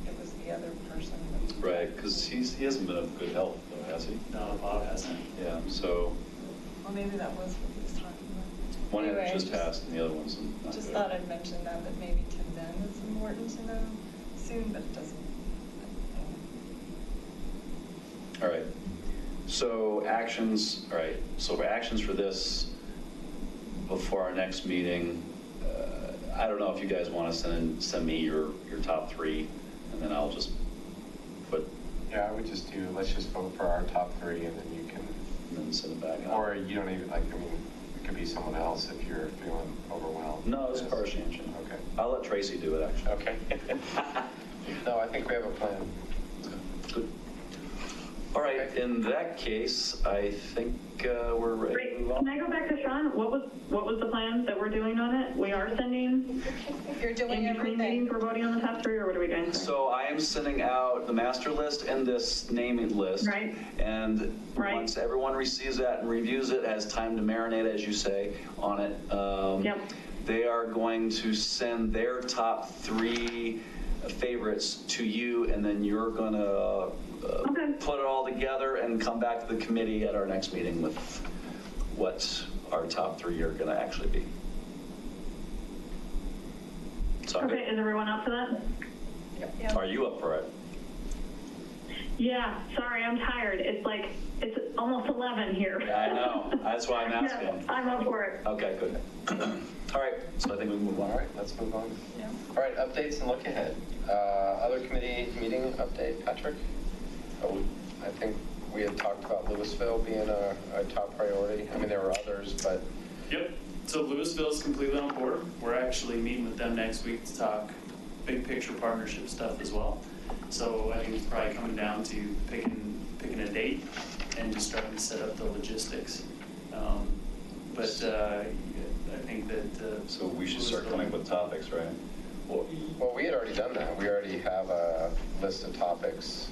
it was the other person. that- Right, because he hasn't been of good health, though, has he? No, Bob hasn't. Yeah, so Or maybe that was what he was talking about. one Anyway, just passed and the other one's not Just good. thought I'd mention that maybe to them it's important to know soon, but it doesn't. All right, so actions, all right, so actions for this before our next meeting. I don't know if you guys want to send me your top 3, and then I'll just put, Yeah, I would just let's just vote for our top 3 and then you can, and then send it back. or you don't even, it could be someone else if you're feeling overwhelmed. No, it's Parshanchen. Okay. I'll let Tracy do it, actually. Okay. No, I think we have a plan. Good. All right, in that case, I think we're ready to Great. move Can on. I go back to Sean? What was the plan that we're doing on it? We are sending You're doing in between meetings, everything. we're voting on the top 3, or what are we doing? So I am sending out the master list and this naming list. Right. And Right. once everyone receives that and reviews it, has time to marinate, as you say, on it. Yep. They are going to send their top 3 favorites to you, and then you're going to Okay. put it all together and come back to the committee at our next meeting with what our top 3 are going to actually be. Sound Okay, good? is everyone up for that? Are you up for it? Yeah, sorry, I'm tired. It's almost 11 here. Yeah, I know. That's why I'm Yeah, asking. I'm up for it. Okay, good. All right, so I think we move on. All right, let's move on. Yeah. All right, updates and look ahead. Other committee meeting update, Patrick? Oh, I think we had talked about Louisville being a top priority. I mean, there were others, but Yep. So Louisville's completely on board. We're actually meeting with them next week to talk big picture partnership stuff as well. So I think it's probably coming down to picking a date and just starting to set up the logistics. But I think that. So we should start coming up with topics, right? well, we had already done that. We already have a list of topics.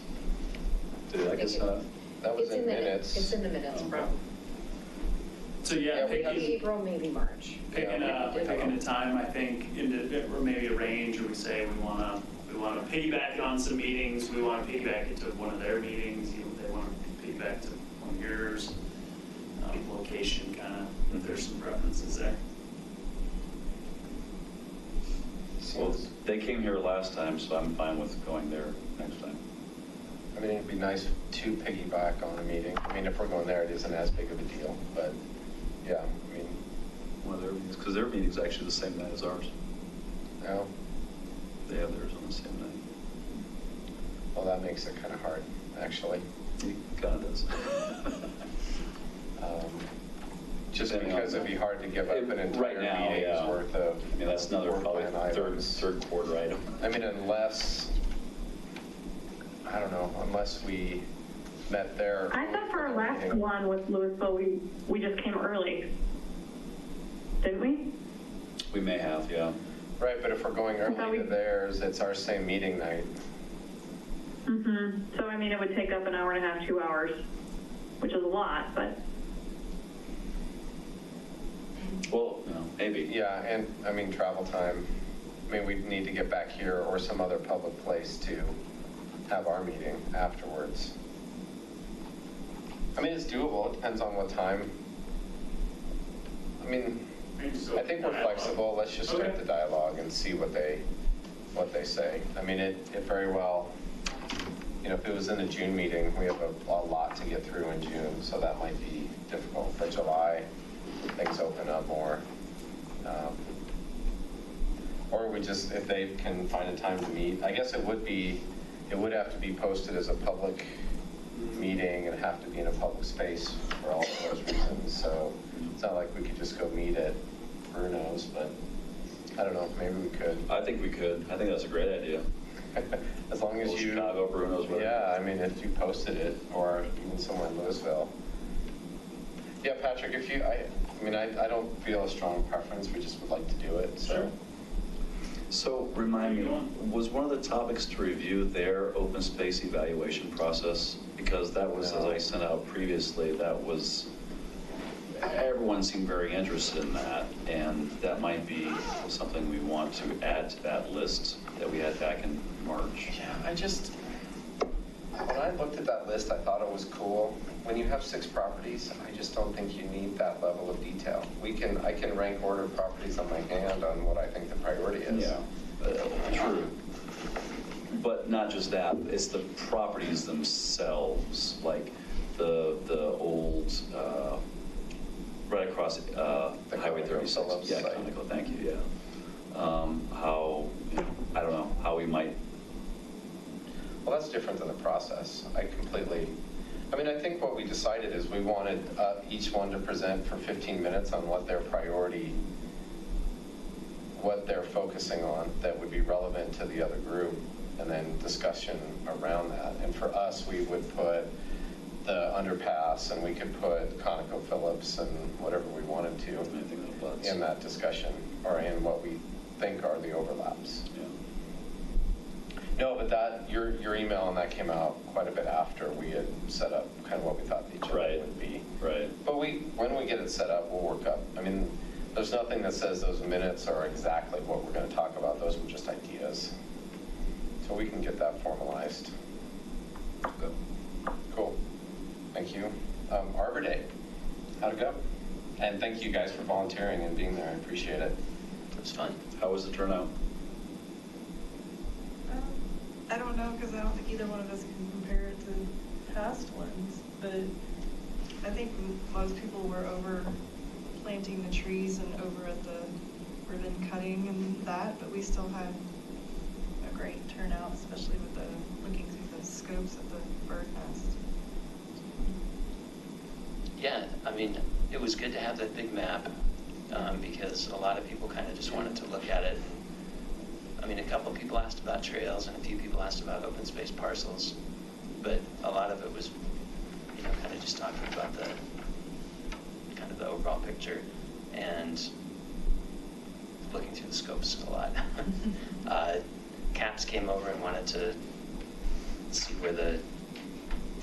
Did I guess not? That was It's in the- minutes. It's in the minutes, bro. So yeah, Yeah, we picking. have- April, maybe March. Picking a time, I think, or maybe a range, or we say we want to piggyback on some meetings, we want to piggyback it to one of their meetings, they want to piggyback to one of yours, location kind of, if there's some preferences there. Well, seems, they came here last time, so I'm fine with going there next time. I mean, it'd be nice to piggyback on a meeting. I mean, if we're going there, it isn't as big of a deal, but yeah, I mean, One of their meetings, because their meeting's actually the same night as ours. no, They have theirs on the same night. well, that makes it kind of hard, actually. It kind of does. Just Depending because on- it'd be hard to give up an Right entire now, meeting's yeah. worth of. I mean, that's another work probably plan items. third quarter item. I mean, unless, I don't know, unless we met there. I thought for our last meeting. one with Louisville, we just came early. Didn't we? We may have, yeah. Right, but if we're going thought early to we- theirs, it's our same meeting night. So, I mean, it would take up an hour and a half, 2 hours, which is a lot, but Well, maybe. Yeah, and, I mean, travel time, I mean, we'd need to get back here or some other public place to have our meeting afterwards. I mean, it's doable, it depends on what time. I mean, I think we're flexible, let's just start the dialogue and see what they say. I mean, it very well, you know, if it was in a June meeting, we have a lot to get through in June, so that might be difficult. But July, things open up more. Or we just, if they can find a time to meet, I guess it would have to be posted as a public meeting and have to be in a public space for all of those reasons. So it's not like we could just go meet at Bruno's, but I don't know, maybe we could. I think we could. I think that's a great idea. As long as Little you. Chicago, Bruno's, whatever. Yeah, I mean, if you posted it, or even somewhere in Louisville. Yeah, Patrick, if you, I mean, I don't feel a strong preference, we just would like to do it, so. Sure. So remind me, was one of the topics to review their open space evaluation process? Because that was, as I sent out previously, that was, everyone seemed very interested in that. And that might be something we want to add to that list that we had back in March. Yeah, when I looked at that list, I thought it was cool. When you have 6 properties, I just don't think you need that level of detail. I can rank order properties on my hand on what I think the priority is. True. But not just that, it's the properties themselves, like the old, right across Highway Conoco 36. Phillips Yeah, site. Conoco, thank you, yeah. How, I don't know, how we might, Well, that's different than the process. I mean, I think what we decided is we wanted each one to present for 15 minutes on what their priority, what they're focusing on that would be relevant to the other group, and then discussion around that. And for us, we would put the underpass, and we could put Conoco Phillips and whatever we wanted to anything that abuts. in that discussion, or in what we think are the overlaps. Yeah. No, but your email on that came out quite a bit after we had set up kind of what we thought the agenda Right. would be. Right. But when we get it set up, we'll work up. I mean, there's nothing that says those minutes are exactly what we're going to talk about. Those were just ideas. So we can get that formalized. Good. Cool. Thank you. Arbor Day, how'd it go? And thank you guys for volunteering and being there. I appreciate it. it was fun. How was the turnout? I don't know, because I don't think either one of us can compare it to past ones, but I think most people were over planting the trees and over at the ribbon cutting and that, but we still had a great turnout, especially with looking through the scopes at the bird nest. Yeah, I mean, it was good to have that big map because a lot of people kind of just wanted to look at it. I mean, a couple of people asked about trails and a few people asked about open space parcels, but a lot of it was, kind of just talking about the overall picture and looking through the scopes a lot. CAPS came over and wanted to see where the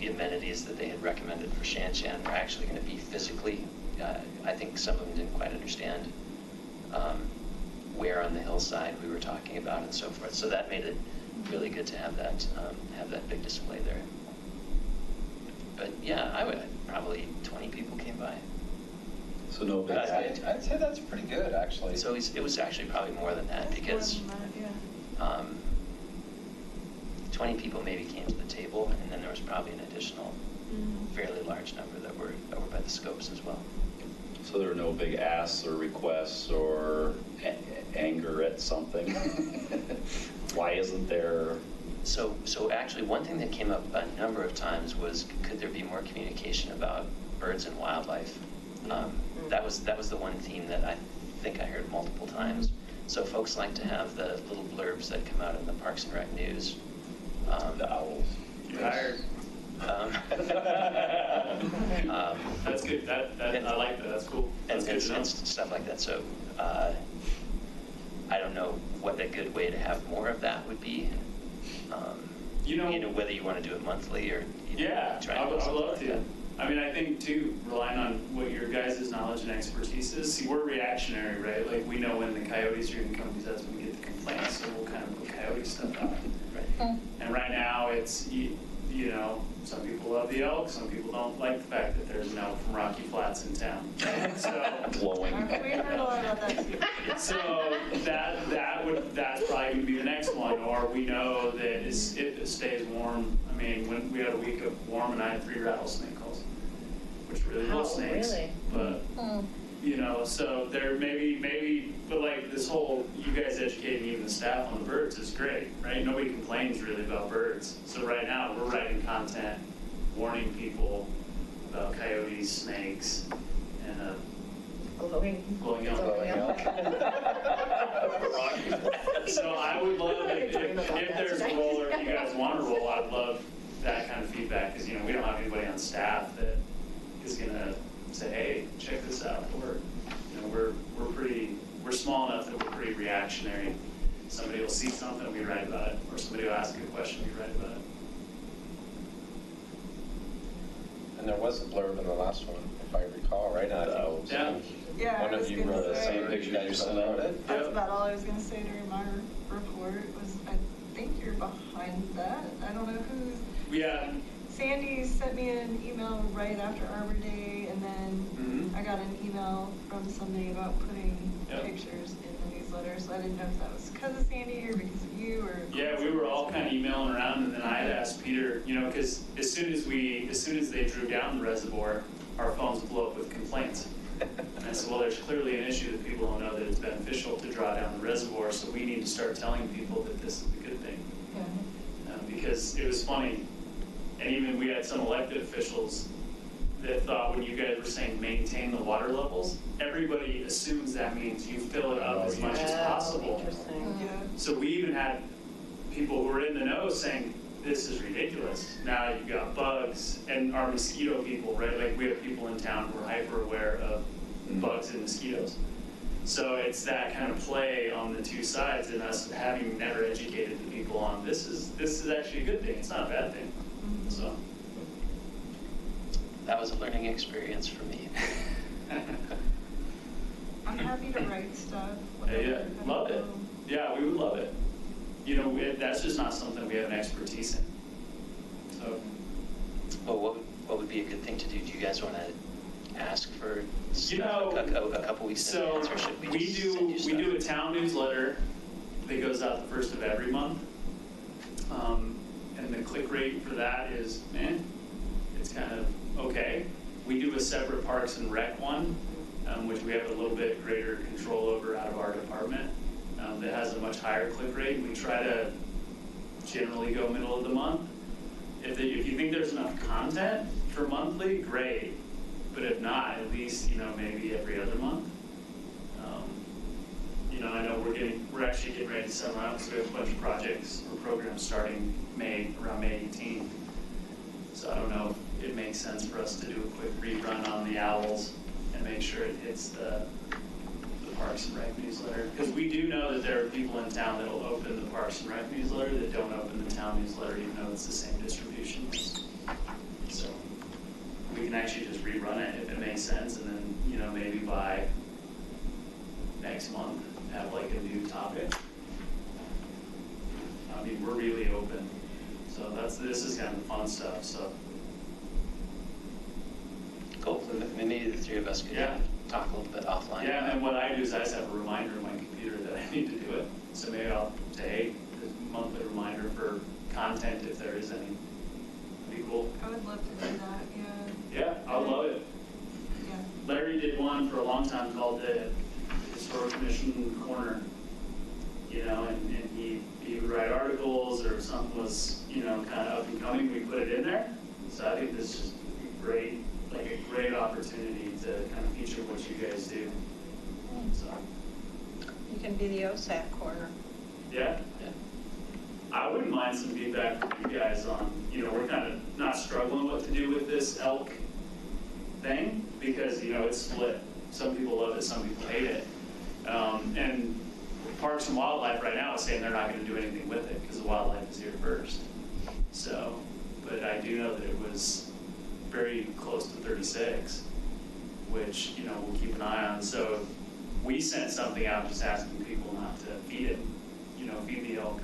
amenities that they had recommended for Shan Shan were actually going to be physically. I think some of them didn't quite understand where on the hillside we were talking about and so forth. So that made it really good to have that big display there. But yeah, I would probably 20 people came by. So So no big That's good. I'd say that's pretty good, actually. So it was actually probably more than that because More than that, yeah. 20 people maybe came to the table, and then there was probably an additional fairly large number that were over by the scopes as well. So there are no big asks or requests or anger at something? Why isn't there? So actually, one thing that came up a number of times was, could there be more communication about birds and wildlife? That was the one theme that I think I heard multiple times. So folks like to have the little blurbs that come out in the Parks and Rec news. The owls. You're hired. That's good. I like that. That's cool. That's good to know. And stuff like that. So I don't know what a good way to have more of that would be. You know, Whether you want to do it monthly or try I and do would something love like to. that. I mean, I think too, relying on what your guys' knowledge and expertise is. See, we're reactionary, right? Like we know when the coyotes are going to come because that's when we get the complaints, so we'll kind of put coyote stuff out. Right. And right now, it's you know, some people love the elk, some people don't like the fact that there's an elk from Rocky Flats in town. So. Blowing. We heard a lot about that too. So that's probably going to be the next one, or we know that if it stays warm. I mean, when we had a week of warm and I had 3 rattlesnake calls, which really Wow, love snakes. really? But you know, so there maybe, but like this whole you guys educating even the staff on the birds is great, right? Nobody complains really about birds. So right now we're writing content, warning people about coyotes, snakes, and Glowing. blowing elk. Glowing elk. So I would love it Talking about if that there's a tonight. role or if you guys want to roll, I'd love that kind of feedback because, you know, we don't have anybody on staff that is going to say, hey, check this out. You know, we're small enough that we're pretty reactionary. Somebody will see something, we write about it, or somebody will ask a question, we write about it. And there was a blurb in the last one, if I recall, right? I think Yeah. Yeah, one I of was you gonna wrote it. say. Same picture you sent out. That's Yep. about all I was gonna say during my report was, I think you're behind that. I don't know who's. Yeah. Sandy sent me an email right after Arbor Day, and then Mhm. I got an email from somebody about putting Yep. pictures in the newsletter, so I didn't know if that was because of Sandy or because of you or. Yeah, we were all kind of emailing around, and then I had asked Peter, you know, because as soon as they drew down the reservoir, our phones blew up with complaints. And I said, well, there's clearly an issue that people don't know that it's beneficial to draw down the reservoir, so we need to start telling people that this is a good thing. Because it was funny, and even we had some elected officials that thought when you guys were saying maintain the water levels, everybody assumes that means you fill it up as much as possible. Interesting. Yeah. So we even had people who were in the know saying, this is ridiculous. Now you've got bugs and our mosquito people, right? Like we have people in town who are hyper aware of bugs and mosquitoes. So it's that kind of play on the two sides and us having never educated the people on this is actually a good thing. It's not a bad thing. So. That was a learning experience for me. I'm happy to write stuff. Yeah, love it. Yeah, we would love it. You know, that's just not something we have an expertise in. So, Well, what would be a good thing to do? Do you guys want to ask for you know, stuff a couple weeks in so advance, or should we we just send you do stuff? a town newsletter that goes out the first of every month. And the click rate for that is, it's kind of okay. We do a separate Parks and Rec one, which we have a little bit greater control over out of our department. That has a much higher click rate. We try to generally go middle of the month. If you think there's enough content for monthly, great. But if not, at least, you know, maybe every other month. You know, I know we're actually getting ready to summer up, so we have a bunch of projects or programs starting around May 18th. So I don't know if it makes sense for us to do a quick rerun on the owls and make sure it hits the Parks and Rec newsletter. Because we do know that there are people in town that will open the Parks and Rec newsletter that don't open the town newsletter, even though it's the same distribution. So we can actually just rerun it if it makes sense, and then, you know, maybe by next month have like a new topic. I mean, we're really open. So this is kind of the fun stuff, so. Cool. Maybe the three of us could Yeah. talk a little bit offline. Yeah, and what I do is I just have a reminder in my computer that I need to do it. So maybe I'll say, hey, there's a monthly reminder for content if there is any. Be cool. I would love to do that, yeah. Yeah, I would love it. Yeah. Larry did one for a long time called the Historic Commission Corner. You know, and he would write articles or something was, you know, kind of up and coming, we put it in there. So I think this is great, like a great opportunity to kind of feature what you guys do. So, You can be the OSAC corner. yeah. I wouldn't mind some feedback from you guys on, you know, we're kind of not struggling what to do with this elk thing because, you know, it's split. Some people love it, some people hate it. And Parks and Wildlife right now is saying they're not going to do anything with it because the wildlife is here first. So, but I do know that it was very close to 36, which, you know, we'll keep an eye on. So we sent something out just asking people not to feed it, you know, feed the elk.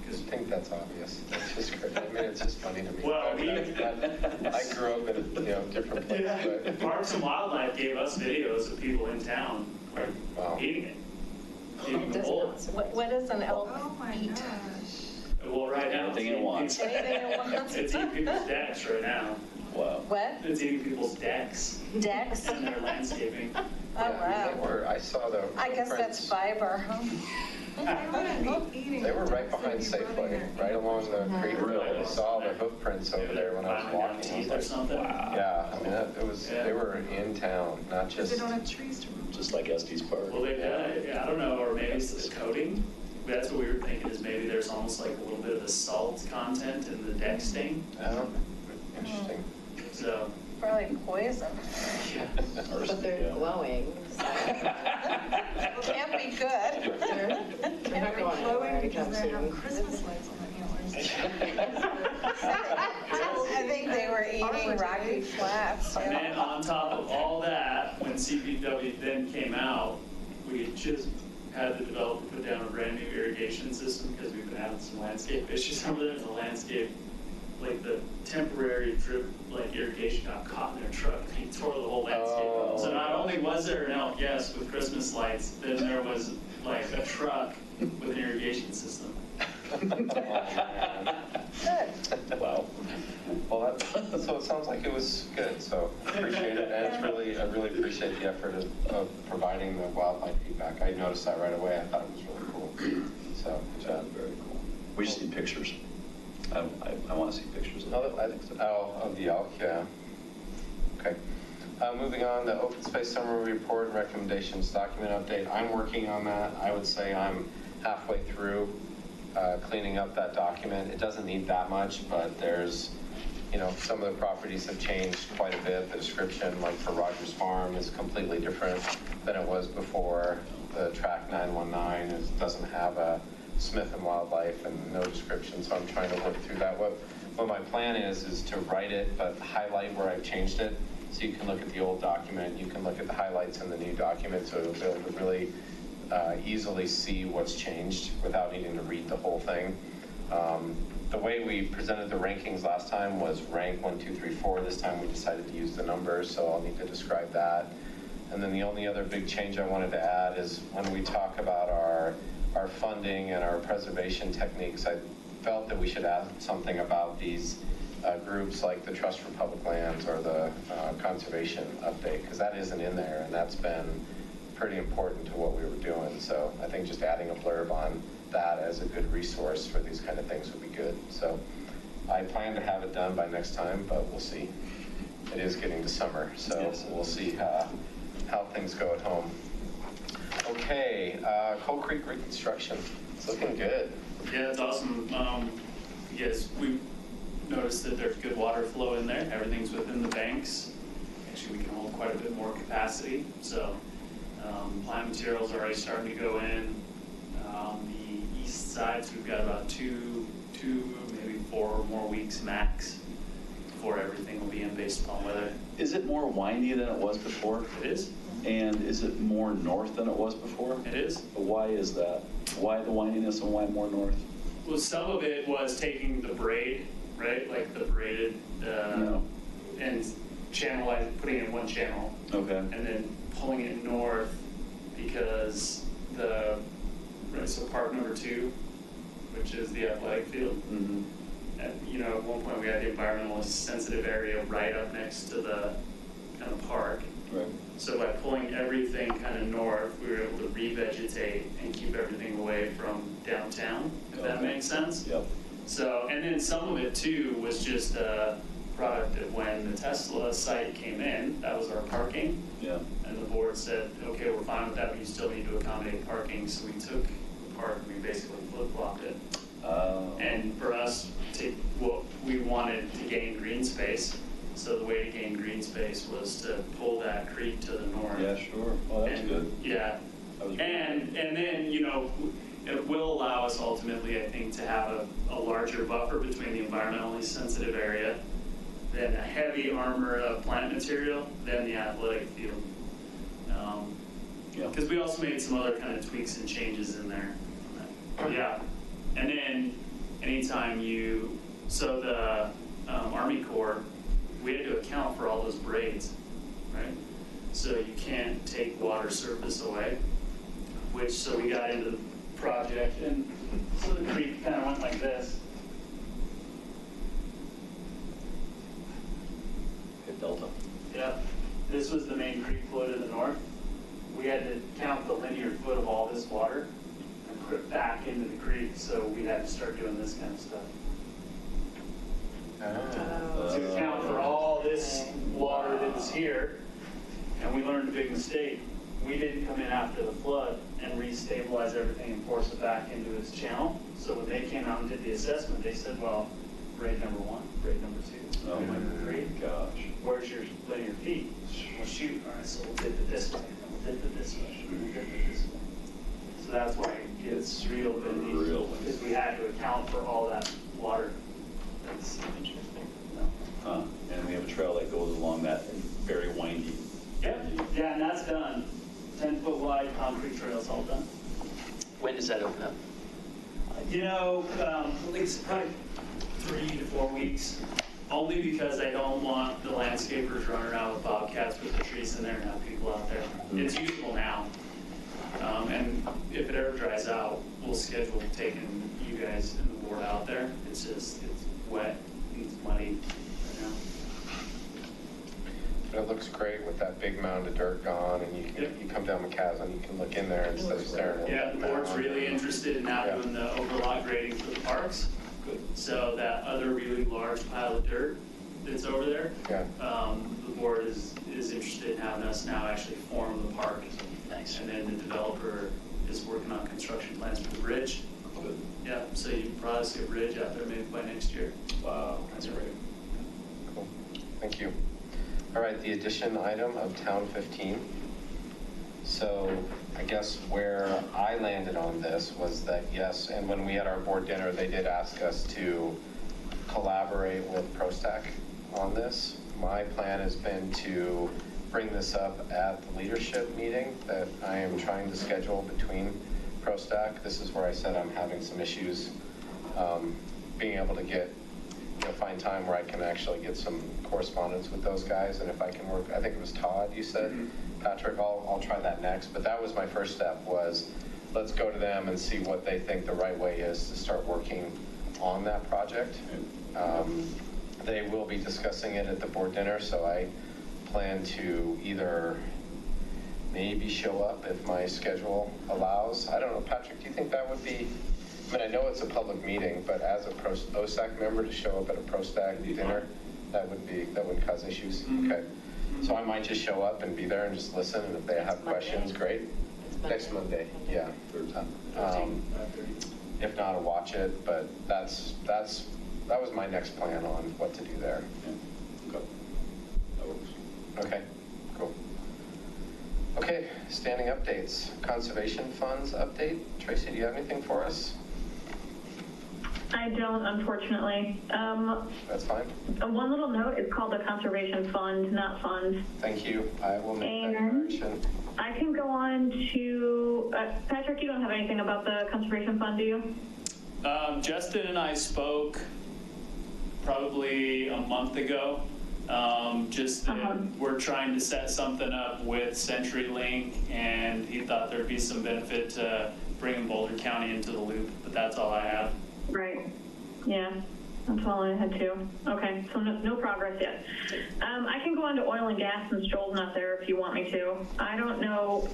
I think that's obvious. That's just great. I mean, it's just funny to me. Well, I grew up in, you know, different places. But Parks and Wildlife gave us videos of people in town Wow. eating it. Eating It the does bull. not. What does an elk Oh my eat? gosh. Well, right now. Anything it wants. Anything it wants. It's eating people's decks right now. Wow. What? It's eating people's decks Decks? and their landscaping. Oh, yeah, I mean, wow. I saw the. I guess that's footprints. fiber, huh? Eating They were right the behind decks that you brought in Safeway, there. right along the creek. Really? I saw the hoof prints over there when I was Climbing down walking. I teeth or was like, something. yeah, I mean, it was, Yeah. they were in town, not Because just. they don't have trees to remove. Just like Estes Park. Well, they've done it, I don't know, or maybe it's the coating. That's what we were thinking is maybe there's almost like a little bit of the salt content in the deck stain. Oh, interesting. So, Probably poison. yeah. But they're glowing, so. Can't be good. They're not going anywhere Glowing anytime because they have soon. Christmas lights on the antlers. I think they were eating Rocky Flats. And yeah. then on top of all that, when CPW then came out, we had just had the developer put down a brand new irrigation system because we've been having some landscape issues over there. The landscape, like the temporary drip, like irrigation got caught in their truck. He tore the whole landscape up. So not only was there an elk, yes, with Christmas lights, then there was like a truck with an irrigation system. Good. Wow. Well, so it sounds like it was good, so appreciate it, and it's really, I really appreciate the effort of providing the wildlife feedback. I noticed that right away, I thought it was really cool, so, good job. Very cool. We just need pictures. I want to see pictures of Oh, it. I think so. Oh, of the elk, yeah. Okay. Moving on, the open space summary report and recommendations document update. I'm working on that. I would say I'm halfway through cleaning up that document. It doesn't need that much, but there's, you know, some of the properties have changed quite a bit. The description, like for Rogers Farm, is completely different than it was before. The track 919 doesn't have a Smith and Wildlife and no description, so I'm trying to work through that. What my plan is to write it, but highlight where I've changed it, so you can look at the old document, you can look at the highlights in the new document, so you'll be able to really easily see what's changed without needing to read the whole thing. The way we presented the rankings last time was rank 1, 2, 3, 4. This time we decided to use the numbers, so I'll need to describe that. And then the only other big change I wanted to add is when we talk about our funding and our preservation techniques, I felt that we should add something about these groups like the Trust for Public Lands or the Conservation Update, because that isn't in there, and that's been pretty important to what we were doing. So I think just adding a blurb on that as a good resource for these kind of things would be good. So I plan to have it done by next time, but we'll see. It is getting to summer, so Yes. we'll see how things go at home. Okay, Coal Creek reconstruction. It's looking good. Yeah, that's awesome. Yes, we noticed that there's good water flow in there. Everything's within the banks. Actually, we can hold quite a bit more capacity. So plant materials are already starting to go in. On the east side, so we've got about two, maybe 4 more weeks max before everything will be in based upon weather. Is it more windy than it was before? It is. And is it more north than it was before? It is. Why is that? Why the windiness and why more north? Well, some of it was taking the braid, right? Like the braided, No. and putting it in one channel, Okay. and then pulling it north because so park number 2, which is the athletic field. Mm-hmm. And, at one point we had the environmentally sensitive area right up next to the kind of park. Right. So by pulling everything kind of north, we were able to revegetate and keep everything away from downtown, if that Okay. makes sense. Yep. So, and then some of it too was just a product of when the Tesla site came in, that was our parking. Yeah. And the board said, okay, we're fine with that, but you still need to accommodate parking. So we took the park and we basically flip-flopped it. And for us, we wanted to gain green space. So the way to gain green space was to pull that creek to the north. Yeah, sure. Well, that's And, good. Yeah. That was And then, it will allow us ultimately, I think, to have a larger buffer between the environmentally sensitive area, then a heavy armor of plant material, then the athletic field. Yeah. Because we also made some other kind of tweaks and changes in there. Yeah. And then anytime so the Army Corps, we had to account for all those braids, right? So you can't take water surface away, so we got into the project, and so the creek kind of went like this. Okay, Delta. Yeah, this was the main creek flow to the north. We had to count the linear foot of all this water and put it back into the creek, so we had to start doing this kind of stuff. To account for all this water that was here, and we learned a big mistake. We didn't come in after the flood and restabilize everything and force it back into its channel. So when they came out and did the assessment, they said, well, grade number 1, grade number 2, Oh grade my number 3. gosh. Where's your linear feet? Well, shoot, all right, so we'll dip it this way, and we'll dip it this way, and we'll dip it this way. So that's why it gets real windy. Real windy. Because we had to account for all that water. That's interesting. Huh. And we have a trail that goes along that very windy. Yep, yeah, and that's done. 10-foot wide concrete trails all done. When does that open up? It's probably 3 to 4 weeks. Only because I don't want the landscapers running around with bobcats with the trees in there and have people out there. It's usable now. And if it ever dries out, we'll schedule taking you guys and the board out there. It's wet, it's muddy. It looks great with that big mound of dirt gone, and you come down McCaslin, you can look in there instead of staring at Yeah, that the board's mound. really interested in now Yeah. doing the overlot grading for the parks. Good. So that other really large pile of dirt that's over there, Yeah. the board is interested in having us now actually form the park. Nice. And then the developer is working on construction plans for the bridge. Good. Yeah, so you can probably see a bridge out there maybe by next year. Wow, that's great. Cool. Thank you. All right, the addition item of Town 15. So I guess where I landed on this was that yes, and when we had our board dinner, they did ask us to collaborate with ProStack on this. My plan has been to bring this up at the leadership meeting that I am trying to schedule between ProStack. This is where I said I'm having some issues being able to find time where I can actually get some correspondence with those guys, and if I can work, I think it was Todd, you said, Patrick, I'll try that next, but that was my first step, was let's go to them and see what they think the right way is to start working on that project. They will be discussing it at the board dinner, so I plan to either maybe show up if my schedule allows. I don't know, Patrick, do you think that would be, I mean, I know it's a public meeting, but as a OSAC member to show up at a ProStack dinner, that wouldn't cause issues? Okay. So I might just show up and be there and just listen, and if they have questions, great. Next Monday, yeah. If not, I'll watch it, but that was my next plan on what to do there. Yeah. Okay. That works. Okay, cool. Okay, standing updates. Conservation funds update. Tracy, do you have anything for us? I don't, unfortunately. That's fine. One little note, it's called a conservation fund, not fund. Thank you. I will make that And correction. I can go on to, Patrick, you don't have anything about the conservation fund, do you? Justin and I spoke probably a month ago Just that we're trying to set something up with CenturyLink, and he thought there'd be some benefit to bringing Boulder County into the loop, but that's all I have. Right. Yeah, that's all I had too. Okay, so no progress yet. I can go on to oil and gas since Joel's not there if you want me to. I don't know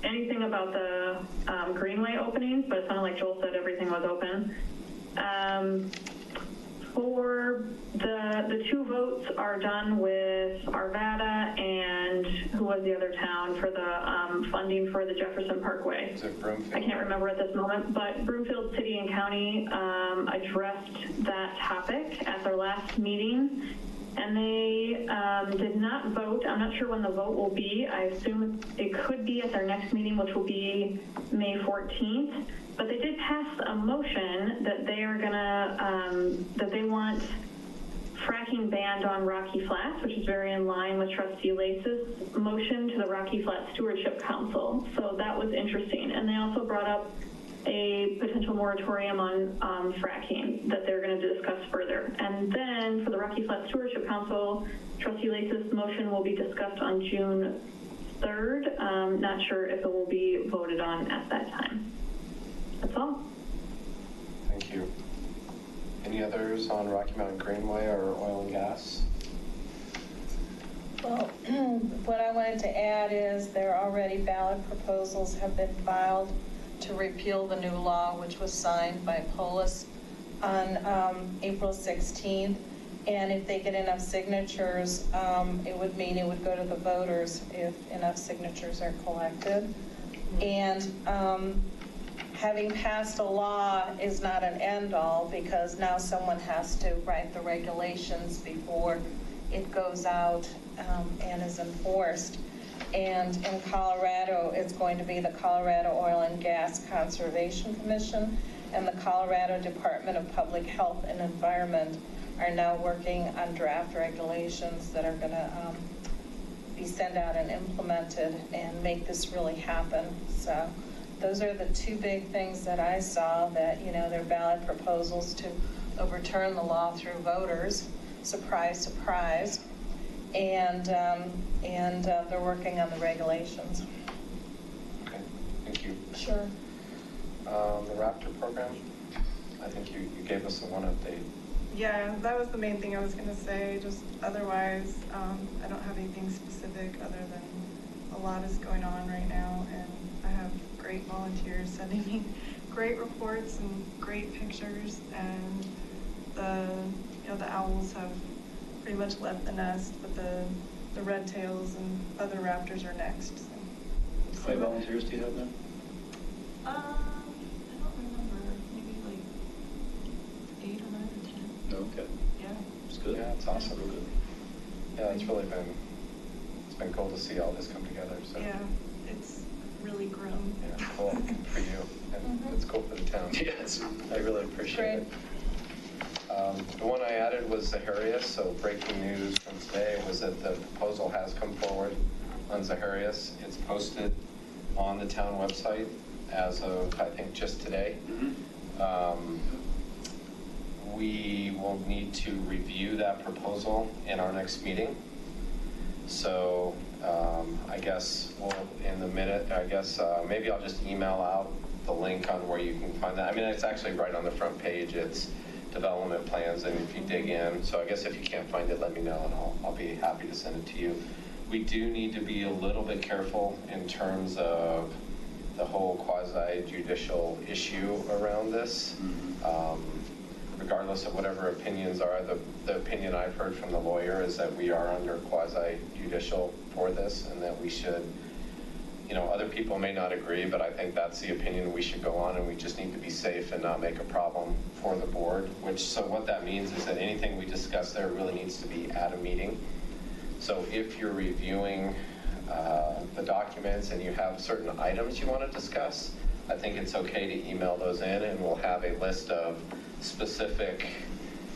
anything about the Greenway openings, but it sounded like Joel said everything was open. For the 2 votes are done with Arvada and who was the other town for the funding for the Jefferson Parkway? Is it Broomfield? I can't remember at this moment, but Broomfield City and County addressed that topic at their last meeting, and they did not vote. I'm not sure when the vote will be. I assume it could be at their next meeting, which will be May 14th. But they did pass a motion that they are gonna, that they want fracking banned on Rocky Flats, which is very in line with Trustee Lace's motion to the Rocky Flats Stewardship Council. So that was interesting. And they also brought up a potential moratorium on fracking that they're going to discuss further. And then for the Rocky Flats Stewardship Council, Trustee Lace's motion will be discussed on June 3rd. Not sure if it will be voted on at that time. That's all. Thank you. Any others on Rocky Mountain Greenway or oil and gas? Well, what I wanted to add is there are already ballot proposals have been filed to repeal the new law, which was signed by Polis on April 16th. And if they get enough signatures, it would mean it would go to the voters if enough signatures are collected. And having passed a law is not an end-all, because now someone has to write the regulations before it goes out and is enforced. And in Colorado, it's going to be the Colorado Oil and Gas Conservation Commission and the Colorado Department of Public Health and Environment are now working on draft regulations that are going to be sent out and implemented and make this really happen. So those are the 2 big things that I saw, that, you know, they're ballot proposals to overturn the law through voters. Surprise, surprise. And they're working on the regulations. Okay, thank you. Sure. The Raptor program, I think you gave us the one update. Yeah, that was the main thing I was gonna say. Just otherwise, I don't have anything specific other than a lot is going on right now, and I have great volunteers sending me great reports and great pictures, and the owls have pretty much left the nest, but the red tails and other raptors are next. So. How many volunteers do you have now? I don't remember. Maybe like 8 or 9 or 10. Okay. Yeah. It's good. Yeah, it's awesome. Real good. Yeah, it's been cool to see all this come together. So. Yeah, it's really grown. Yeah, cool for you, and it's cool for the town. Yes. I really appreciate it. The one I added was Zaharias, so breaking news from today was that the proposal has come forward on Zaharias. It's posted on the town website as of, I think, just today. We will need to review that proposal in our next meeting. So I guess maybe I'll just email out the link on where you can find that. I mean, it's actually right on the front page. It's development plans, and if you dig in, so I guess if you can't find it, let me know, and I'll be happy to send it to you. We do need to be a little bit careful in terms of the whole quasi-judicial issue around this. Regardless of whatever opinions are, the opinion I've heard from the lawyer is that we are under quasi-judicial for this, and that we should, other people may not agree, but I think that's the opinion we should go on, and we just need to be safe and not make a problem for the board, so what that means is that anything we discuss there really needs to be at a meeting. So if you're reviewing the documents and you have certain items you want to discuss, I think it's okay to email those in, and we'll have a list of specific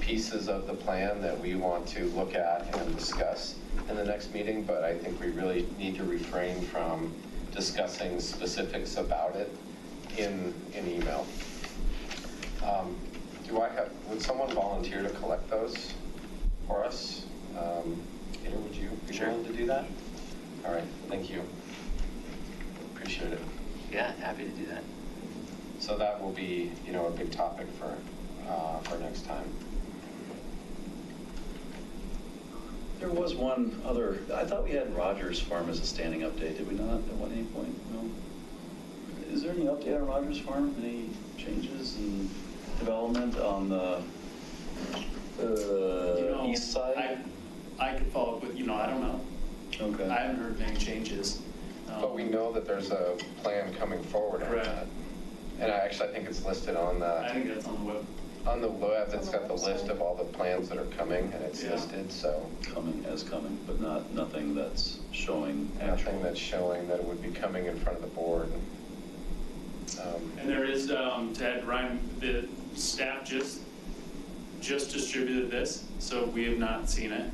pieces of the plan that we want to look at and discuss in the next meeting, but I think we really need to refrain from discussing specifics about it in email. Would someone volunteer to collect those for us? Peter, would you be Sure. willing to do that? All right, thank you. Appreciate it. Yeah, happy to do that. So that will be, a big topic for next time. There was one other, I thought we had Rogers Farm as a standing update, did we not at any point? No? Is there any update on Rogers Farm? Any changes in development on the east side? I could follow up with, I don't know. Okay. I haven't heard of any changes. But we know that there's a plan coming forward on Correct. that. And I think it's listed on I the, think that's on the web. on the web, it's got the list of all the plans that are coming, and it's Yeah. listed, so Coming, but nothing that's showing actual. nothing that's showing that it would be coming in front of the board. And there is, Ted, Ryan, the staff just distributed this, so we have not seen it.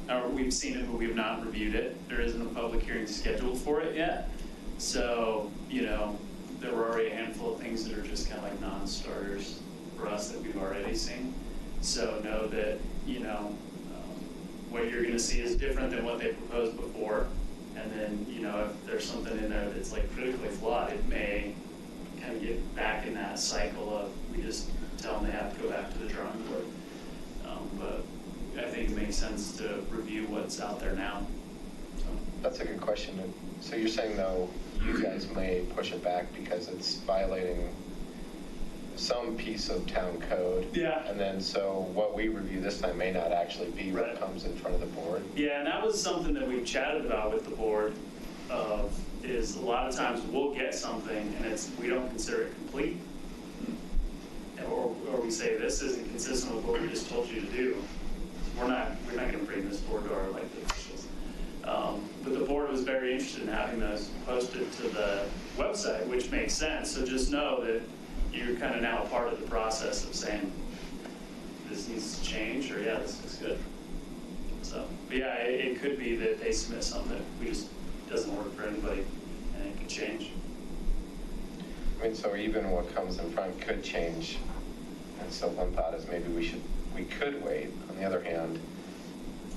Or we've seen it, but we have not reviewed it. There isn't a public hearing scheduled for it yet. So, there were already a handful of things that are just kind of like non-starters for us that we've already seen. So know that, what you're going to see is different than what they proposed before. And then, if there's something in there that's like critically flawed, it may kind of get back in that cycle of we just tell them they have to go back to the drawing board. But I think it makes sense to review what's out there now. So. That's a good question. So you're saying, though, you guys may push it back because it's violating some piece of town code? Yeah. And then, so what we review this time may not actually be what Right. comes in front of the board? Yeah, and that was something that we've chatted about with the board is a lot of times we'll get something and we don't consider it complete. Or we say this isn't consistent with what we just told you to do. We're not going to bring this forward to our elected officials. But the board was very interested in having those posted to the website, which makes sense. So just know that you're kind of now a part of the process of saying, this needs to change, or yeah, this looks good. So, but yeah, it could be that they submit something that we just doesn't work for anybody, and it could change. I mean, so even what comes in front could change. And so one thought is maybe we could wait. On the other hand,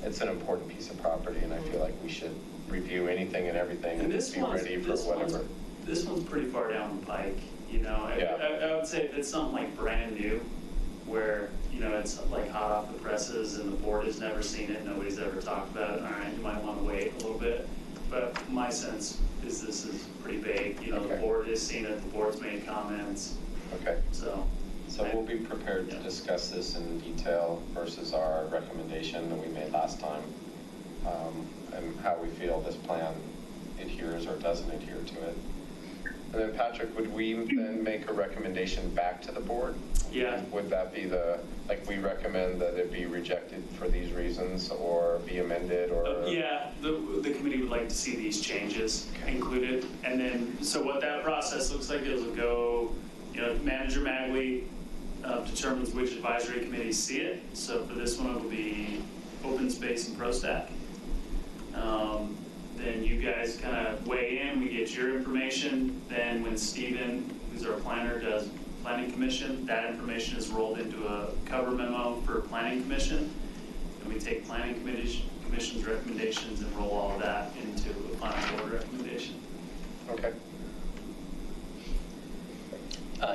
it's an important piece of property, and I feel like we should review anything and everything and just be ready for whatever. This one's pretty far down the pike, Yeah. I would say if it's something like brand new, where, it's like hot off the presses and the board has never seen it, nobody's ever talked about it, all right, you might want to wait a little bit. But my sense is this is pretty big, the Okay. board has seen it, the board's made comments, Okay. so. So we'll be prepared to Yeah. discuss this in detail versus our recommendation that we made last time, and how we feel this plan adheres or doesn't adhere to it. And then Patrick, would we then make a recommendation back to the board? Yeah. Would that be we recommend that it be rejected for these reasons or be amended or? Yeah, the committee would like to see these changes included. And then, so what that process looks like is it'll go, Manager Magley determines which advisory committees see it. So for this one, it'll be Open Space and ProStack. Then you guys kind of weigh in, we get your information. Then when Stephen, who's our planner, does Planning Commission, that information is rolled into a cover memo for Planning Commission. And we take Planning Commission's recommendations and roll all of that into a final board recommendation. Okay.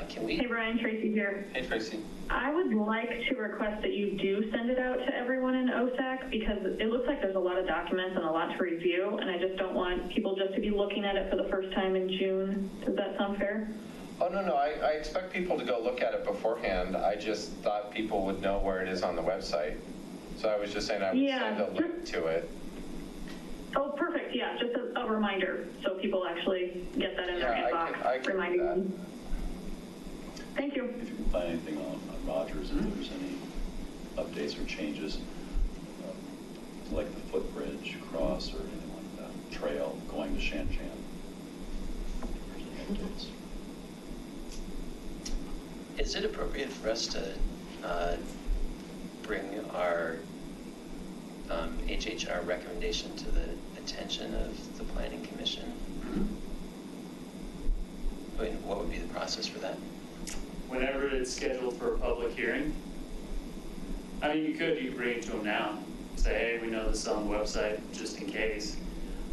Can we? Hey, Brian, Tracy here. Hey, Tracy. I would like to request that you do send it out to everyone in OSAC because it looks like there's a lot of documents and a lot to review, and I just don't want people just to be looking at it for the first time in June. Does that sound fair? Oh, no, I expect people to go look at it beforehand. I just thought people would know where it is on the website. So I was just saying I would send a link to it. Oh, perfect. Yeah, just a reminder so people actually get that in their inbox. I can reminding do that. them. Thank you. If you can find anything on Rogers, if there's any updates or changes, like the footbridge cross or anything like that, trail going to Shan Shan. If there's any updates. Is it appropriate for us to bring our HHR recommendation to the attention of the Planning Commission? What would be the process for that? Whenever it's scheduled for a public hearing, I mean, you could bring it to them now. say, hey, we know this is on the website, just in case.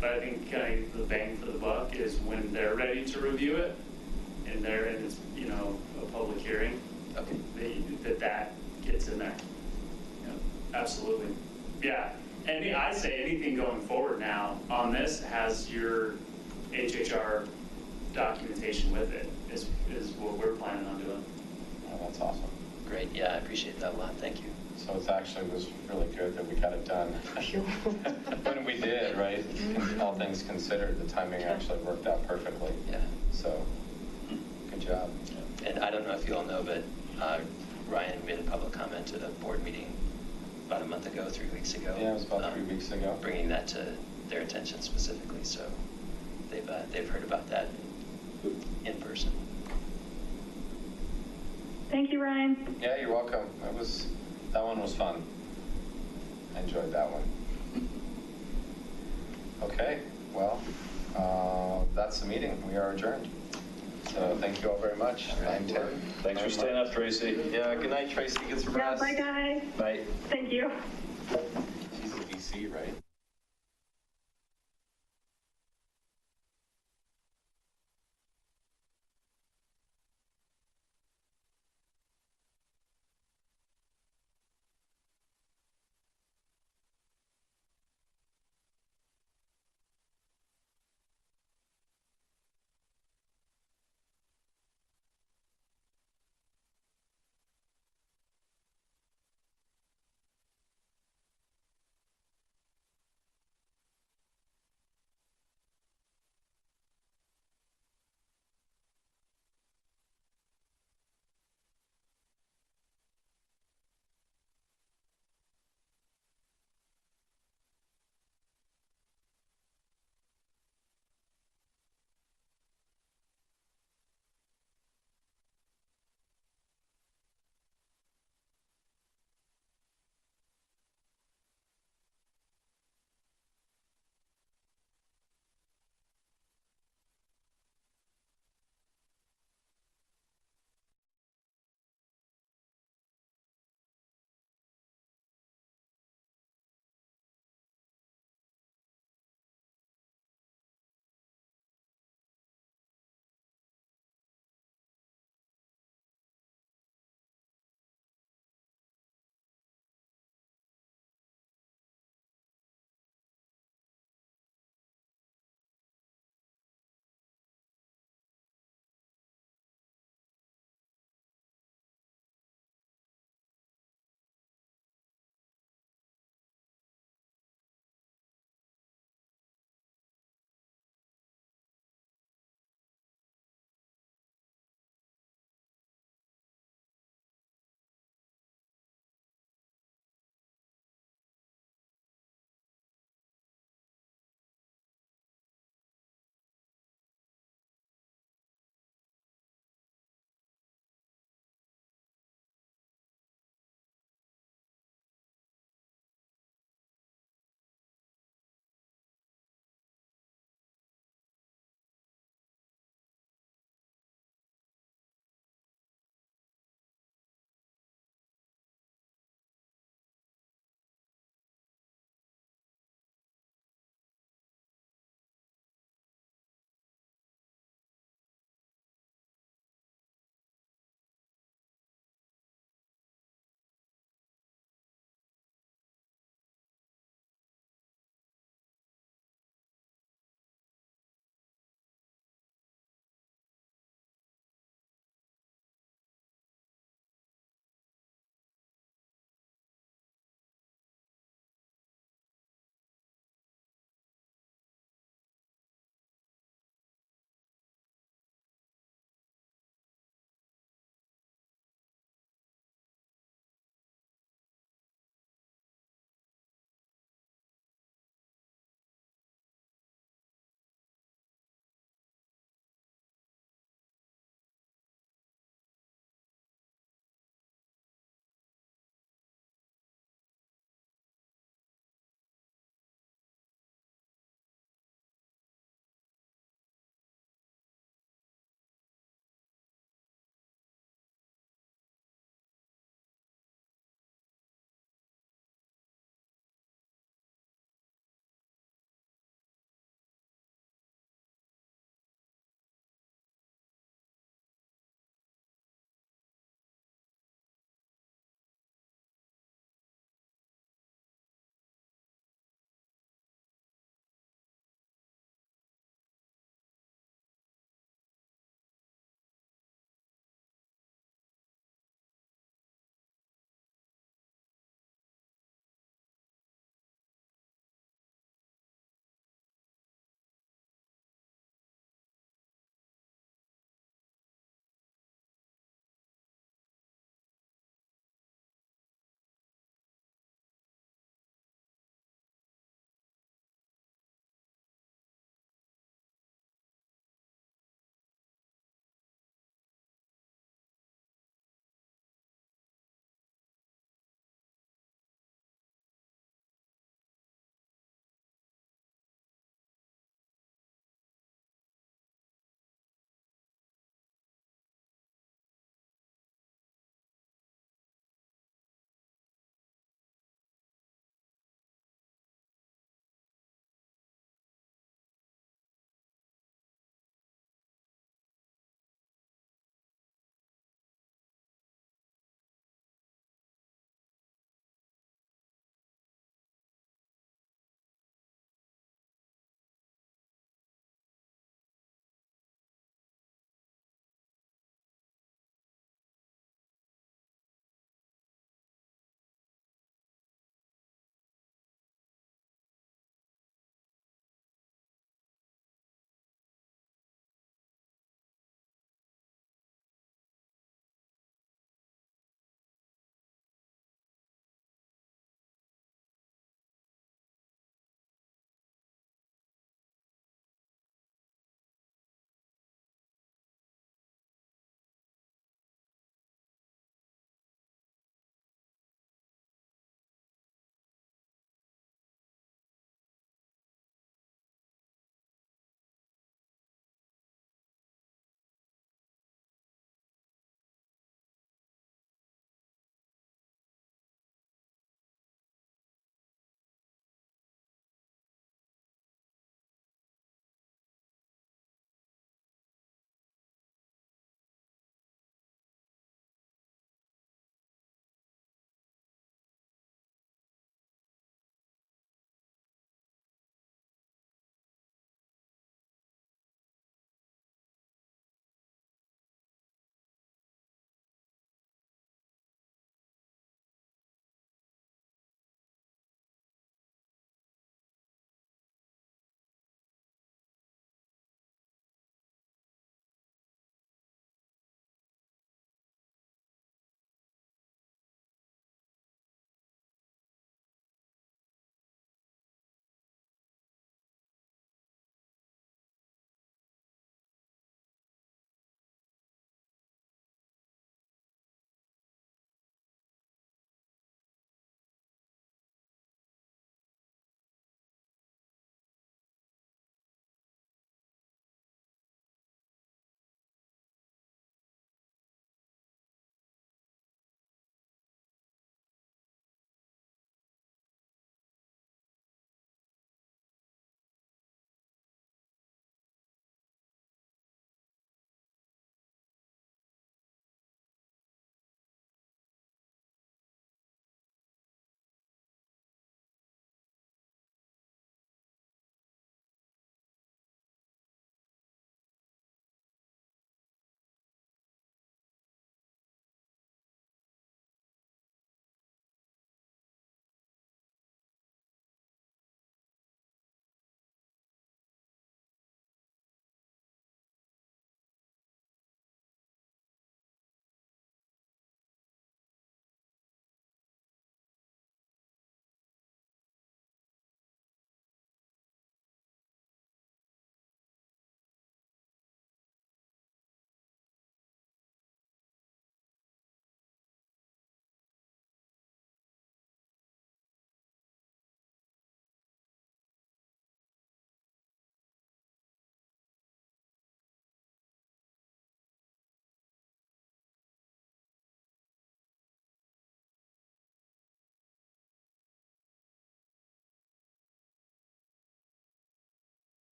But I think kind of the bang for the buck is when they're ready to review it, and it's, you know, a public hearing, Okay. that gets in there. Absolutely. Yeah. And I say anything going forward now on this has your HHR documentation with it, is what we're planning on doing. Oh, that's awesome. Great, yeah, I appreciate that a lot, thank you. So it actually was really good that we got it done when we did, right? All things considered, the timing actually worked out perfectly. Yeah. So, good job. And I don't know if you all know, but Ryan made a public comment at a board meeting about a month ago, 3 weeks ago. Yeah, it was about 3 weeks ago. Bringing that to their attention specifically, so they've heard about that in person. Thank you, Ryan. Yeah, you're welcome. That one was fun. I enjoyed that one. Okay, well, that's the meeting. We are adjourned. So thank you all very much. 9:10. Thanks for staying up, Tracy. Yeah, good night, Tracy. Get some Yeah, rest. bye, guys. Bye. Thank you. She's a VC, right?